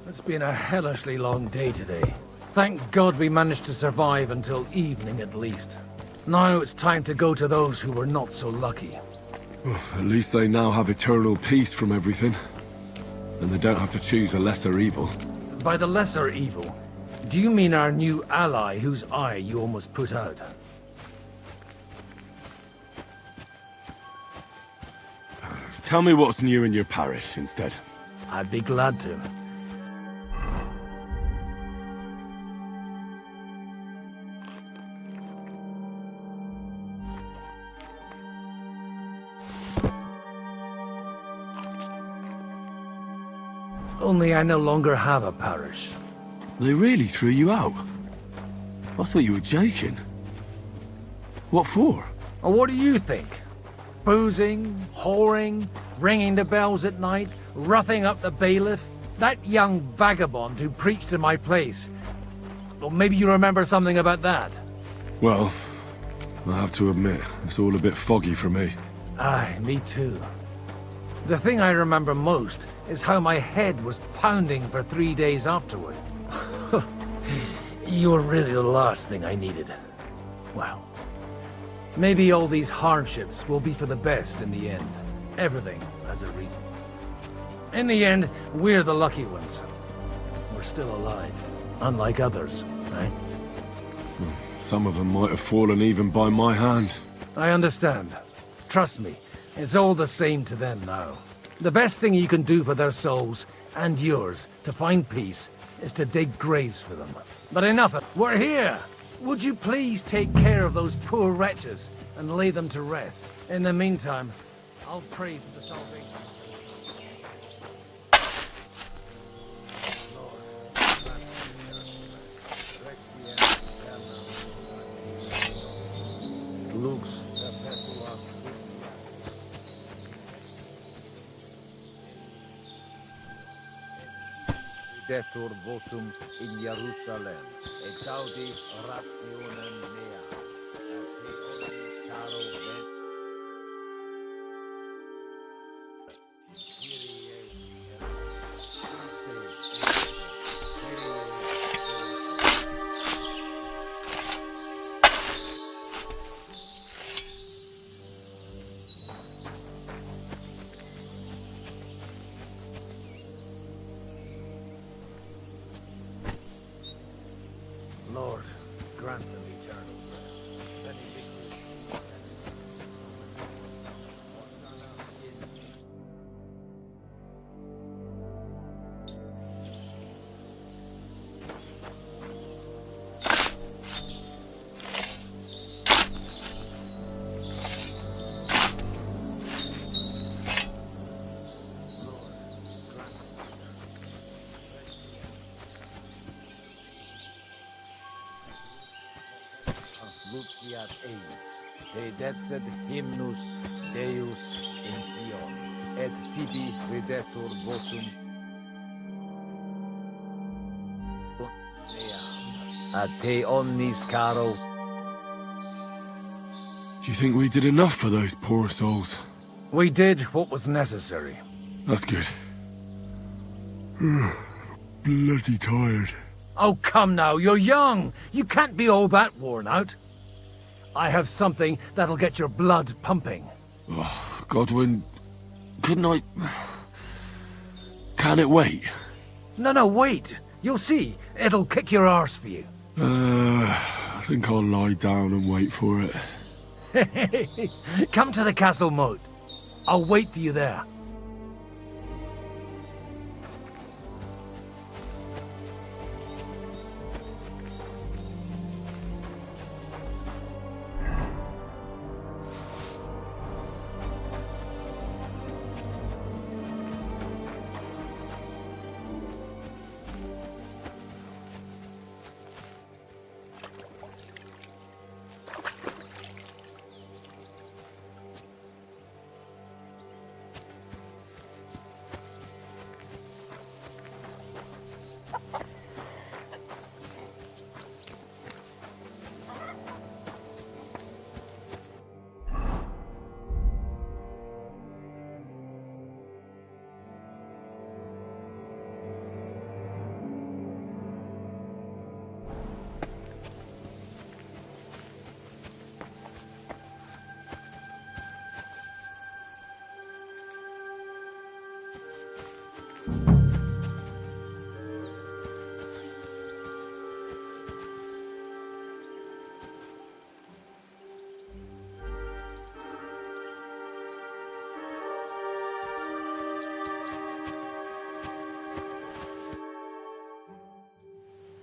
It's been a hellishly long day today. Thank God we managed to survive until evening at least. Now it's time to go to those who were not so lucky. At least they now have eternal peace from everything. And they don't have to choose a lesser evil. By the lesser evil, do you mean our new ally whose eye you almost put out? Tell me what's new in your parish instead. I'd be glad to. Only I no longer have a parish. They really threw you out? I thought you were joking. What for? Well, what do you think? Boozing, whoring, ringing the bells at night, roughing up the bailiff? That young vagabond who preached in my place. Well, maybe you remember something about that. Well, I have to admit, it's all a bit foggy for me. Aye, me too. The thing I remember most is how my head was pounding for 3 days afterward. You were really the last thing I needed. Well, maybe all these hardships will be for the best in the end. Everything has a reason. In the end, we're the lucky ones. We're still alive, unlike others, right? Some of them might have fallen even by my hand. I understand. Trust me, it's all the same to them now. The best thing you can do for their souls, and yours, to find peace, is to dig graves for them. But enough of it. We're here! Would you please take care of those poor wretches and lay them to rest? In the meantime, I'll pray for the salvation. Lux. Detur votum in Jerusalem, exaudi rationem mea, et te caro Lord, grant them eternal rest. Luciat eis, te decet hymnus Deus in Sion, et tibi ridetur votum ad te omnis caro. Do you think we did enough for those poor souls? We did what was necessary. That's good. Bloody tired. Oh, come now, you're young. You can't be all that worn out. I have something that'll get your blood pumping. Oh, Godwin, couldn't I... Can it wait? No, wait. You'll see. It'll kick your arse for you. I think I'll lie down and wait for it. Come to the castle moat. I'll wait for you there.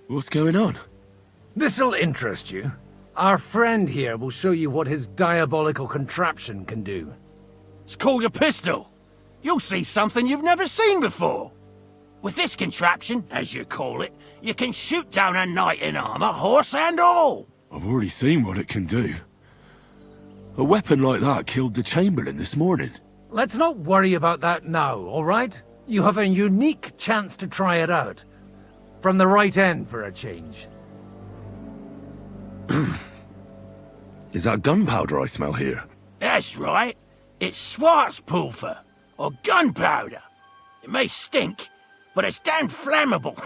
What's going on? This'll interest you. Our friend here will show you what his diabolical contraption can do. It's called a pistol. You'll see something you've never seen before. With this contraption, as you call it, you can shoot down a knight in armor, horse and all. I've already seen what it can do. A weapon like that killed the Chamberlain this morning. Let's not worry about that now, all right? You have a unique chance to try it out. From the right end for a change. Is that gunpowder I smell here? That's right. It's Schwarzpulver, or gunpowder. It may stink, but it's damn flammable.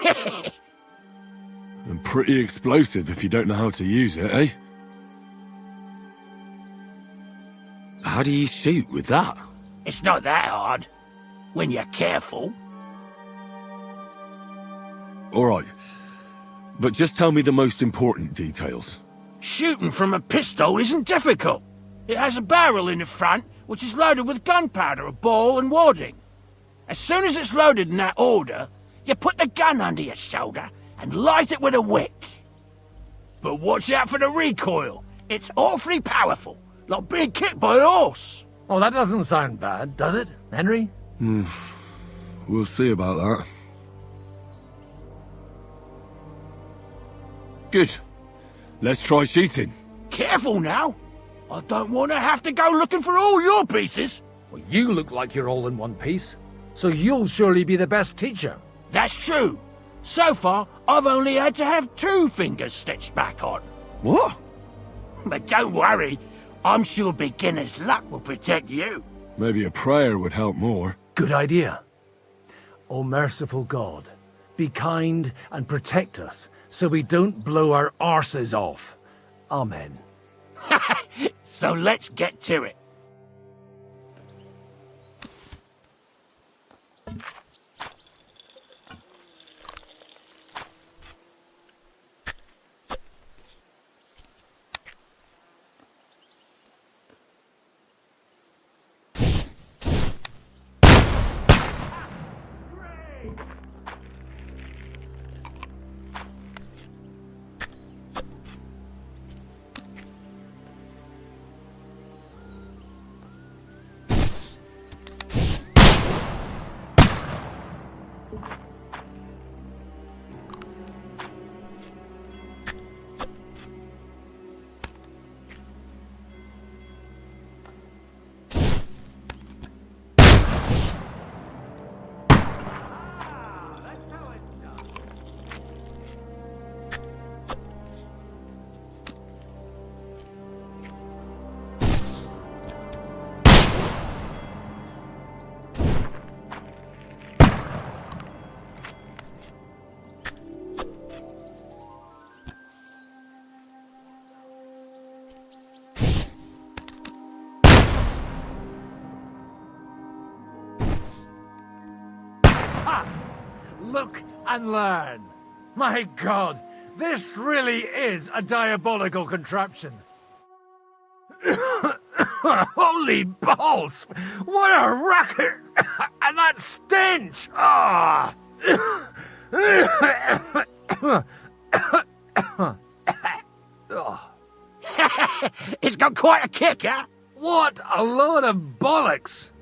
And pretty explosive if you don't know how to use it, eh? How do you shoot with that? It's not that hard, when you're careful. All right. But just tell me the most important details. Shooting from a pistol isn't difficult. It has a barrel in the front, which is loaded with gunpowder, a ball and wadding. As soon as it's loaded in that order, you put the gun under your shoulder and light it with a wick. But watch out for the recoil. It's awfully powerful, like being kicked by a horse. Oh, that doesn't sound bad, does it, Henry? We'll see about that. Good. Let's try shooting. Careful now. I don't want to have to go looking for all your pieces. Well, you look like you're all in one piece, so you'll surely be the best teacher. That's true. So far, I've only had to have 2 fingers stitched back on. What? But don't worry. I'm sure beginner's luck will protect you. Maybe a prayer would help more. Good idea. O merciful God, be kind and protect us so we don't blow our arses off. Amen. So let's get to it. Look and learn. My God, this really is a diabolical contraption. Holy balls! What a racket! And that stench! Ah! It's got quite a kick, huh? What a load of bollocks!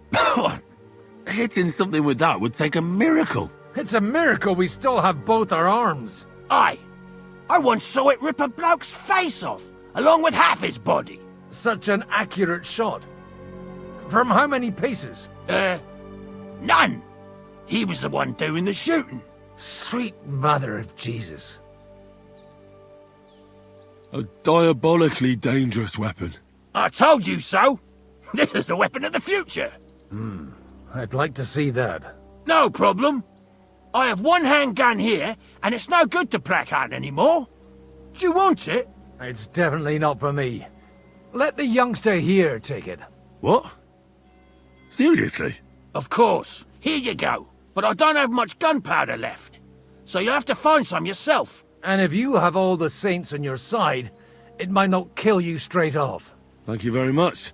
Hitting something with that would take a miracle. It's a miracle we still have both our arms. Aye. I once saw it rip a bloke's face off, along with half his body. Such an accurate shot. From how many paces? None. He was the one doing the shooting. Sweet mother of Jesus. A diabolically dangerous weapon. I told you so. This is the weapon of the future. I'd like to see that. No problem. I have one handgun here, and it's no good to placard anymore. Do you want it? It's definitely not for me. Let the youngster here take it. What? Seriously? Of course. Here you go. But I don't have much gunpowder left. So you'll have to find some yourself. And if you have all the saints on your side, it might not kill you straight off. Thank you very much.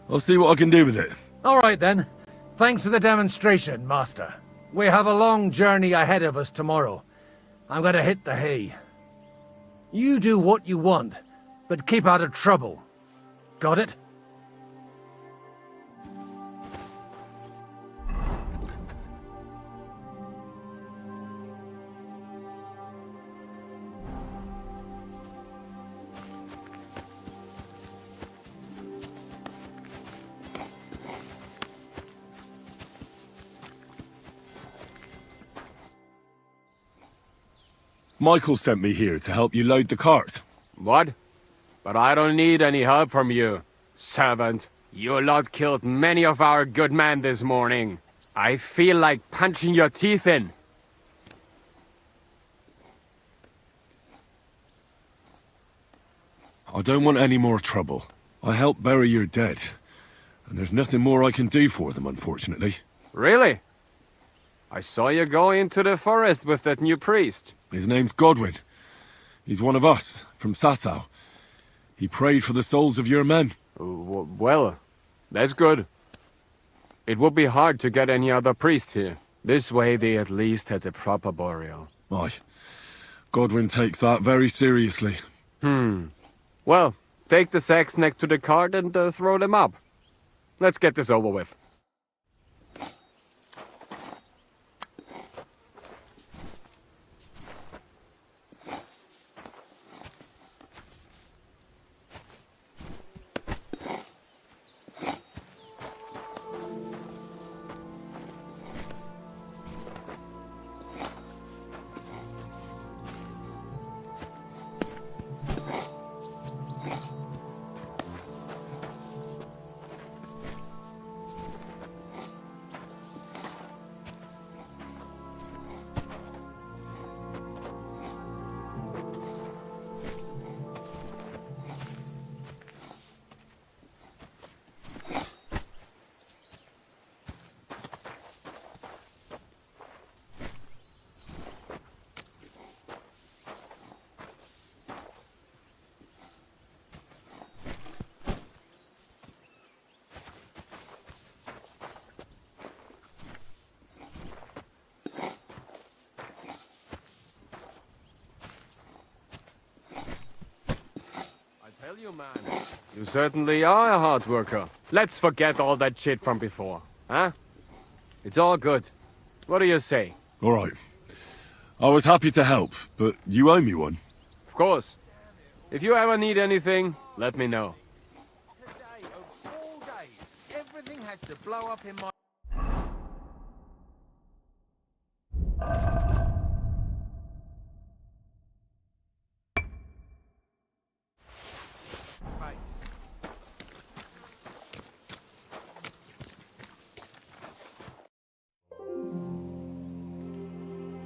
I'll see what I can do with it. All right then. Thanks for the demonstration, Master. We have a long journey ahead of us tomorrow. I'm going to hit the hay. You do what you want, but keep out of trouble. Got it? Michael sent me here to help you load the cart. What? But I don't need any help from you, servant. You lot killed many of our good men this morning. I feel like punching your teeth in. I don't want any more trouble. I helped bury your dead, and there's nothing more I can do for them, unfortunately. Really? I saw you go into the forest with that new priest. His name's Godwin. He's one of us, from Sasau. He prayed for the souls of your men. Well, that's good. It would be hard to get any other priest here. This way they at least had a proper burial. Aye. Godwin takes that very seriously. Well, take the sacks next to the cart and throw them up. Let's get this over with. Tell you, man. You certainly are a hard worker. Let's forget all that shit from before, huh? It's all good. What do you say? All right. I was happy to help, but you owe me one. Of course. If you ever need anything, let me know. Today of all days, everything has to blow up in my...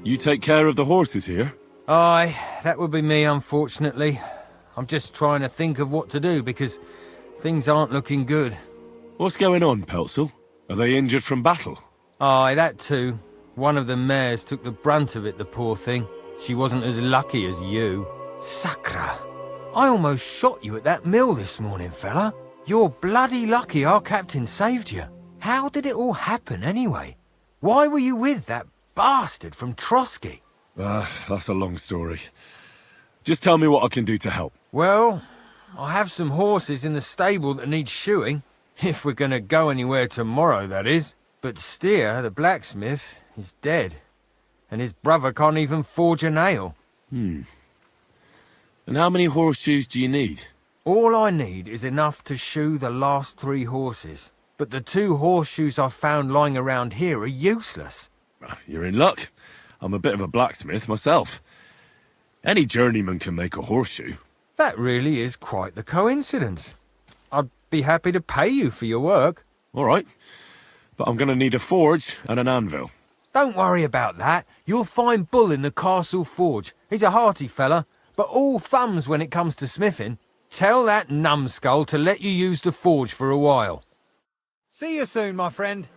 You take care of the horses here? Aye, that would be me, unfortunately. I'm just trying to think of what to do, because things aren't looking good. What's going on, Pelzel? Are they injured from battle? Aye, that too. One of the mares took the brunt of it, the poor thing. She wasn't as lucky as you. Sacra! I almost shot you at that mill this morning, fella. You're bloody lucky our captain saved you. How did it all happen, anyway? Why were you with that bastard from Trotsky? That's a long story. Just tell me what I can do to help. Well, I have some horses in the stable that need shoeing. If we're going to go anywhere tomorrow, that is. But Steer, the blacksmith, is dead. And his brother can't even forge a nail. And how many horseshoes do you need? All I need is enough to shoe the last 3 horses. But the 2 horseshoes I found lying around here are useless. You're in luck. I'm a bit of a blacksmith myself. Any journeyman can make a horseshoe. That really is quite the coincidence. I'd be happy to pay you for your work. All right. But I'm going to need a forge and an anvil. Don't worry about that. You'll find Bull in the castle forge. He's a hearty fella, but all thumbs when it comes to smithing. Tell that numbskull to let you use the forge for a while. See you soon, my friend.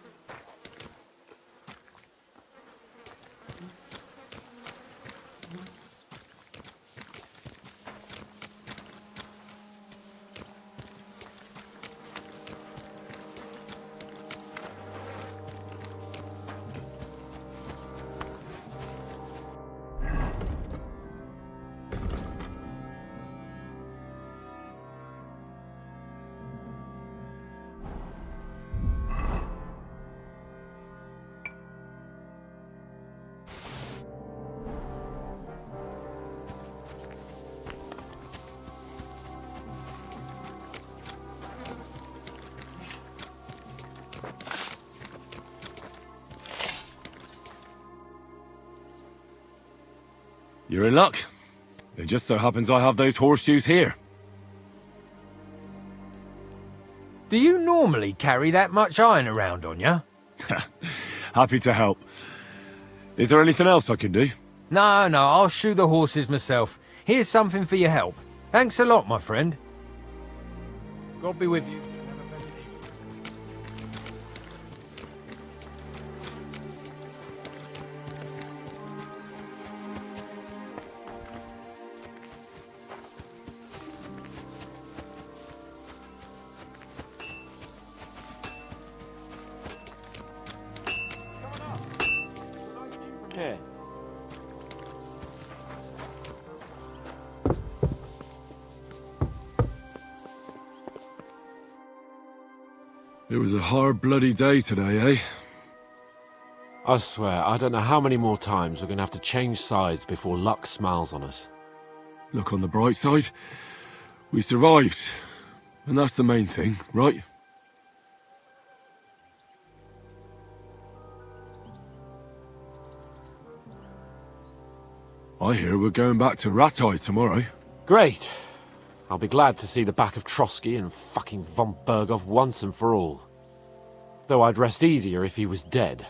You're in luck. It just so happens I have those horseshoes here. Do you normally carry that much iron around on you? Happy to help. Is there anything else I can do? No, I'll shoe the horses myself. Here's something for your help. Thanks a lot, my friend. God be with you. Here. It was a hard bloody day today, eh? I swear, I don't know how many more times we're going to have to change sides before luck smiles on us. Look on the bright side. We survived. And that's the main thing, right? I hear we're going back to Rattay tomorrow. Great. I'll be glad to see the back of Trotsky and fucking von Berghoff once and for all. Though I'd rest easier if he was dead.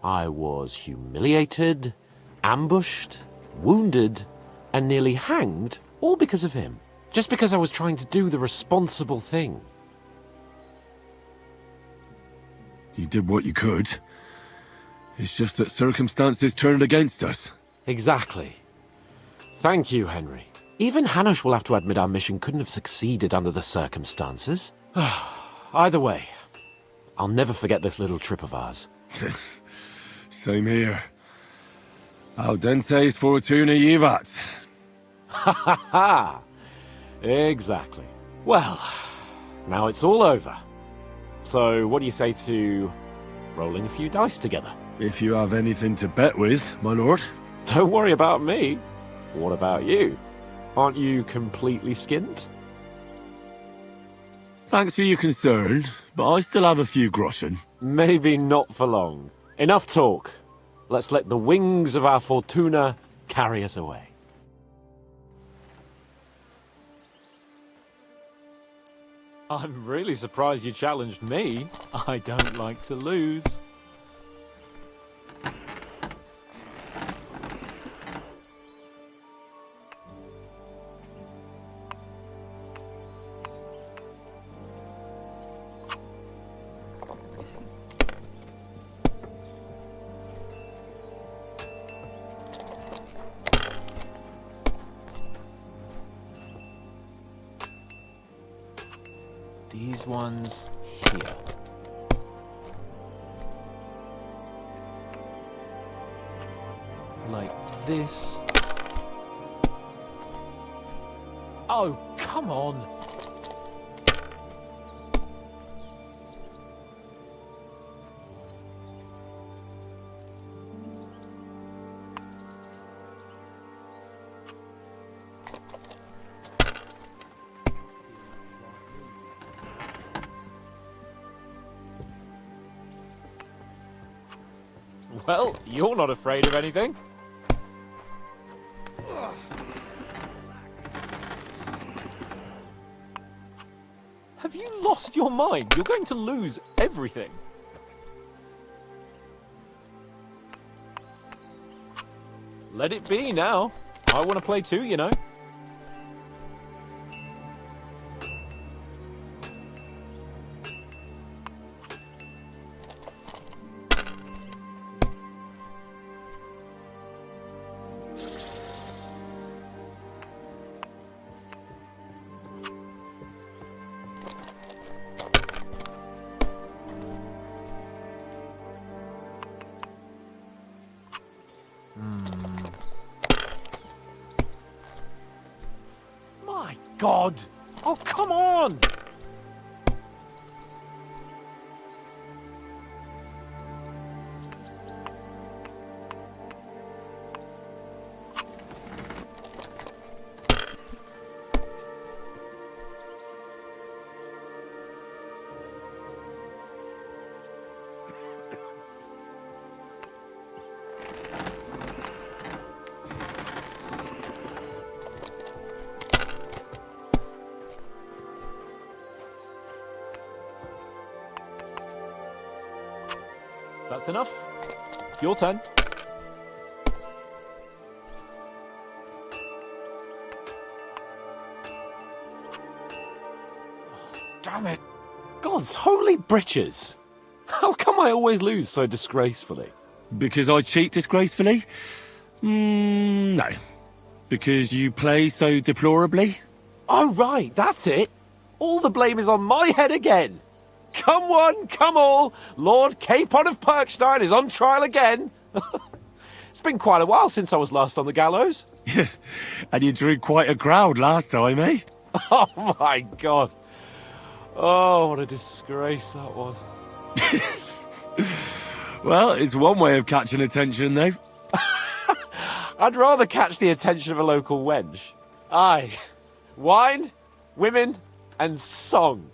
I was humiliated, ambushed, wounded, and nearly hanged, all because of him. Just because I was trying to do the responsible thing. You did what you could. It's just that circumstances turned against us. Exactly. Thank you, Henry. Even Hanush will have to admit our mission couldn't have succeeded under the circumstances. Either way, I'll never forget this little trip of ours. Same here. Al dentes fortuna jivat. Ha ha ha! Exactly. Well, now it's all over. So, what do you say to rolling a few dice together? If you have anything to bet with, my lord. Don't worry about me. What about you? Aren't you completely skinned? Thanks for your concern, but I still have a few groschen. Maybe not for long. Enough talk. Let's let the wings of our Fortuna carry us away. I'm really surprised you challenged me. I don't like to lose. these ones here. Like this. Oh, come on. Well, you're not afraid of anything. Have you lost your mind? You're going to lose everything. Let it be now. I want to play too, you know. My God! Oh, come on! That's enough. Your turn. Damn it. God's holy britches. How come I always lose so disgracefully? Because I cheat disgracefully? No. Because you play so deplorably? Oh, right, that's it. All the blame is on my head again. Come one, come all, Lord Capon of Perkstein is on trial again. It's been quite a while since I was last on the gallows. And you drew quite a crowd last time, eh? Oh my God. Oh, what a disgrace that was. Well, it's one way of catching attention, though. I'd rather catch the attention of a local wench. Aye. Wine, women, and song.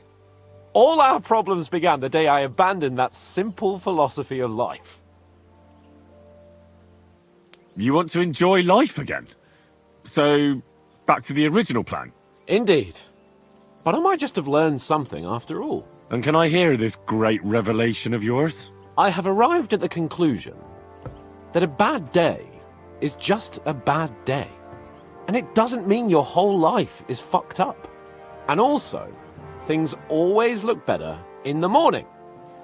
All our problems began the day I abandoned that simple philosophy of life. You want to enjoy life again? So, back to the original plan? Indeed. But I might just have learned something after all. And can I hear this great revelation of yours? I have arrived at the conclusion that a bad day is just a bad day. And it doesn't mean your whole life is fucked up. And also, things always look better in the morning.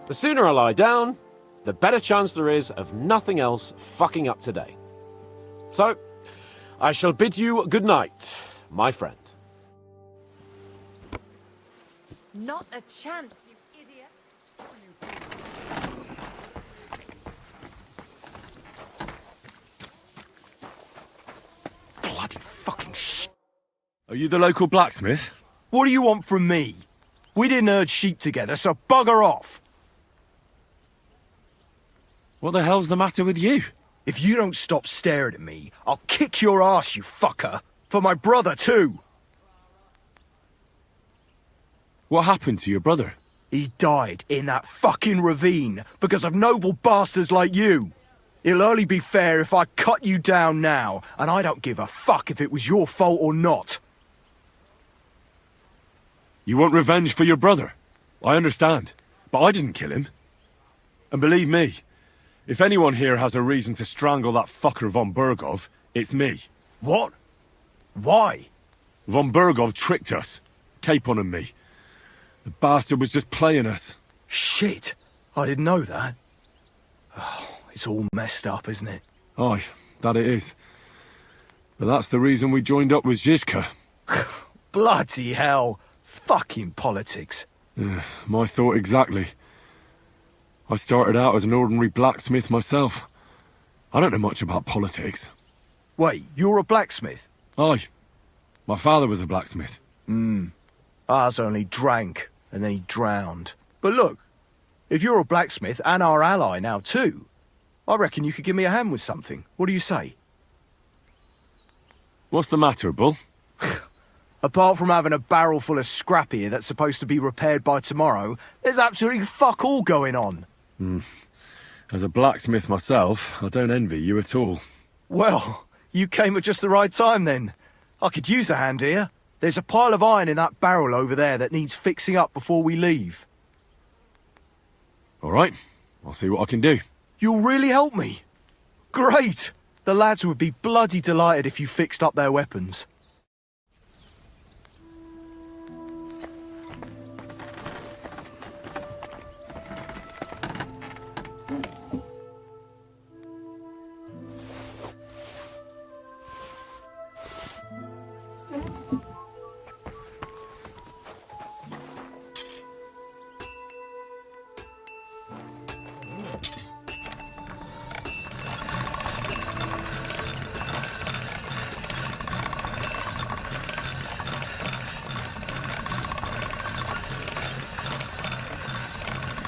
The sooner I lie down, the better chance there is of nothing else fucking up today. So, I shall bid you good night, my friend. Not a chance, you idiot. Bloody fucking shit. Are you the local blacksmith? What do you want from me? We didn't herd sheep together, so bugger off. What the hell's the matter with you? If you don't stop staring at me, I'll kick your ass, you fucker. For my brother, too. What happened to your brother? He died in that fucking ravine because of noble bastards like you. It'll only be fair if I cut you down now, and I don't give a fuck if it was your fault or not. You want revenge for your brother? I understand, but I didn't kill him. And believe me, if anyone here has a reason to strangle that fucker von Bergov, it's me. What? Why? Von Bergov tricked us. Capon and me. The bastard was just playing us. Shit, I didn't know that. Oh, it's all messed up, isn't it? Aye, that it is. But that's the reason we joined up with Zizka. Bloody hell. Fucking politics. My thought exactly. I started out as an ordinary blacksmith myself. I don't know much about politics. Wait, you're a blacksmith? Aye. My father was a blacksmith. Ours only drank, and then he drowned. But look, if you're a blacksmith and our ally now too, I reckon you could give me a hand with something. What do you say? What's the matter, Bull? Apart from having a barrel full of scrap here that's supposed to be repaired by tomorrow, there's absolutely fuck all going on. As a blacksmith myself, I don't envy you at all. Well, you came at just the right time then. I could use a hand here. There's a pile of iron in that barrel over there that needs fixing up before we leave. All right, I'll see what I can do. You'll really help me? Great! The lads would be bloody delighted if you fixed up their weapons.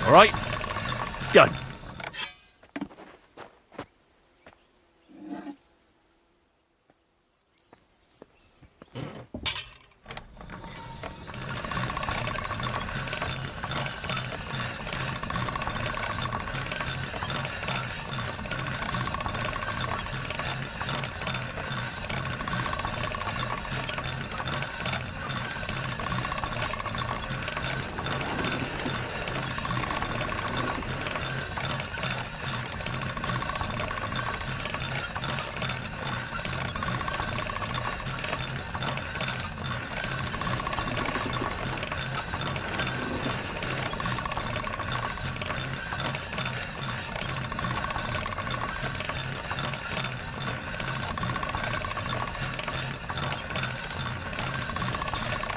All right, done.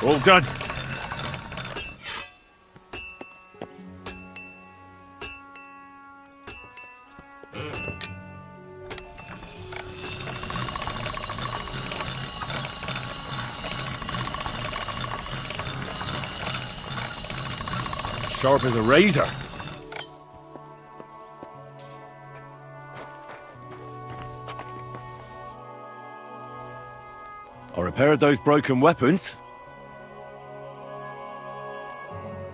All done. Sharp as a razor. I repaired those broken weapons.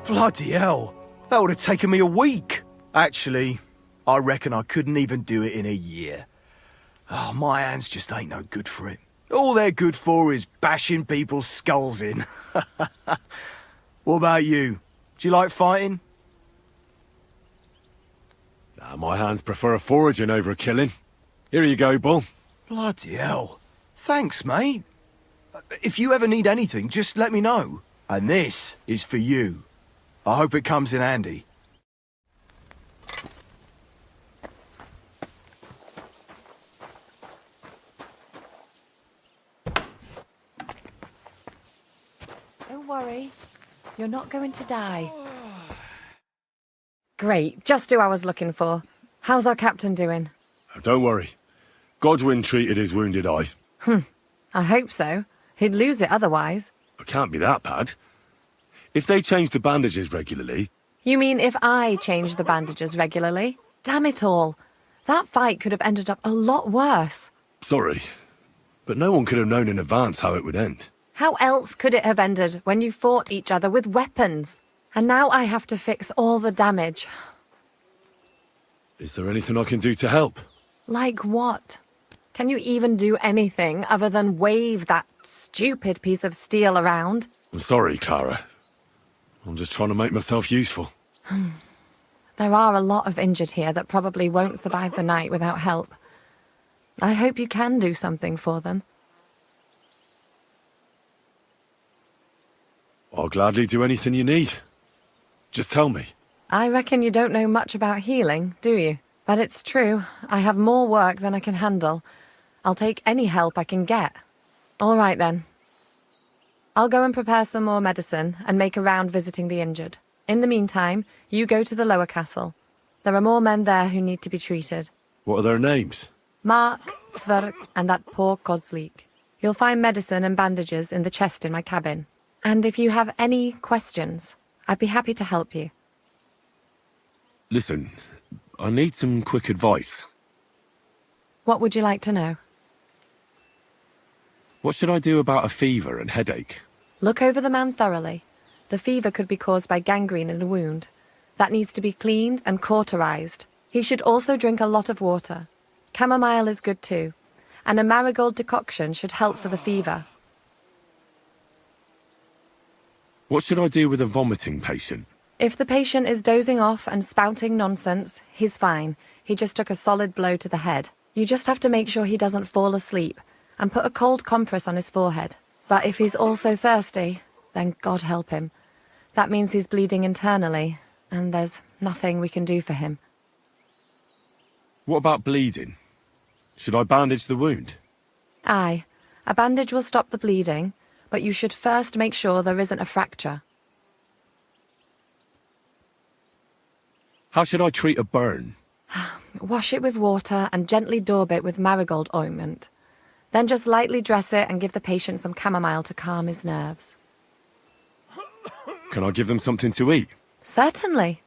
Bloody hell! That would have taken me a week. Actually, I reckon I couldn't even do it in a year. Oh, my hands just ain't no good for it. All they're good for is bashing people's skulls in. What about you? Do you like fighting? Nah, my hands prefer foraging over killing. Here you go, Bull. Bloody hell. Thanks, mate. If you ever need anything, just let me know. And this is for you. I hope it comes in handy. Don't worry. You're not going to die. Great. Just who I was looking for. How's our captain doing? Don't worry. Godwin treated his wounded eye. I hope so. He'd lose it otherwise. It can't be that bad. If they change the bandages regularly... You mean if I change the bandages regularly? Damn it all. That fight could have ended up a lot worse. Sorry, but no one could have known in advance how it would end. How else could it have ended when you fought each other with weapons? And now I have to fix all the damage. Is there anything I can do to help? Like what? Can you even do anything other than wave that stupid piece of steel around? I'm sorry, Clara. I'm just trying to make myself useful. There are a lot of injured here that probably won't survive the night without help. I hope you can do something for them. I'll gladly do anything you need. Just tell me. I reckon you don't know much about healing, do you? But it's true. I have more work than I can handle. I'll take any help I can get. All right, then. I'll go and prepare some more medicine and make a round visiting the injured. In the meantime, you go to the lower castle. There are more men there who need to be treated. What are their names? Mark, Sverk, and that poor Godsleek. You'll find medicine and bandages in the chest in my cabin. And if you have any questions, I'd be happy to help you. Listen, I need some quick advice. What would you like to know? What should I do about a fever and headache? Look over the man thoroughly. The fever could be caused by gangrene in a wound. That needs to be cleaned and cauterized. He should also drink a lot of water. Chamomile is good too. And a marigold decoction should help for the fever. What should I do with a vomiting patient? If the patient is dozing off and spouting nonsense, he's fine. He just took a solid blow to the head. You just have to make sure he doesn't fall asleep and put a cold compress on his forehead. But if he's also thirsty, then God help him. That means he's bleeding internally, and there's nothing we can do for him. What about bleeding? Should I bandage the wound? Aye, a bandage will stop the bleeding, but you should first make sure there isn't a fracture. How should I treat a burn? Wash it with water and gently daub it with marigold ointment. Then just lightly dress it and give the patient some chamomile to calm his nerves. Can I give them something to eat? Certainly.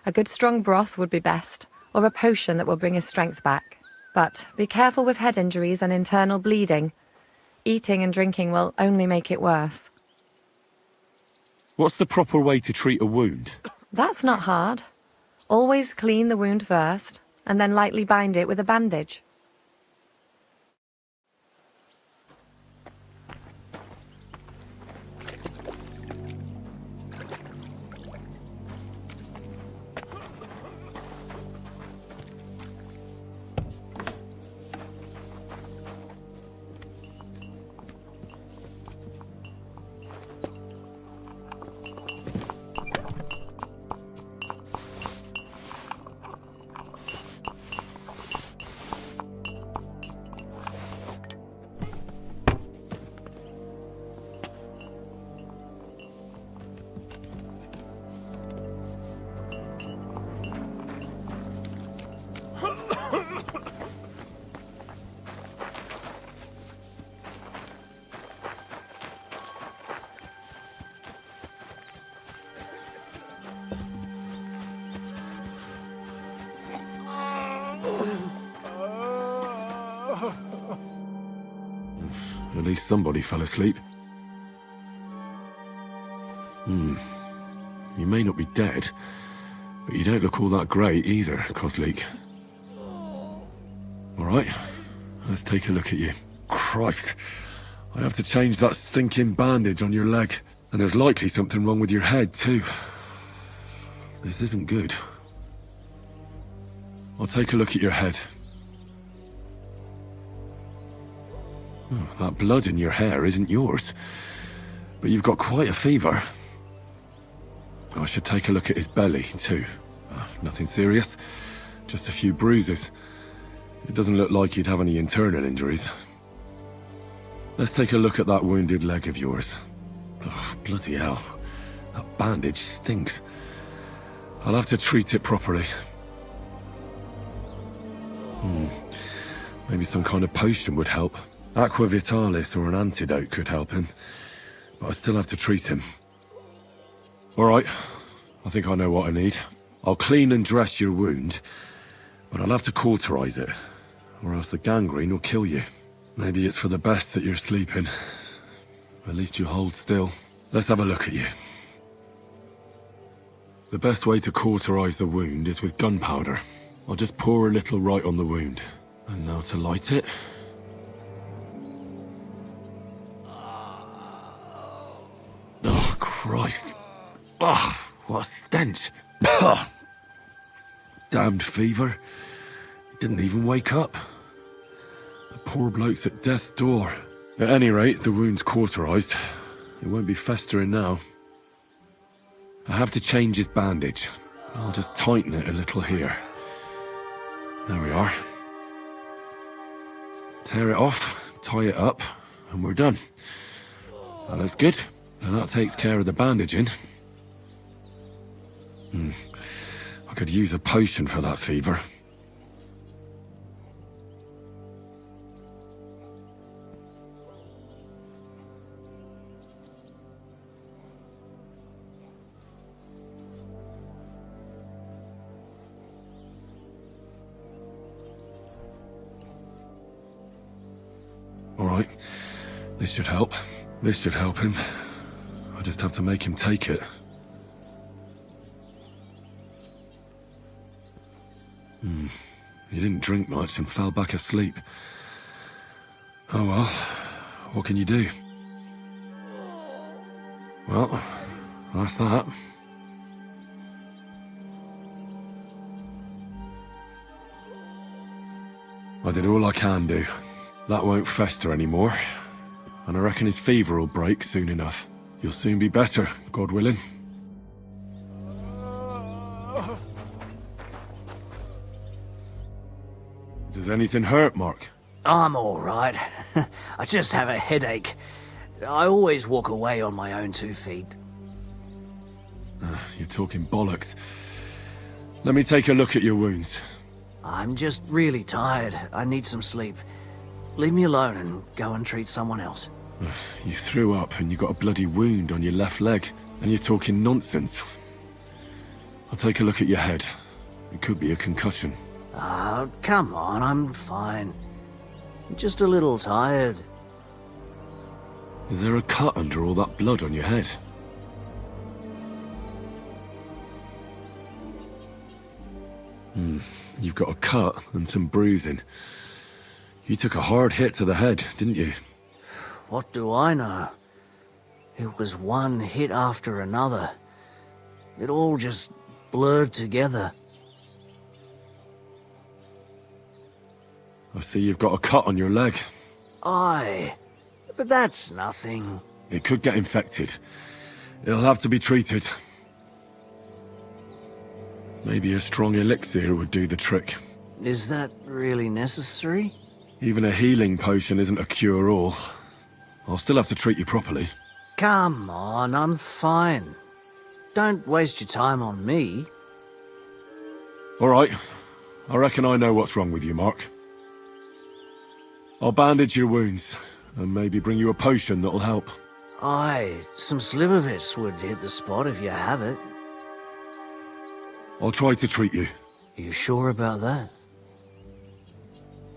A good strong broth would be best, or a potion that will bring his strength back. But be careful with head injuries and internal bleeding. Eating and drinking will only make it worse. What's the proper way to treat a wound? That's not hard. Always clean the wound first, and then lightly bind it with a bandage. At least somebody fell asleep. You may not be dead, but you don't look all that great either, Kozlik. Alright, let's take a look at you. Christ, I have to change that stinking bandage on your leg. And there's likely something wrong with your head, too. This isn't good. I'll take a look at your head. That blood in your hair isn't yours, but you've got quite a fever. I should take a look at his belly, too. Nothing serious, just a few bruises. It doesn't look like you'd have any internal injuries. Let's take a look at that wounded leg of yours. Oh, bloody hell. That bandage stinks. I'll have to treat it properly. Maybe some kind of potion would help. Aqua Vitalis or an antidote could help him. But I still have to treat him. Alright, I think I know what I need. I'll clean and dress your wound, but I'll have to cauterize it, or else the gangrene will kill you. Maybe it's for the best that you're sleeping. At least you hold still. Let's have a look at you. The best way to cauterize the wound is with gunpowder. I'll just pour a little right on the wound. And now to light it. Oh, Christ. Oh, what a stench. Damned fever. Didn't even wake up. The poor bloke's at death's door. At any rate, the wound's cauterized. It won't be festering now. I have to change his bandage. I'll just tighten it a little here. There we are. Tear it off, tie it up, and we're done. Well, that's good. Now that takes care of the bandaging. I could use a potion for that fever. All right, this should help. This should help him. I just have to make him take it. He didn't drink much and fell back asleep. Oh well, what can you do? Well, that's that. I did all I can do. That won't fester anymore. And I reckon his fever will break soon enough. You'll soon be better, God willing. Does anything hurt, Mark? I'm all right. I just have a headache. I always walk away on my own 2 feet. You're talking bollocks. Let me take a look at your wounds. I'm just really tired. I need some sleep. Leave me alone and go and treat someone else. You threw up and you got a bloody wound on your left leg, and you're talking nonsense. I'll take a look at your head. It could be a concussion. Oh, come on, I'm fine. I'm just a little tired. Is there a cut under all that blood on your head? You've got a cut and some bruising. You took a hard hit to the head, didn't you? What do I know? It was one hit after another. It all just blurred together. I see you've got a cut on your leg. Aye, but that's nothing. It could get infected. It'll have to be treated. Maybe a strong elixir would do the trick. Is that really necessary? Even a healing potion isn't a cure-all. I'll still have to treat you properly. Come on, I'm fine. Don't waste your time on me. All right. I reckon I know what's wrong with you, Mark. I'll bandage your wounds, and maybe bring you a potion that'll help. Aye, some slivovitz would hit the spot if you have it. I'll try to treat you. You sure about that?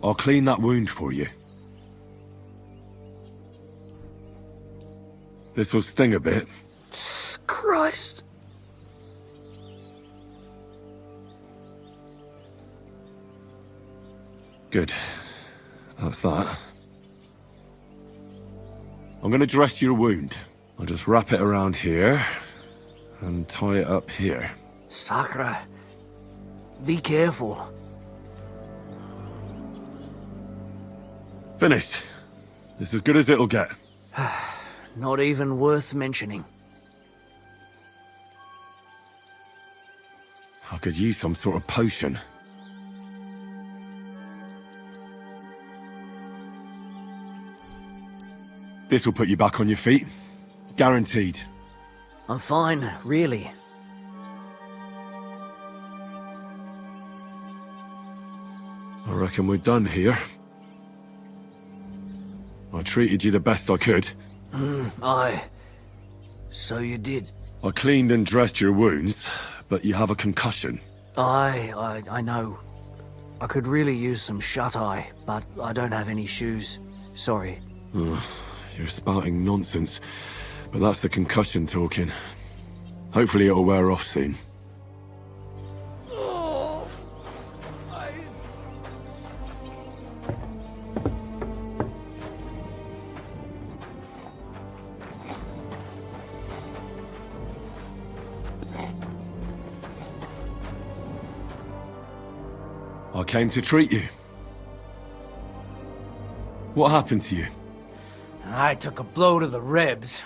I'll clean that wound for you. This'll sting a bit. Christ! Good. That's that. I'm gonna dress your wound. I'll just wrap it around here and tie it up here. Sakra, be careful. Finished. It's as good as it'll get. Not even worth mentioning. I could use some sort of potion. This will put you back on your feet. Guaranteed. I'm fine, really. I reckon we're done here. I treated you the best I could. Aye. So you did. I cleaned and dressed your wounds, but you have a concussion. Aye, I know. I could really use some shut-eye, but I don't have any shoes. Sorry. You're spouting nonsense, but that's the concussion talking. Hopefully it'll wear off soon. I came to treat you. What happened to you? I took a blow to the ribs,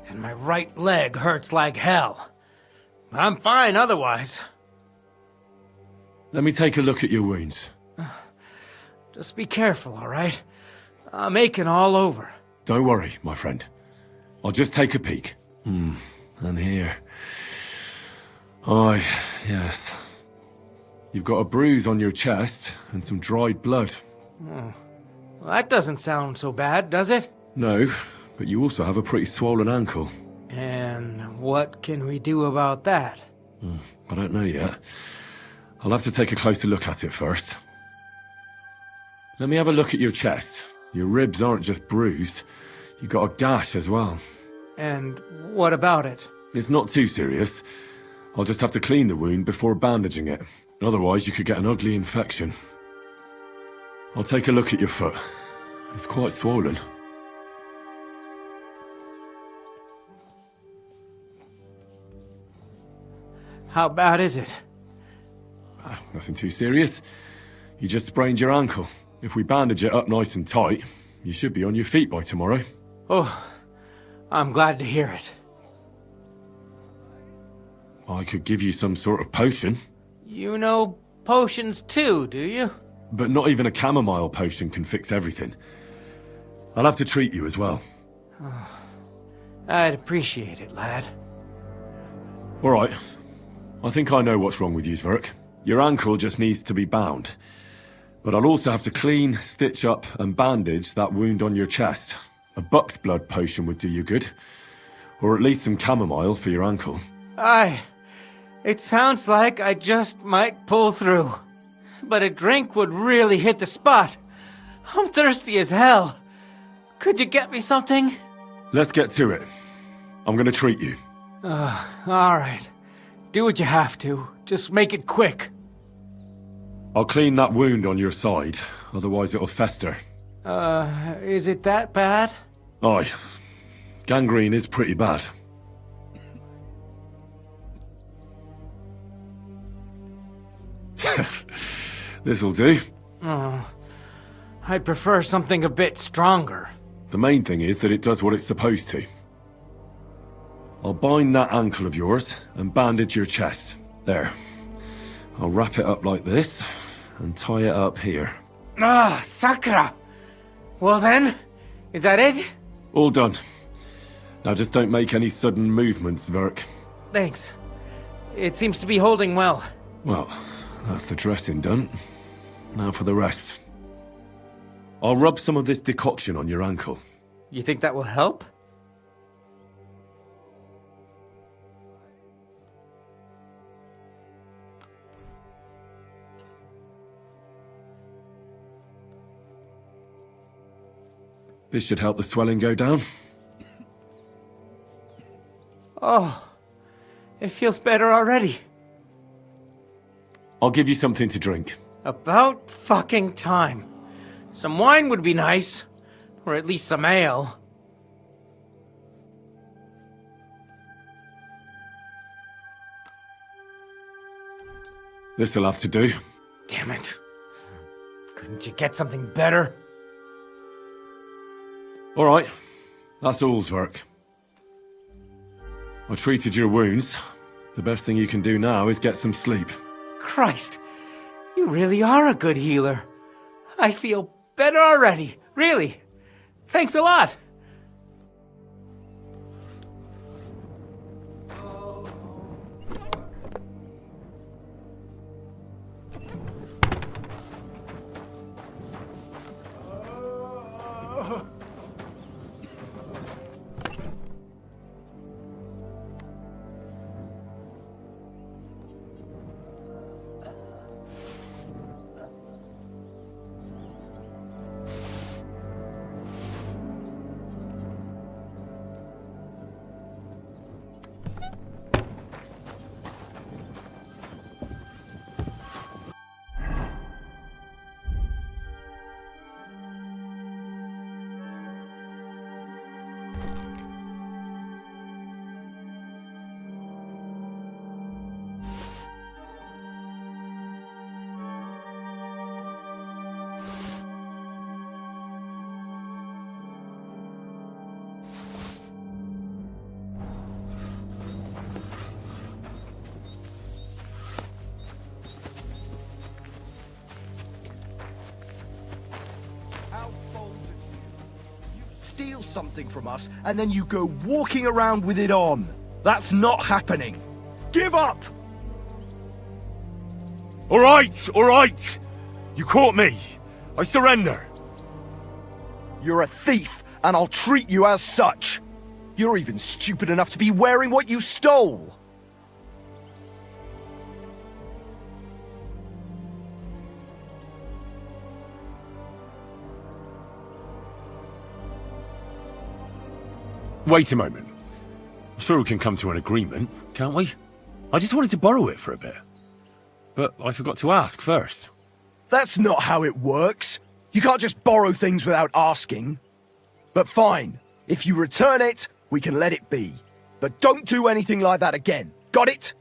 and my right leg hurts like hell. I'm fine otherwise. Let me take a look at your wounds. Just be careful, all right? I'm aching all over. Don't worry, my friend. I'll just take a peek. And here. Aye, yes. You've got a bruise on your chest and some dried blood. Oh. Well, that doesn't sound so bad, does it? No, but you also have a pretty swollen ankle. And what can we do about that? I don't know yet. I'll have to take a closer look at it first. Let me have a look at your chest. Your ribs aren't just bruised. You've got a gash as well. And what about it? It's not too serious. I'll just have to clean the wound before bandaging it. Otherwise, you could get an ugly infection. I'll take a look at your foot. It's quite swollen. How bad is it? Nothing too serious. You just sprained your ankle. If we bandage it up nice and tight, you should be on your feet by tomorrow. Oh, I'm glad to hear it. I could give you some sort of potion. You know potions too, do you? But not even a chamomile potion can fix everything. I'll have to treat you as well. Oh, I'd appreciate it, lad. All right. I think I know what's wrong with you, Zverk. Your ankle just needs to be bound. But I'll also have to clean, stitch up, and bandage that wound on your chest. A buck's blood potion would do you good. Or at least some chamomile for your ankle. Aye. It sounds like I just might pull through. But a drink would really hit the spot. I'm thirsty as hell. Could you get me something? Let's get to it. I'm gonna treat you. All right. Do what you have to. Just make it quick. I'll clean that wound on your side, otherwise it'll fester. Is it that bad? Aye. Gangrene is pretty bad. This'll do. Oh, I'd prefer something a bit stronger. The main thing is that it does what it's supposed to. I'll bind that ankle of yours and bandage your chest. There. I'll wrap it up like this and tie it up here. Ah, Sakra! Well then, is that it? All done. Now just don't make any sudden movements, Zverk. Thanks. It seems to be holding well. Well, that's the dressing done. Now for the rest. I'll rub some of this decoction on your ankle. You think that will help? This should help the swelling go down. Oh, it feels better already. I'll give you something to drink. About fucking time. Some wine would be nice. Or at least some ale. This'll have to do. Damn it. Couldn't you get something better? All right. That's all, Zverk. I treated your wounds. The best thing you can do now is get some sleep. Christ, you really are a good healer. I feel better already, really. Thanks a lot. Steal something from us, and then you go walking around with it on. That's not happening. Give up! All right. You caught me. I surrender. You're a thief, and I'll treat you as such. You're even stupid enough to be wearing what you stole. Wait a moment. I'm sure we can come to an agreement, can't we? I just wanted to borrow it for a bit. But I forgot to ask first. That's not how it works. You can't just borrow things without asking. But fine, if you return it, we can let it be. But don't do anything like that again. Got it?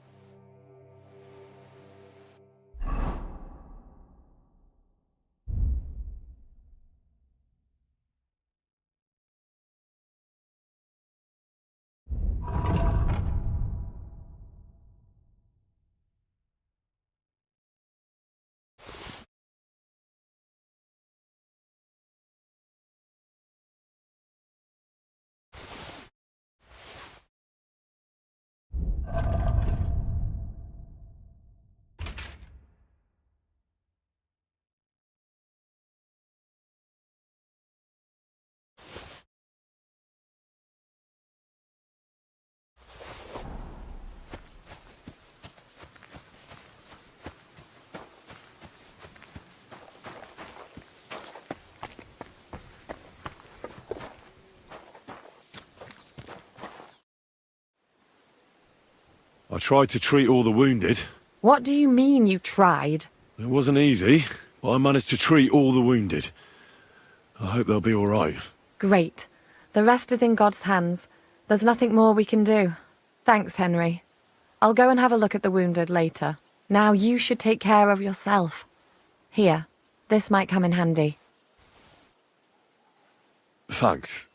I tried to treat all the wounded. What do you mean you tried? It wasn't easy, but I managed to treat all the wounded. I hope they'll be all right. Great. The rest is in God's hands. There's nothing more we can do. Thanks, Henry. I'll go and have a look at the wounded later. Now you should take care of yourself. Here, this might come in handy. Thanks.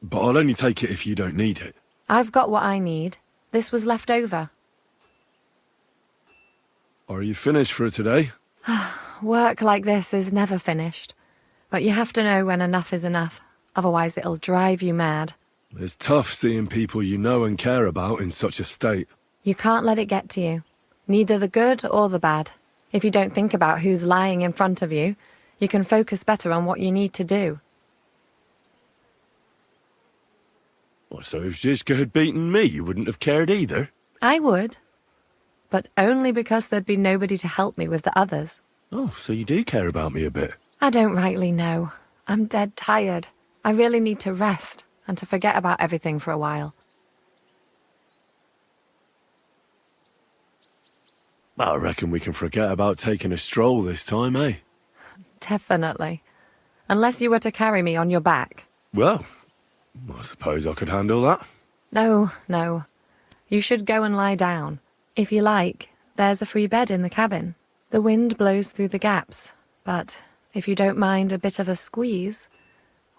But I'll only take it if you don't need it. I've got what I need. This was left over. Are you finished for today? Work like this is never finished. But you have to know when enough is enough. Otherwise it'll drive you mad. It's tough seeing people you know and care about in such a state. You can't let it get to you. Neither the good or the bad. If you don't think about who's lying in front of you, you can focus better on what you need to do. Well, so if Zizka had beaten me, you wouldn't have cared either? I would. But only because there'd be nobody to help me with the others. Oh, so you do care about me a bit. I don't rightly know. I'm dead tired. I really need to rest and to forget about everything for a while. I reckon we can forget about taking a stroll this time, eh? Definitely. Unless you were to carry me on your back. Well, I suppose I could handle that. No. You should go and lie down. If you like, there's a free bed in the cabin. The wind blows through the gaps, but if you don't mind a bit of a squeeze,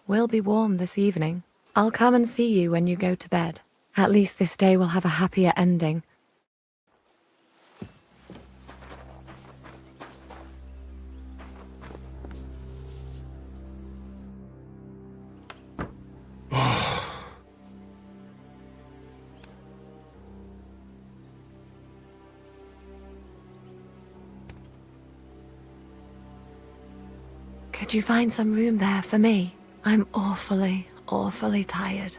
we'll be warm this evening. I'll come and see you when you go to bed. At least this day will have a happier ending. Could you find some room there for me? I'm awfully tired.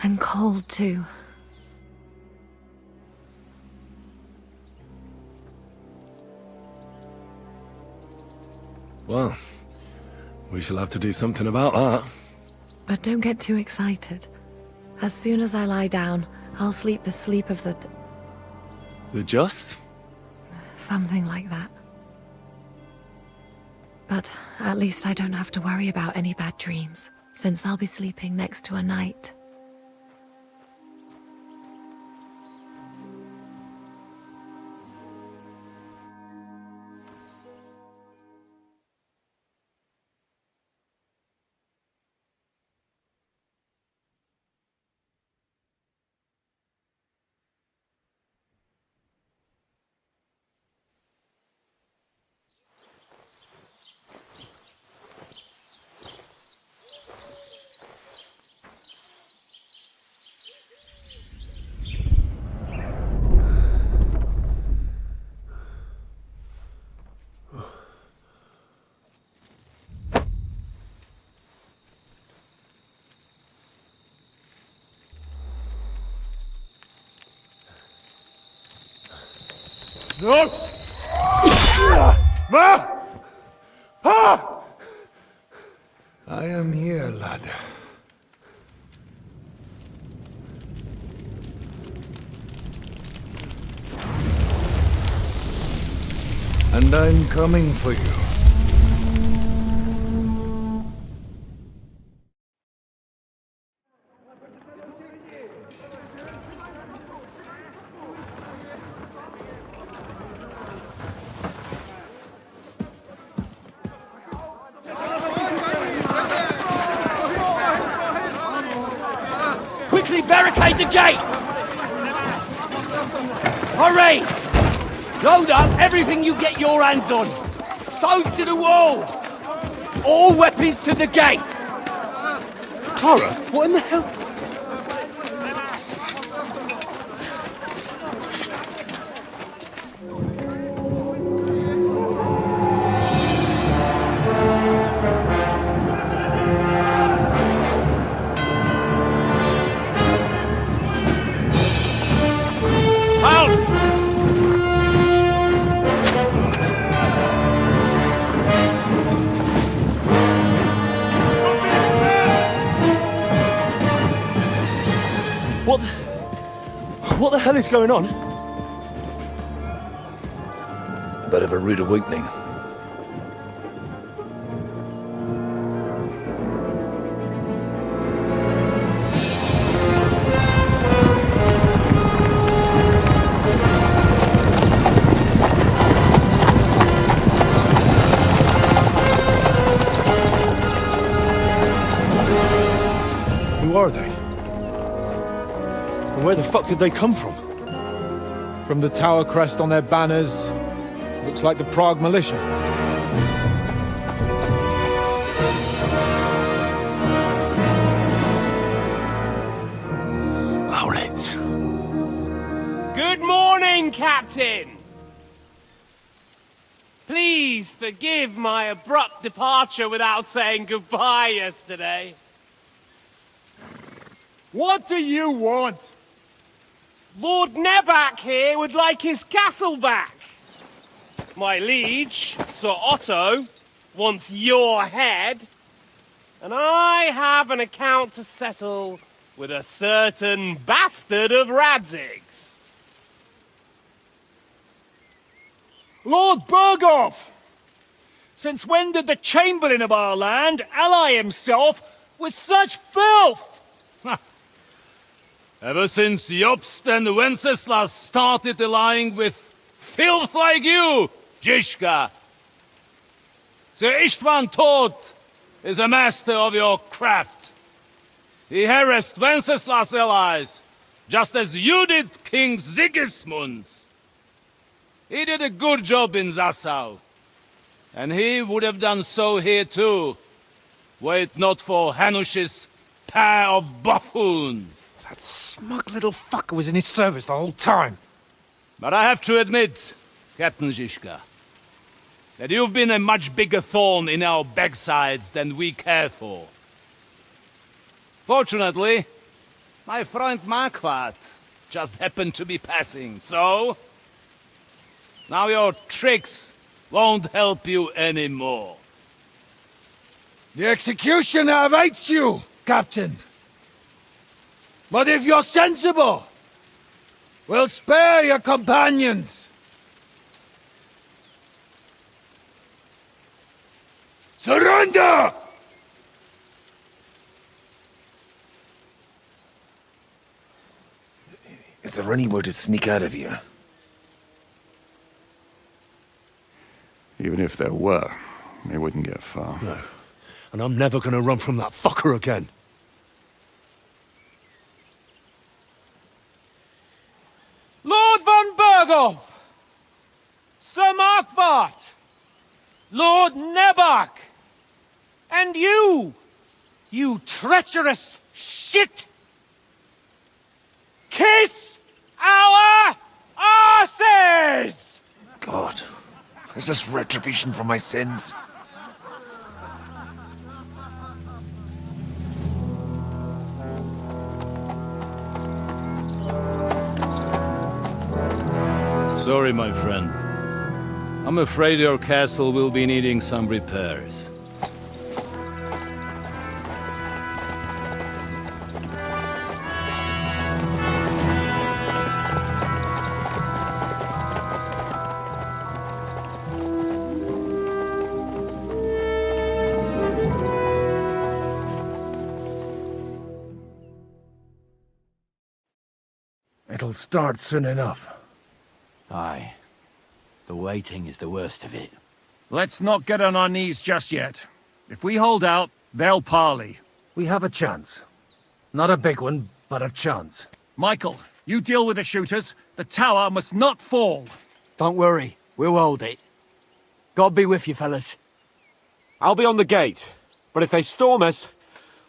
And cold too. Well, we shall have to do something about that. But don't get too excited. As soon as I lie down, I'll sleep the sleep of the... The just? Something like that. But at least I don't have to worry about any bad dreams, since I'll be sleeping next to a knight. No! Ma! Ah! I am here, lad. And I'm coming for you. Quickly barricade the gate! Hurry! Load up everything you get your hands on. Stones to the wall. All weapons to the gate. Clara, what in the hell? What the hell is going on? Bit of a rude awakening. Who are they? And where the fuck did they come from? From the tower crest on their banners. Looks like the Prague militia. Owlets. Good morning, Captain! Please forgive my abrupt departure without saying goodbye yesterday. What do you want? Lord Nebak here would like his castle back. My liege, Sir Otto, wants your head. And I have an account to settle with a certain bastard of Radzig's. Lord Berghoff! Since when did the Chamberlain of our land ally himself with such filth? Ever since Jobst and Wenceslas started allying with filth like you, Zizka. Sir Istvan Todt is a master of your craft. He harassed Wenceslas' allies, just as you did King Sigismund's. He did a good job in Zassau, and he would have done so here too, were it not for Hanush's pair of buffoons. That smug little fucker was in his service the whole time. But I have to admit, Captain Zizka, that you've been a much bigger thorn in our backsides than we care for. Fortunately, my friend Marquardt just happened to be passing, so now your tricks won't help you anymore. The executioner awaits you, Captain. But if you're sensible, we'll spare your companions. Surrender! Is there any way to sneak out of here? Even if there were, we wouldn't get far. No. And I'm never gonna run from that fucker again. Lord von Berghoff! Sir Marquardt! Lord Nebak! And you treacherous shit! Kiss our asses! God, is this retribution for my sins? Sorry, my friend. I'm afraid your castle will be needing some repairs. It'll start soon enough. Aye. The waiting is the worst of it. Let's not get on our knees just yet. If we hold out, they'll parley. We have a chance. Not a big one, but a chance. Michael, you deal with the shooters. The tower must not fall. Don't worry, we'll hold it. God be with you, fellas. I'll be on the gate, but if they storm us,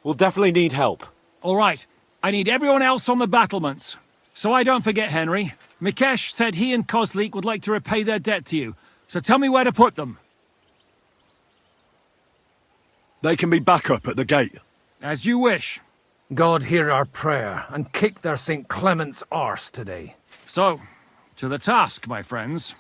we'll definitely need help. All right, I need everyone else on the battlements. So I don't forget, Henry, Mikesh said he and Kozlik would like to repay their debt to you. So tell me where to put them. They can be back up at the gate. As you wish. God hear our prayer, and kick their St. Clement's arse today. So, to the task, my friends.